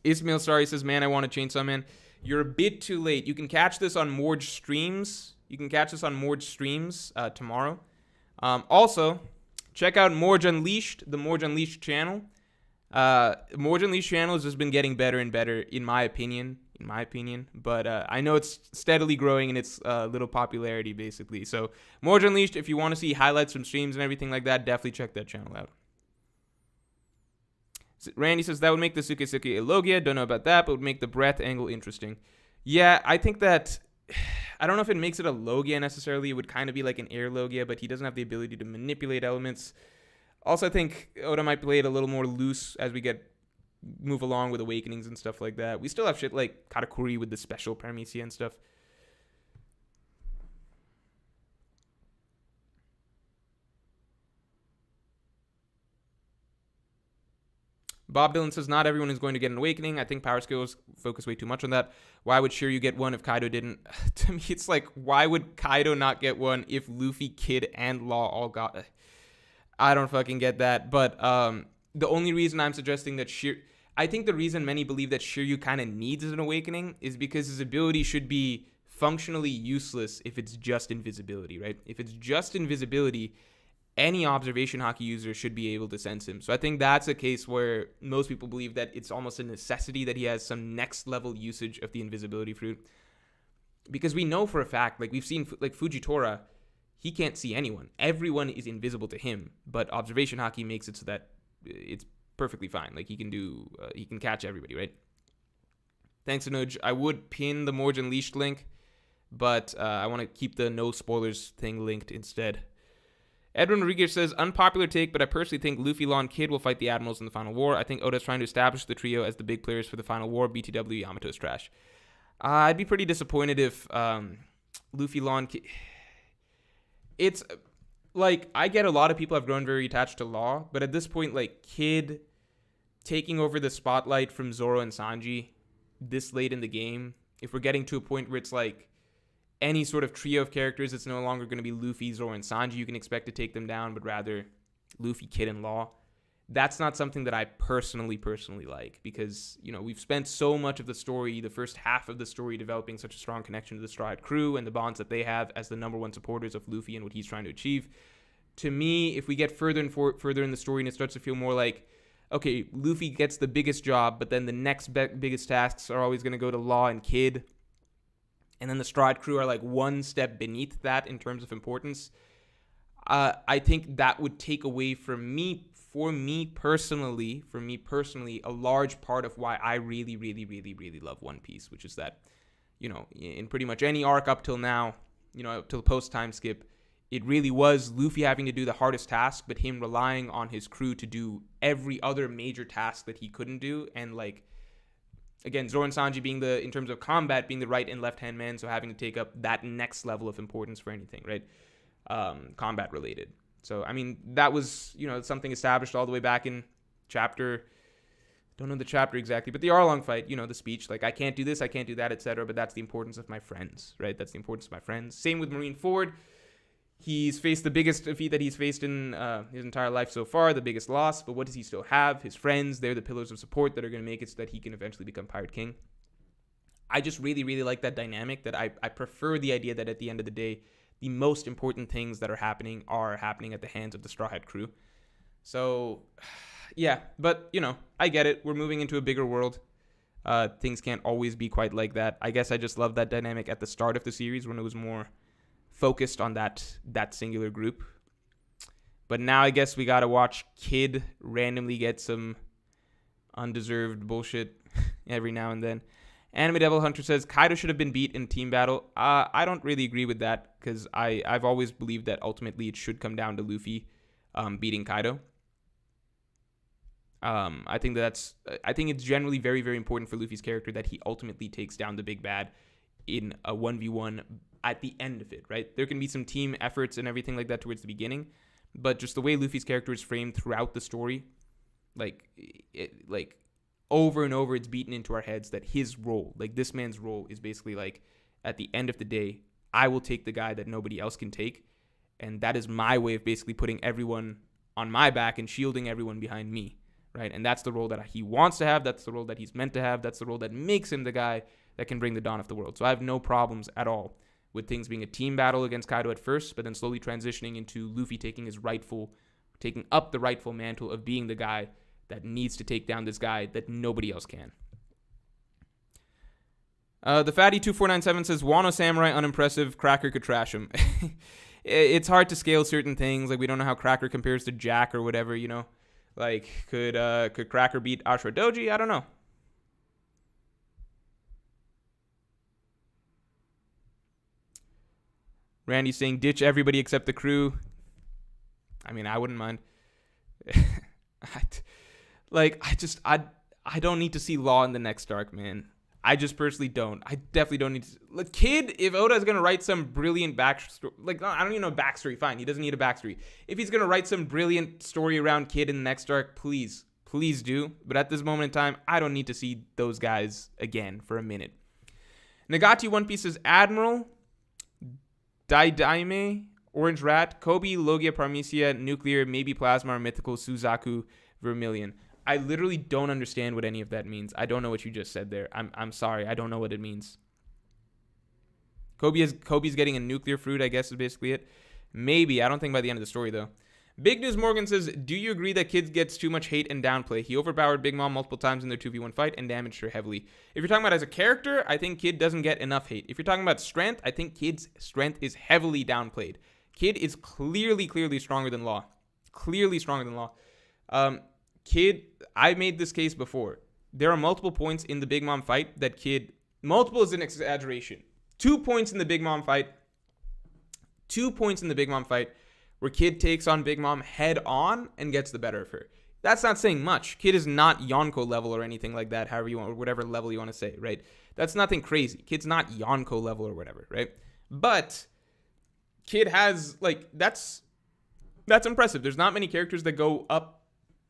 Ismail Sorry says, man, I want to Chainsaw Man. You're a bit too late. You can catch this on Morj streams. Tomorrow. Also, check out Morj Unleashed, the Morj Unleashed channel. Morj Unleashed channel has just been getting better and better, in my opinion. But I know it's steadily growing in its little popularity, basically. So, Morj Unleashed, if you want to see highlights from streams and everything like that, definitely check that channel out. Randy says, that would make the Sukesuke a Logia. Don't know about that, but would make the breath angle interesting. Yeah, I think that... I don't know if it makes it a Logia necessarily. It would kind of be like an air Logia, but he doesn't have the ability to manipulate elements. Also, I think Oda might play it a little more loose as we move along with awakenings and stuff like that. We still have shit like Katakuri with the special Paramecia and stuff. Bob Dylan says, not everyone is going to get an awakening. I think power skills focus way too much on that. Why would Shiryu get one if Kaido didn't? To me, it's like, why would Kaido not get one if Luffy, Kid, and Law all got... I don't fucking get that. But the only reason I'm suggesting that I think the reason many believe that Shiryu kind of needs an awakening is because his ability should be functionally useless if it's just invisibility, right? If it's just invisibility, any observation hockey user should be able to sense him. So I think that's a case where most people believe that it's almost a necessity that he has some next level usage of the invisibility fruit. Because we know for a fact, like we've seen, like Fujitora, he can't see anyone. Everyone is invisible to him, but observation hockey makes it so that it's perfectly fine. Like he can catch everybody, right? Thanks, Anuj. I would pin the Morj Unleashed link, but I want to keep the no spoilers thing linked instead. Edwin Rodriguez says, unpopular take, but I personally think Luffy, Law, and Kid will fight the Admirals in the final war. I think Oda's trying to establish the trio as the big players for the final war. BTW, Yamato's trash. I'd be pretty disappointed if Luffy, Law, and Kid... It's, like, I get a lot of people have grown very attached to Law, but at this point, like, Kid taking over the spotlight from Zoro and Sanji this late in the game, if we're getting to a point where it's like, any sort of trio of characters, it's no longer going to be Luffy, Zoro, and Sanji you can expect to take them down, but rather Luffy, Kid, and Law. That's not something that I personally like, because, you know, we've spent so much of the story, the first half of the story, developing such a strong connection to the Straw Hat crew and the bonds that they have as the number one supporters of Luffy and what he's trying to achieve. To me, if we get further and further in the story and it starts to feel more like, okay, Luffy gets the biggest job, but then the next biggest tasks are always going to go to Law and Kid, and then the Straw Hat crew are like one step beneath that in terms of importance, I think that would take away from me, for me personally, a large part of why I really love One Piece, which is that, you know, in pretty much any arc up till now, you know, till post time skip, it really was Luffy having to do the hardest task, but him relying on his crew to do every other major task that he couldn't do, and like, again, Zoro and Sanji being in terms of combat, being the right and left-hand man, so having to take up that next level of importance for anything, right? Combat related. So, I mean, that was, you know, something established all the way back in chapter, don't know the chapter exactly, but the Arlong fight, you know, the speech, like, I can't do this, I can't do that, etc., but that's the importance of my friends, right? That's the importance of my friends. Same with Marineford. He's faced the biggest defeat that he's faced in his entire life so far, the biggest loss, but what does he still have? His friends, they're the pillars of support that are going to make it so that he can eventually become Pirate King. I just really like that dynamic, that I prefer the idea that at the end of the day, the most important things that are happening at the hands of the Straw Hat crew. So, yeah, but, you know, I get it. We're moving into a bigger world. Things can't always be quite like that. I guess I just love that dynamic at the start of the series when it was more focused on that singular group. But now I guess we gotta watch Kid randomly get some undeserved bullshit every now and then. Anime Devil Hunter says Kaido should have been beat in team battle. I don't really agree with that, because I've always believed that ultimately it should come down to Luffy beating Kaido. I think it's generally very important for Luffy's character that he ultimately takes down the big bad in a 1v1 at the end of it, right? There can be some team efforts and everything like that towards the beginning, but just the way Luffy's character is framed throughout the story, like over and over, it's beaten into our heads that his role, like this man's role, is basically like, at the end of the day, I will take the guy that nobody else can take, and that is my way of basically putting everyone on my back and shielding everyone behind me, right? And that's the role that he wants to have, that's the role that he's meant to have, that's the role that makes him the guy that can bring the dawn of the world. So I have no problems at all with things being a team battle against Kaido at first, but then slowly transitioning into Luffy taking up the rightful mantle of being the guy that needs to take down this guy that nobody else can. The Fatty2497 says, Wano Samurai, unimpressive, Cracker could trash him. It's hard to scale certain things, like we don't know how Cracker compares to Jack or whatever, you know? Like, could Cracker beat Ashura Doji? I don't know. Randy's saying, ditch everybody except the crew. I mean, I wouldn't mind. I don't need to see Law in the next arc, man. I just personally don't. I definitely don't need to. Like, Kid, if Oda is going to write some brilliant backstory, like, I don't even know backstory, fine. He doesn't need a backstory. If he's going to write some brilliant story around Kid in the next arc, please please do. But at this moment in time, I don't need to see those guys again for a minute. Nagati One Piece says Admiral, Daidaime, Orange Rat, Kobe, Logia Parmesia, Nuclear, maybe Plasma or Mythical, Suzaku, Vermilion. I literally don't understand what any of that means. I don't know what you just said there. I'm sorry. I don't know what it means. Kobe's getting a nuclear fruit, I guess is basically it. Maybe. I don't think by the end of the story, though. Big News Morgan says, do you agree that Kid gets too much hate and downplay? He overpowered Big Mom multiple times in their 2v1 fight and damaged her heavily. If you're talking about as a character, I think Kid doesn't get enough hate. If you're talking about strength, I think Kid's strength is heavily downplayed. Kid is clearly stronger than Law. Clearly stronger than Law. Kid, I made this case before. There are multiple points in the Big Mom fight that Kid... Multiple is an exaggeration. 2 points in the Big Mom fight. 2 points in the Big Mom fight where Kid takes on Big Mom head on and gets the better of her. That's not saying much. Kid is not Yonko level or anything like that, however you want, or whatever level you want to say, right? That's nothing crazy. Kid's not Yonko level or whatever, right? But Kid has, like, that's impressive. There's not many characters that go up,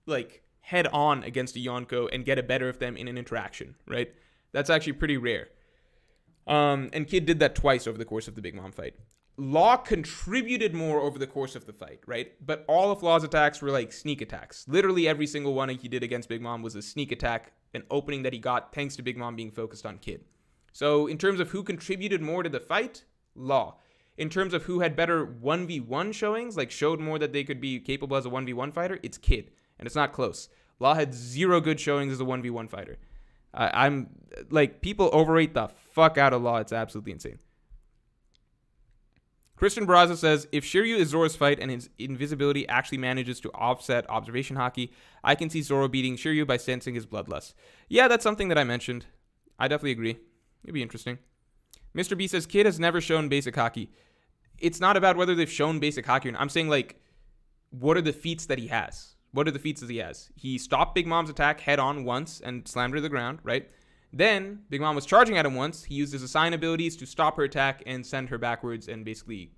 like, head on against a Yonko and get a better of them in an interaction, right? That's actually pretty rare. And Kid did that twice over the course of the Big Mom fight. Law contributed more over the course of the fight, right? But all of Law's attacks were like sneak attacks. Literally every single one he did against Big Mom was a sneak attack, an opening that he got thanks to Big Mom being focused on Kid. So in terms of who contributed more to the fight, Law. In terms of who had better 1v1 showings, like showed more that they could be capable as a 1v1 fighter, it's Kid. And it's not close. Law had 0 good showings as a 1v1 fighter. I'm like, people overrate the fuck out of Law. It's absolutely insane. Christian Barraza says, if Shiryu is Zoro's fight and his invisibility actually manages to offset observation haki, I can see Zoro beating Shiryu by sensing his bloodlust. Yeah, that's something that I mentioned. I definitely agree. It'd be interesting. Mr. B says, Kid has never shown basic haki. It's not about whether they've shown basic haki or not. I'm saying, like, what are the feats that he has? What are the feats that he has? He stopped Big Mom's attack head on once and slammed her to the ground, right? Then, Big Mom was charging at him once. He used his assign abilities to stop her attack and send her backwards and basically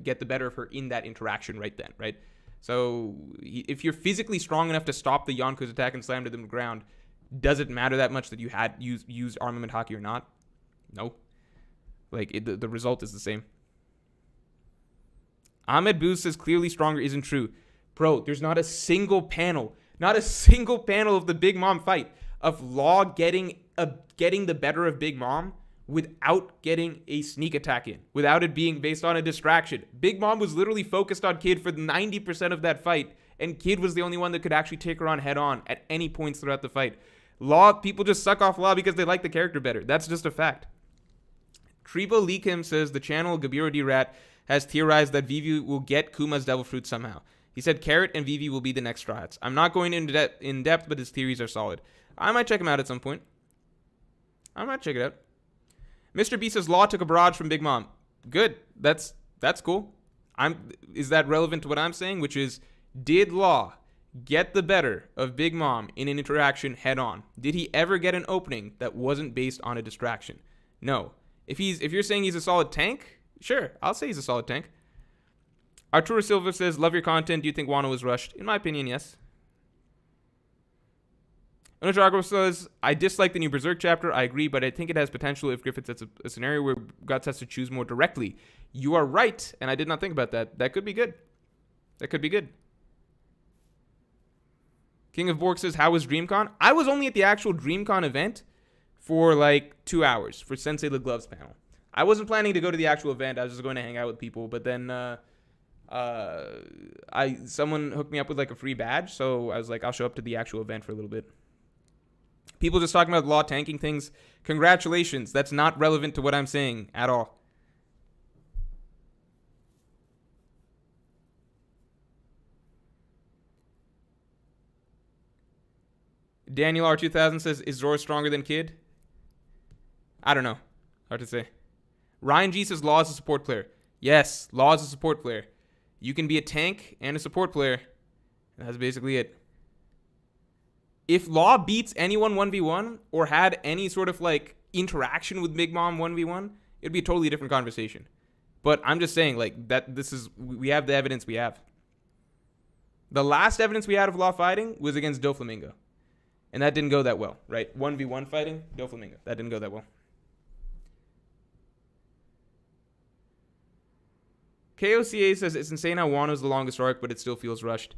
get the better of her in that interaction right then, right? So, if you're physically strong enough to stop the Yonko's attack and slam to the ground, does it matter that much that you had used armament haki or not? No. Like, the result is the same. Ahmed Booz says clearly stronger isn't true. Bro, there's not a single panel of the Big Mom fight of Law getting the better of Big Mom without getting a sneak attack in, without it being based on a distraction. Big Mom was literally focused on Kid for 90% of that fight, and Kid was the only one that could actually take her on head on at any points throughout the fight. Law, people just suck off Law because they like the character better. That's just a fact. Tribo Leakim says the channel Gabiro D Rat has theorized that Vivi will get Kuma's Devil Fruit somehow. He said Carrot and Vivi will be the next Straw Hats. I'm not going in depth, but his theories are solid. I might check him out at some point. I might check it out. Mr. B says Law took a barrage from Big Mom. Good. That's cool. Is that relevant to what I'm saying? Which is, did Law get the better of Big Mom in an interaction head on? Did he ever get an opening that wasn't based on a distraction? No. If you're saying he's a solid tank, sure, I'll say he's a solid tank. Arturo Silva says, love your content. Do you think Wano was rushed? In my opinion, yes. Onodrago says, I dislike the new Berserk chapter. I agree, but I think it has potential if Griffith sets a scenario where Guts has to choose more directly. You are right, and I did not think about that. That could be good. King of Bork says, how was Dreamcon? I was only at the actual Dreamcon event for like 2 hours for Sensei the Gloves panel. I wasn't planning to go to the actual event. I was just going to hang out with people, but then someone hooked me up with like a free badge, so I was like, I'll show up to the actual event for a little bit. People just talking about Law tanking things. Congratulations. That's not relevant to what I'm saying at all. Daniel R2000 says, is Zoro stronger than Kid? I don't know. Hard to say. Ryan G says Law is a support player. Yes, Law is a support player. You can be a tank and a support player. That's basically it. If Law beats anyone 1v1 or had any sort of like interaction with Big Mom 1v1, it'd be a totally different conversation. But I'm just saying, like, that we have the evidence we have. The last evidence we had of Law fighting was against Doflamingo. And that didn't go that well, right? 1v1 fighting, Doflamingo. That didn't go that well. KOCA says it's insane how Wano's the longest arc, but it still feels rushed.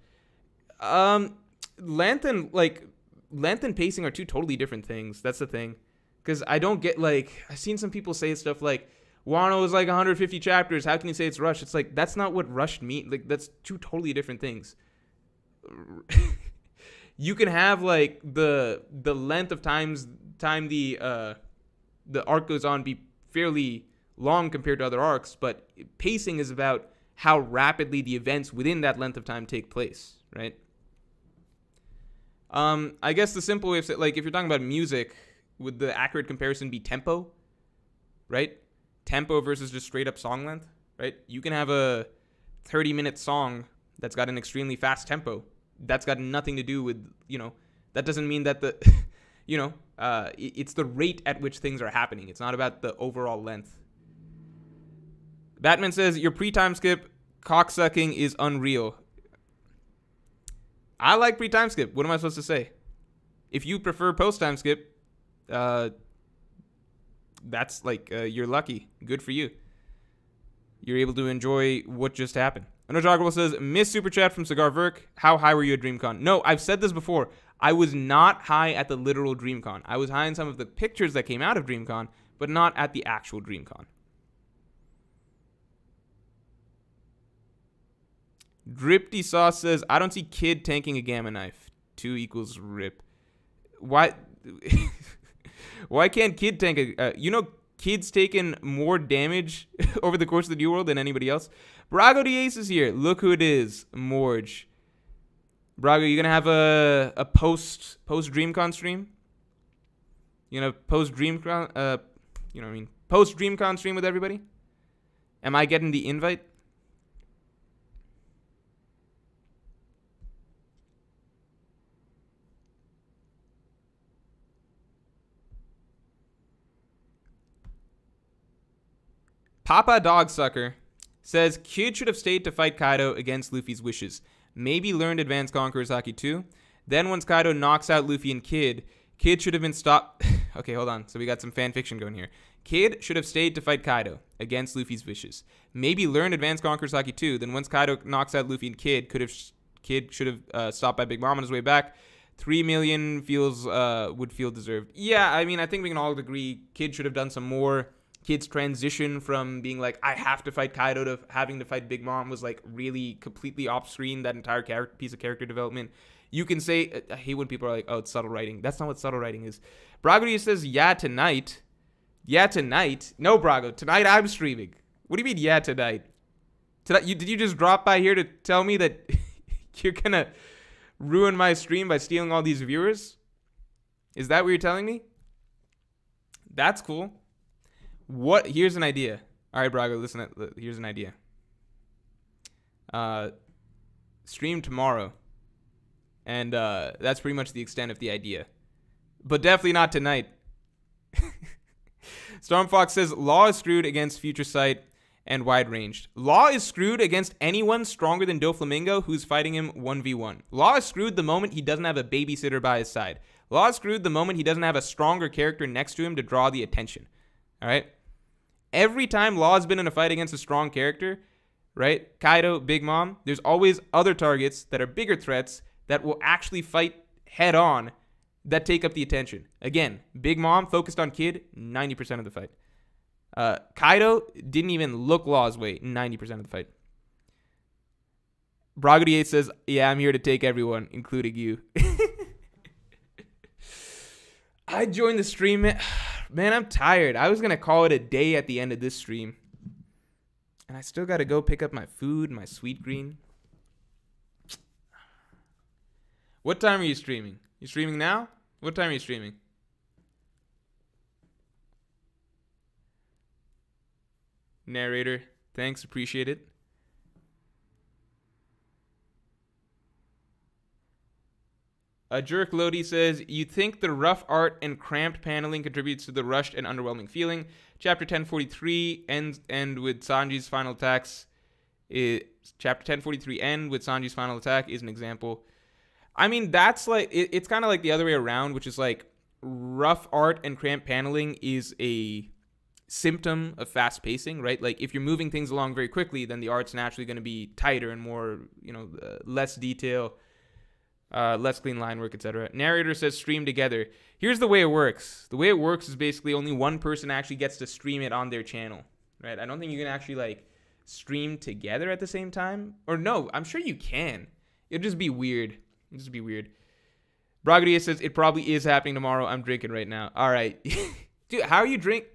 Length and pacing are two totally different things. That's the thing. Because I don't get, like, I've seen some people say stuff like, Wano is like 150 chapters. How can you say it's rushed? It's like, that's not what rushed means. Like, that's two totally different things. You can have, like, the length of time the arc goes on be fairly long compared to other arcs, but pacing is about how rapidly the events within that length of time take place, right? I guess the simple way of saying, like, if you're talking about music, would the accurate comparison be tempo, right? Tempo versus just straight up song length, right? You can have a 30-minute song that's got an extremely fast tempo. That's got nothing to do with, that doesn't mean that the, it's the rate at which things are happening. It's not about the overall length. Batman says, your pre-time skip cocksucking is unreal. I like pre-time skip. What am I supposed to say? If you prefer post-time skip, that's like, you're lucky. Good for you. You're able to enjoy what just happened. Anojagrable says, miss super chat from Cigar Verk. How high were you at Dreamcon? No, I've said this before. I was not high at the literal Dreamcon. I was high in some of the pictures that came out of Dreamcon, but not at the actual Dreamcon. Dripty Sauce says, I don't see Kid tanking a gamma knife. 2 equals rip. Why? Why can't Kid tank a... Kid's taken more damage over the course of the New World than anybody else. Brago the Ace is here. Look who it is. Morj. Brago, you gonna have a post Dreamcon stream? You gonna post Dreamcon post Dreamcon stream with everybody? Am I getting the invite? Papa Dogsucker says Kid should have stayed to fight Kaido against Luffy's wishes. Maybe learned Advanced Conqueror's Haki 2. Then once Kaido knocks out Luffy and Kid should have been stopped. Okay, hold on. So we got some fan fiction going here. Kid should have stayed to fight Kaido against Luffy's wishes. Maybe learned Advanced Conqueror's Haki 2. Then once Kaido knocks out Luffy and Kid should have stopped by Big Mom on his way back. 3 million would feel deserved. Yeah, I mean, I think we can all agree Kid should have done some more. Kid's transition from being like, I have to fight Kaido to having to fight Big Mom was like really completely off screen, that entire piece of character development. You can say, I hate when people are like, oh, it's subtle writing. That's not what subtle writing is. Brago says, yeah, tonight. Yeah, tonight. No, Brago, tonight I'm streaming. What do you mean, yeah, tonight? Did you just drop by here to tell me that you're going to ruin my stream by stealing all these viewers? Is that what you're telling me? That's cool. Here's an idea. All right, Brago, listen. Here's an idea. Stream tomorrow. And that's pretty much the extent of the idea. But definitely not tonight. Stormfox says, Law is screwed against Future Sight and Wide Ranged. Law is screwed against anyone stronger than Doflamingo who's fighting him 1v1. Law is screwed the moment he doesn't have a babysitter by his side. Law is screwed the moment he doesn't have a stronger character next to him to draw the attention. All right? Every time Law's been in a fight against a strong character, right? Kaido, Big Mom, there's always other targets that are bigger threats that will actually fight head on that take up the attention. Again, Big Mom focused on Kid 90% of the fight. Kaido didn't even look Law's way 90% of the fight. Brago says, yeah, I'm here to take everyone, including you. I joined the stream. Man, I'm tired. I was going to call it a day at the end of this stream. And I still got to go pick up my food, my sweet green. What time are you streaming? You streaming now? What time are you streaming? Narrator, thanks. Appreciate it. Jerk Lodi says, you think the rough art and cramped paneling contributes to the rushed and underwhelming feeling. Chapter 1043 end with Sanji's final attacks Chapter 1043 end with Sanji's final attack is an example. I mean, that's like, it's kind of like the other way around, which is like rough art and cramped paneling is a symptom of fast pacing, right? Like if you're moving things along very quickly, then the art's naturally going to be tighter and more, less detail, less clean line work, etc. Narrator says stream together. Here's the way it works. The way it works is basically only one person actually gets to stream it on their channel, right? I don't think you can actually like stream together at the same time. Or no, I'm sure you can. It'll just be weird. Bragadia says it probably is happening tomorrow. I'm drinking right now. All right. Dude, how are you drink?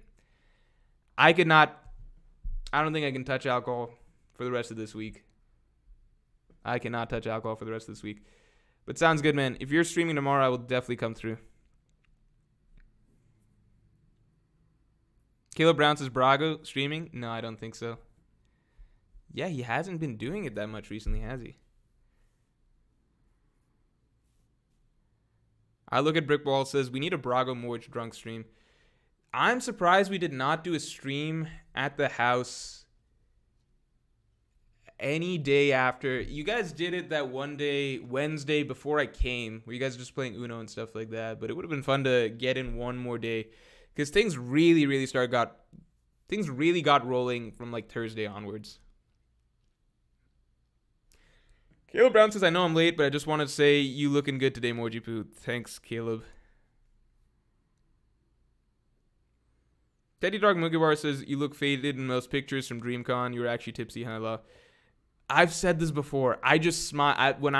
I don't think I can touch alcohol for the rest of this week. I cannot touch alcohol for the rest of this week. But sounds good, man. If you're streaming tomorrow, I will definitely come through. Caleb Brown says Brago streaming? No, I don't think so. Yeah, he hasn't been doing it that much recently, has he? I look at Brickball says we need a Brago Morj drunk stream. I'm surprised we did not do a stream at the house any day after. You guys did it that one day, Wednesday, before I came, where you guys were just playing Uno and stuff like that. But it would have been fun to get in one more day because things really got rolling from like Thursday onwards. Caleb Brown says, I know I'm late, but I just wanted to say you looking good today, Morji Poo. Thanks, Caleb. Teddy Dog Mugiwara says, you look faded in most pictures from Dreamcon. You were actually tipsy, huh? I've said this before. I just smile. When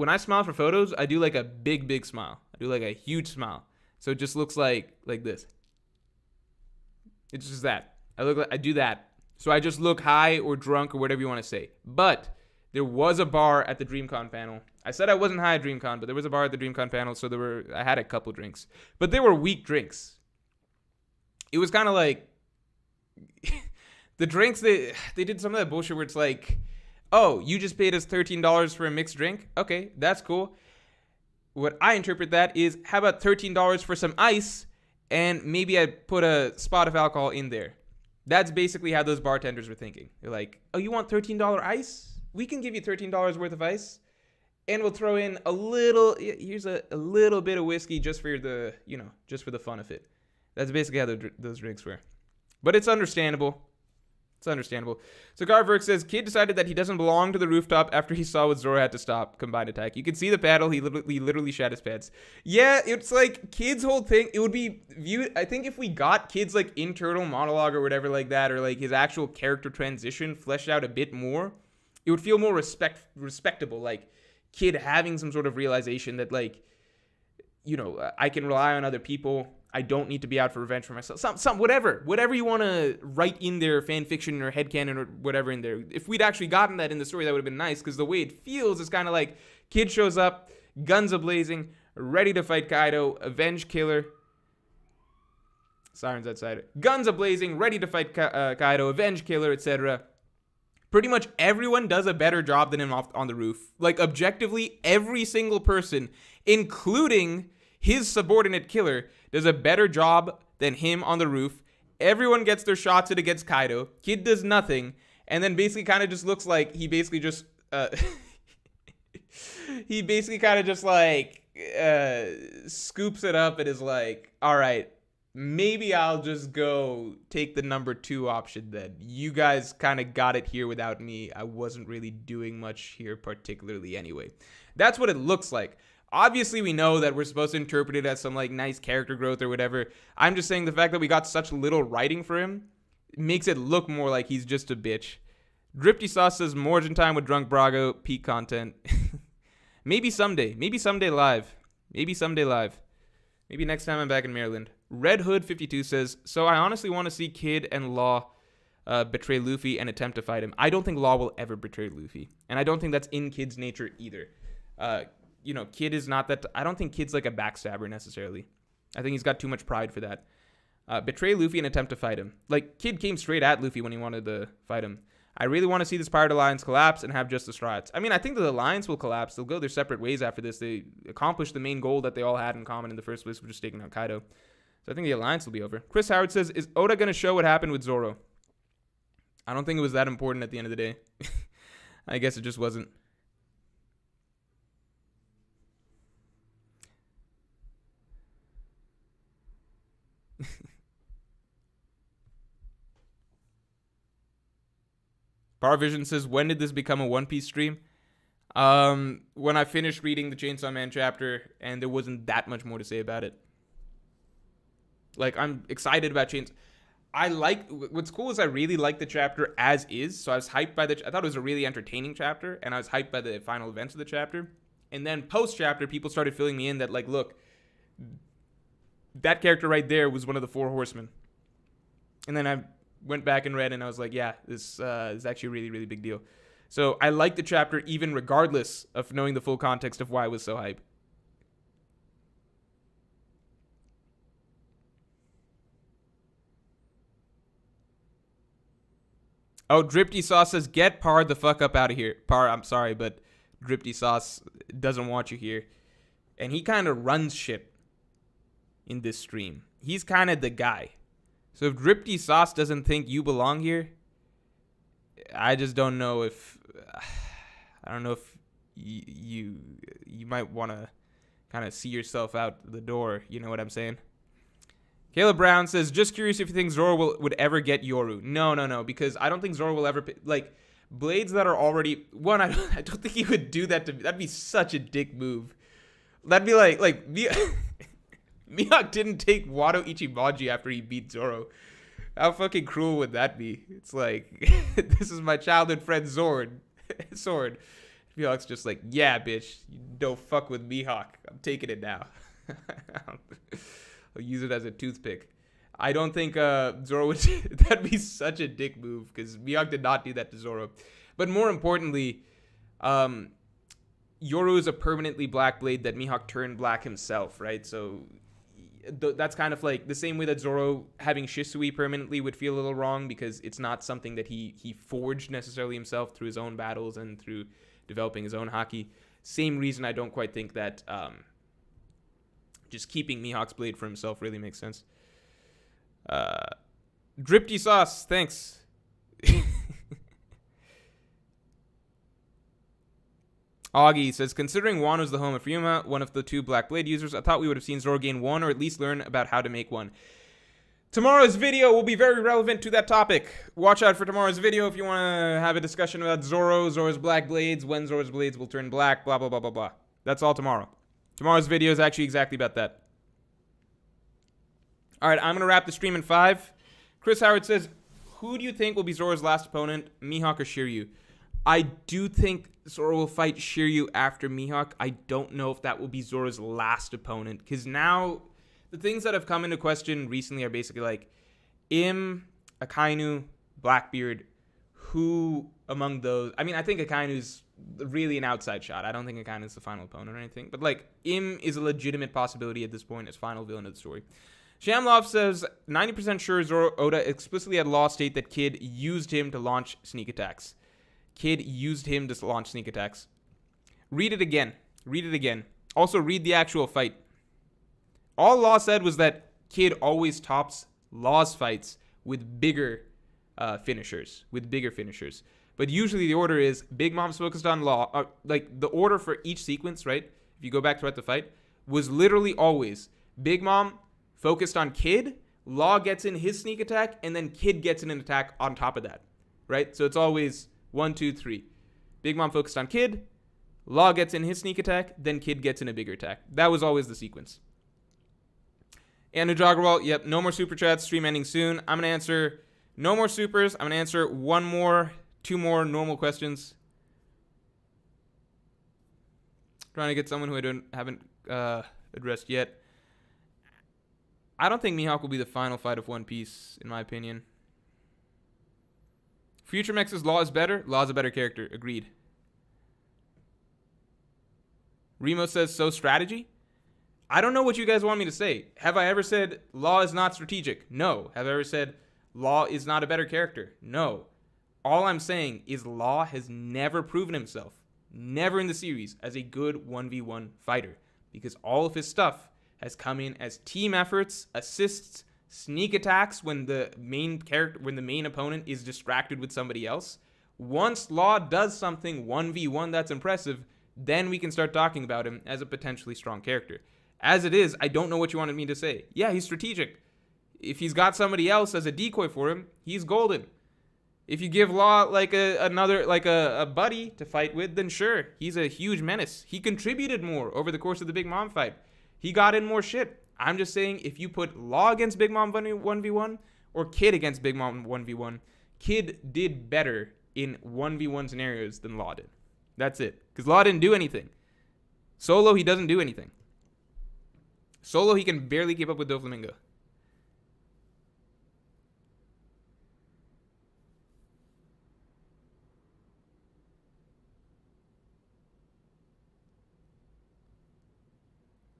I smile for photos, I do like a big smile. I do like a huge smile. So it just looks like this. It's just that. I do that. So I just look high or drunk or whatever you want to say. But there was a bar at the Dreamcon panel. I said I wasn't high at Dreamcon, but there was a bar at the Dreamcon panel, so I had a couple drinks. But they were weak drinks. It was kind of like the drinks, they did some of that bullshit where it's like, oh, you just paid us $13 for a mixed drink? Okay, that's cool. What I interpret that is, how about $13 for some ice, and maybe I put a spot of alcohol in there. That's basically how those bartenders were thinking. They're like, oh, you want $13 ice? We can give you $13 worth of ice, and we'll throw in here's a little bit of whiskey just for just for the fun of it. That's basically how those drinks were. But it's understandable. So Garverk says, kid decided that he doesn't belong to the rooftop after he saw what Zoro had to stop. Combined attack. You can see the paddle. He literally shat his pants. Yeah, it's like Kid's whole thing. It would be viewed, I think if we got Kid's like internal monologue or whatever like that, or like his actual character transition fleshed out a bit more, it would feel more respectable. Like Kid having some sort of realization that like, I can rely on other people. I don't need to be out for revenge for myself. Some whatever you want to write in their fan fiction or headcanon or whatever in there. If we'd actually gotten that in the story, that would have been nice, because the way it feels is kind of like Kid shows up, guns a-blazing, ready to fight Kaido, avenge Killer. Sirens outside. Guns a-blazing, ready to fight Kaido, avenge Killer, etc. Pretty much everyone does a better job than him on the roof. Like, objectively, every single person, including his subordinate Killer, does a better job than him on the roof. Everyone gets their shots in against Kaido. Kid does nothing. And then basically kind of just looks like he basically just... he basically kind of just like scoops it up and is like, all right, maybe I'll just go take the number 2 option then. You guys kind of got it here without me. I wasn't really doing much here particularly anyway. That's what it looks like. Obviously, we know that we're supposed to interpret it as some like nice character growth or whatever. I'm just saying the fact that we got such little writing for him makes it look more like he's just a bitch. Drifty Sauce says, Morj time with Drunk Brago, peak content. Maybe someday. Maybe someday live. Maybe next time I'm back in Maryland. Red Hood 52 says, so I honestly want to see Kid and Law betray Luffy and attempt to fight him. I don't think Law will ever betray Luffy. And I don't think that's in Kid's nature either. Kid is not that... I don't think Kid's like a backstabber necessarily. I think he's got too much pride for that. Betray Luffy and attempt to fight him. Like, Kid came straight at Luffy when he wanted to fight him. I really want to see this Pirate Alliance collapse and have just the Strats. I mean, I think the Alliance will collapse. They'll go their separate ways after this. They accomplished the main goal that they all had in common in the first place, which was taking out Kaido. So I think the Alliance will be over. Chris Howard says, is Oda going to show what happened with Zoro? I don't think it was that important at the end of the day. I guess it just wasn't. Barvision says, when did this become a One Piece stream? When I finished reading the Chainsaw Man chapter, and there wasn't that much more to say about it. Like, I'm excited about what's cool is I really like the chapter as is, so I was hyped by I thought it was a really entertaining chapter, and I was hyped by the final events of the chapter. And then post-chapter, people started filling me in that, like, look, that character right there was one of the Four Horsemen. And then I went back and read, and I was like, yeah, this is actually a really, really big deal. So I like the chapter even regardless of knowing the full context of why I was so hyped. Oh, Dripty Sauce says, get Par the fuck up out of here. Par, I'm sorry, but Dripty Sauce doesn't want you here. And he kind of runs shit in this stream. He's kind of the guy. So if Dripty Sauce doesn't think you belong here, I just don't know if... I don't know if you might want to kind of see yourself out the door. You know what I'm saying? Caleb Brown says, just curious if you think Zoro would ever get Yoru. No, because I don't think Zoro will ever... Like, blades that are already... One, I don't think he would do that to me. That'd be such a dick move. That'd be like Mihawk didn't take Wano Ichimonji after he beat Zoro. How fucking cruel would that be? It's like, this is my childhood friend Sword. Mihawk's just like, yeah, bitch, you don't fuck with Mihawk. I'm taking it now. I'll use it as a toothpick. I don't think Zoro would... That'd be such a dick move, because Mihawk did not do that to Zoro. But more importantly, Yoru is a permanently black blade that Mihawk turned black himself, right? So that's kind of like the same way that Zoro having Shisui permanently would feel a little wrong, because it's not something that he forged necessarily himself through his own battles and through developing his own haki. Same reason I don't quite think that just keeping Mihawk's blade for himself really makes sense. Dripty Sauce, thanks. Augie says, considering Wano's the home of Ryuma, one of the two Black Blade users, I thought we would have seen Zoro gain one, or at least learn about how to make one. Tomorrow's video will be very relevant to that topic. Watch out for tomorrow's video if you want to have a discussion about Zoro's Black Blades, when Zoro's blades will turn black, blah, blah, blah, blah, blah. That's all tomorrow. Tomorrow's video is actually exactly about that. All right, I'm going to wrap the stream in 5. Chris Howard says, who do you think will be Zoro's last opponent, Mihawk or Shiryu? I do think Zoro will fight Shiryu after Mihawk. I don't know if that will be Zoro's last opponent, because now the things that have come into question recently are basically like Im, Akainu, Blackbeard. Who among those? I mean, I think Akainu's really an outside shot. I don't think Akainu's the final opponent or anything. But like, Im is a legitimate possibility at this point as final villain of the story. Shamlov says, 90% sure Zoro Oda explicitly had law state that Kid used him to launch sneak attacks. Kid used him to launch sneak attacks. Read it again. Read it again. Also, read the actual fight. All Law said was that Kid always tops Law's fights with bigger finishers. But usually the order is Big Mom's focused on Law. Like, the order for each sequence, right? If you go back throughout the fight, was literally always Big Mom focused on Kid, Law gets in his sneak attack, and then Kid gets in an attack on top of that, right? So it's always 1, 2, 3. Big Mom focused on Kid, Law gets in his sneak attack, then Kid gets in a bigger attack. That was always the sequence. Anuj Agarwal, yep, no more super chats, stream ending soon. I'm going to answer no more supers. I'm going to answer 2 more normal questions. Trying to get someone who I haven't addressed yet. I don't think Mihawk will be the final fight of One Piece, in my opinion. Future Mex's Law is better. Law's a better character. Agreed. Remo says, so strategy? I don't know what you guys want me to say. Have I ever said Law is not strategic? No. Have I ever said Law is not a better character? No. All I'm saying is Law has never proven himself, never in the series, as a good 1v1 fighter. Because all of his stuff has come in as team efforts, assists, sneak attacks when the main opponent is distracted with somebody else. Once Law does something 1v1 that's impressive, then we can start talking about him as a potentially strong character. As it is, I don't know what you wanted me to say. Yeah, he's strategic. If he's got somebody else as a decoy for him, he's golden. If you give Law like a buddy to fight with, then sure, he's a huge menace. He contributed more over the course of the Big Mom fight. He got in more shit. I'm just saying, if you put Law against Big Mom 1v1 or Kid against Big Mom 1v1, Kid did better in 1v1 scenarios than Law did. That's it. Because Law didn't do anything. Solo, he doesn't do anything. Solo, he can barely keep up with Doflamingo.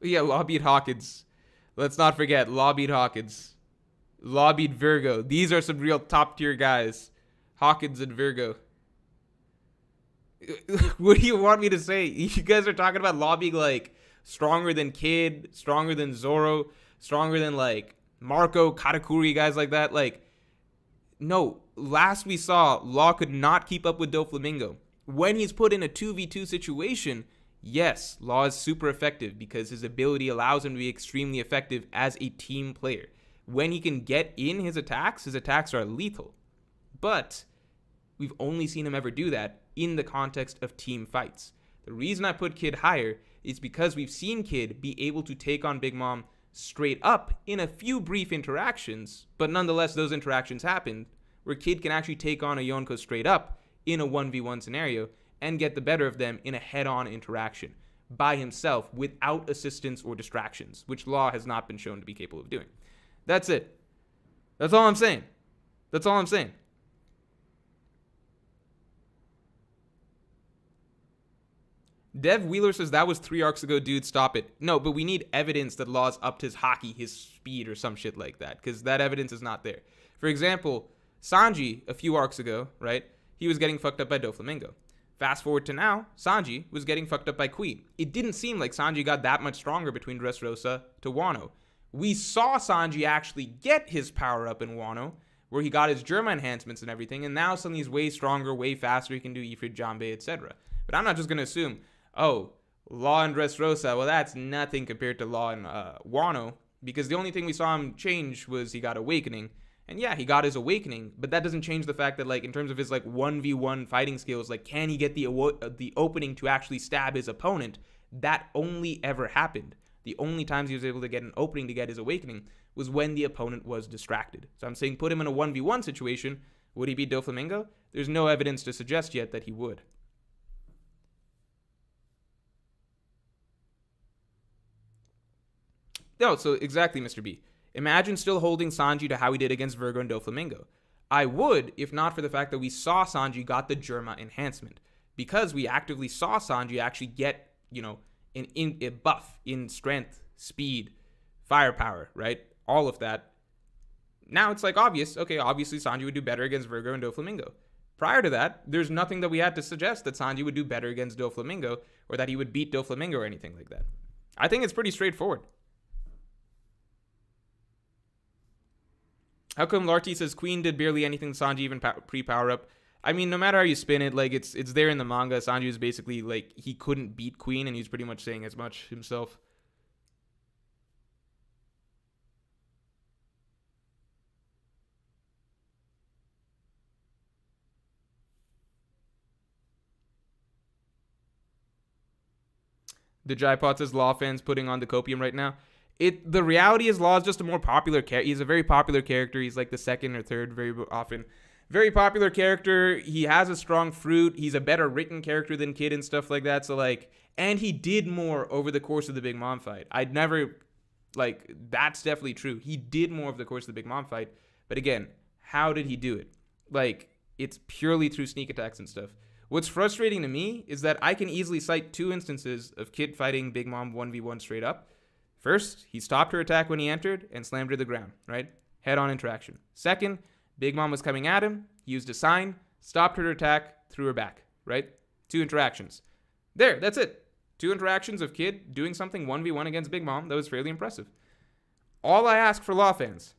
Yeah, Law beat Hawkins. Let's not forget, Law beat Hawkins. Law beat Virgo. These are some real top tier guys. Hawkins and Virgo. What do you want me to say? You guys are talking about Law being like stronger than Kid, stronger than Zoro, stronger than like Marco, Katakuri, guys like that. Like, no, last we saw, Law could not keep up with Doflamingo. When he's put in a 2v2 situation, yes, Law is super effective because his ability allows him to be extremely effective as a team player. When he can get in his attacks are lethal. But we've only seen him ever do that in the context of team fights. The reason I put Kid higher is because we've seen Kid be able to take on Big Mom straight up in a few brief interactions, but nonetheless those interactions happened where Kid can actually take on a Yonko straight up in a 1v1 scenario and get the better of them in a head-on interaction by himself without assistance or distractions, which Law has not been shown to be capable of doing. That's it. That's all I'm saying. That's all I'm saying. Dev Wheeler says that was 3 arcs ago, dude. Stop it. No, but we need evidence that Law's upped his hockey, his speed, or some shit like that, because that evidence is not there. For example, Sanji, a few arcs ago, right? He was getting fucked up by Doflamingo. Fast forward to now, Sanji was getting fucked up by Queen. It didn't seem like Sanji got that much stronger between Dressrosa to Wano. We saw Sanji actually get his power up in Wano, where he got his Germa enhancements and everything, and now suddenly he's way stronger, way faster. He can do Ifrit, Jambe, etc. But I'm not just going to assume, oh, Law and Dressrosa, well, that's nothing compared to Law and Wano, because the only thing we saw him change was he got Awakening. And yeah, he got his Awakening, but that doesn't change the fact that, like, in terms of his, like, 1v1 fighting skills, like, can he get the opening to actually stab his opponent? That only ever happened. The only times he was able to get an opening to get his Awakening was when the opponent was distracted. So I'm saying put him in a 1v1 situation. Would he beat Doflamingo? There's no evidence to suggest yet that he would. No, so exactly, Mr. B. Imagine still holding Sanji to how he did against Virgo and Doflamingo. I would, if not for the fact that we saw Sanji got the Germa enhancement. Because we actively saw Sanji actually get, a buff in strength, speed, firepower, right? All of that. Now it's like obvious. Okay, obviously Sanji would do better against Virgo and Doflamingo. Prior to that, there's nothing that we had to suggest that Sanji would do better against Doflamingo or that he would beat Doflamingo or anything like that. I think it's pretty straightforward. How come Larty says Queen did barely anything to Sanji even pre-power up? I mean, no matter how you spin it, like, it's there in the manga. Sanji was basically, like, he couldn't beat Queen, and he's pretty much saying as much himself. The Jaipot says Law fans putting on the copium right now. The reality is Law is just a more popular character. He's a very popular character. He's like the second or third very often. Very popular character. He has a strong fruit. He's a better written character than Kid and stuff like that. So, like, and he did more over the course of the Big Mom fight. That's definitely true. He did more over the course of the Big Mom fight. But again, how did he do it? Like, it's purely through sneak attacks and stuff. What's frustrating to me is that I can easily cite 2 instances of Kid fighting Big Mom 1v1 straight up. First, he stopped her attack when he entered and slammed her to the ground, right? Head-on interaction. Second, Big Mom was coming at him, he used a sign, stopped her attack, threw her back, right? 2 interactions. There, that's it. 2 interactions of Kid doing something 1v1 against Big Mom that was fairly impressive. All I ask for Law fans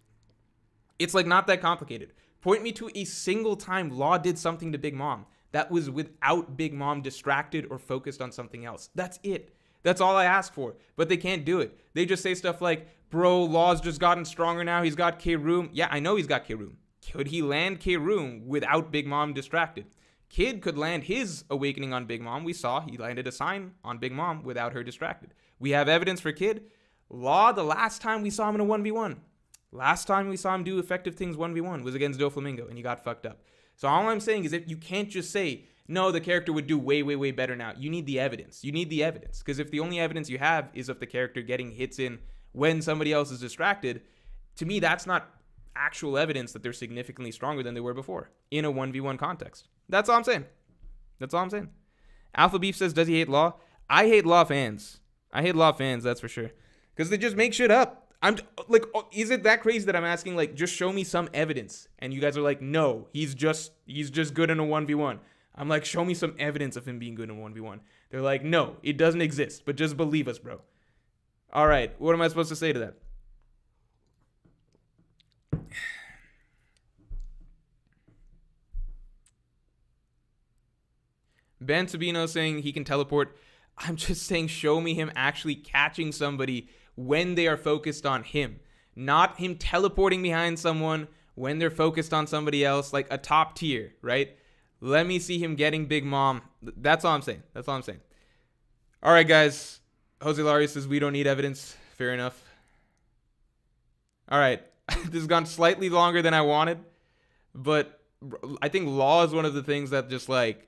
It's like not that complicated. Point me to a single time Law did something to Big Mom that was without Big Mom distracted or focused on something else. That's it. That's all I ask for. But they can't do it. They just say stuff like, bro, Law's just gotten stronger now. He's got K-Room. Yeah, I know he's got K-Room. Could he land K-Room without Big Mom distracted? Kid could land his awakening on Big Mom. We saw he landed a sign on Big Mom without her distracted. We have evidence for Kid. Law, the last time we saw him in a 1v1. Last time we saw him do effective things 1v1 was against Doflamingo, and he got fucked up. So all I'm saying is if you can't just say, no, the character would do way, way, way better now. You need the evidence. You need the evidence. Because if the only evidence you have is of the character getting hits in when somebody else is distracted, to me, that's not actual evidence that they're significantly stronger than they were before in a 1v1 context. That's all I'm saying. That's all I'm saying. Alpha Beef says, does he hate Law? I hate Law fans. I hate Law fans, that's for sure. Because they just make shit up. I'm like, is it that crazy that I'm asking, like, just show me some evidence? And you guys are like, no, he's just good in a 1v1. I'm like, show me some evidence of him being good in a 1v1. They're like, no, it doesn't exist, but just believe us, bro. All right, what am I supposed to say to that? Ben Sabino saying he can teleport. I'm just saying show me him actually catching somebody when they are focused on him. Not him teleporting behind someone when they're focused on somebody else, like a top tier, right? Let me see him getting Big Mom. That's all I'm saying. That's all I'm saying. All right, guys. Jose Lario says we don't need evidence. Fair enough. All right. This has gone slightly longer than I wanted, but I think Law is one of the things that just like,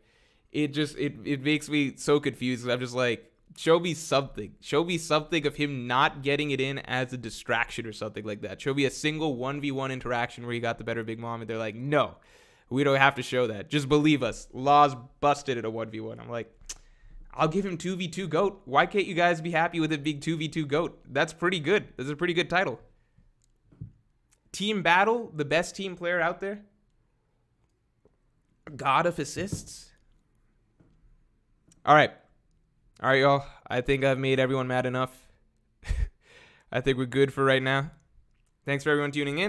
it makes me so confused. I'm just like, show me something. Show me something of him not getting it in as a distraction or something like that. Show me a single 1v1 interaction where he got the better Big Mom, and they're like, no, we don't have to show that. Just believe us. Law's busted at a 1v1. I'm like, I'll give him 2v2 GOAT. Why can't you guys be happy with it being 2v2 GOAT? That's pretty good. That's a pretty good title. Team Battle, the best team player out there. God of Assists. All right, y'all. I think I've made everyone mad enough. I think we're good for right now. Thanks for everyone tuning in.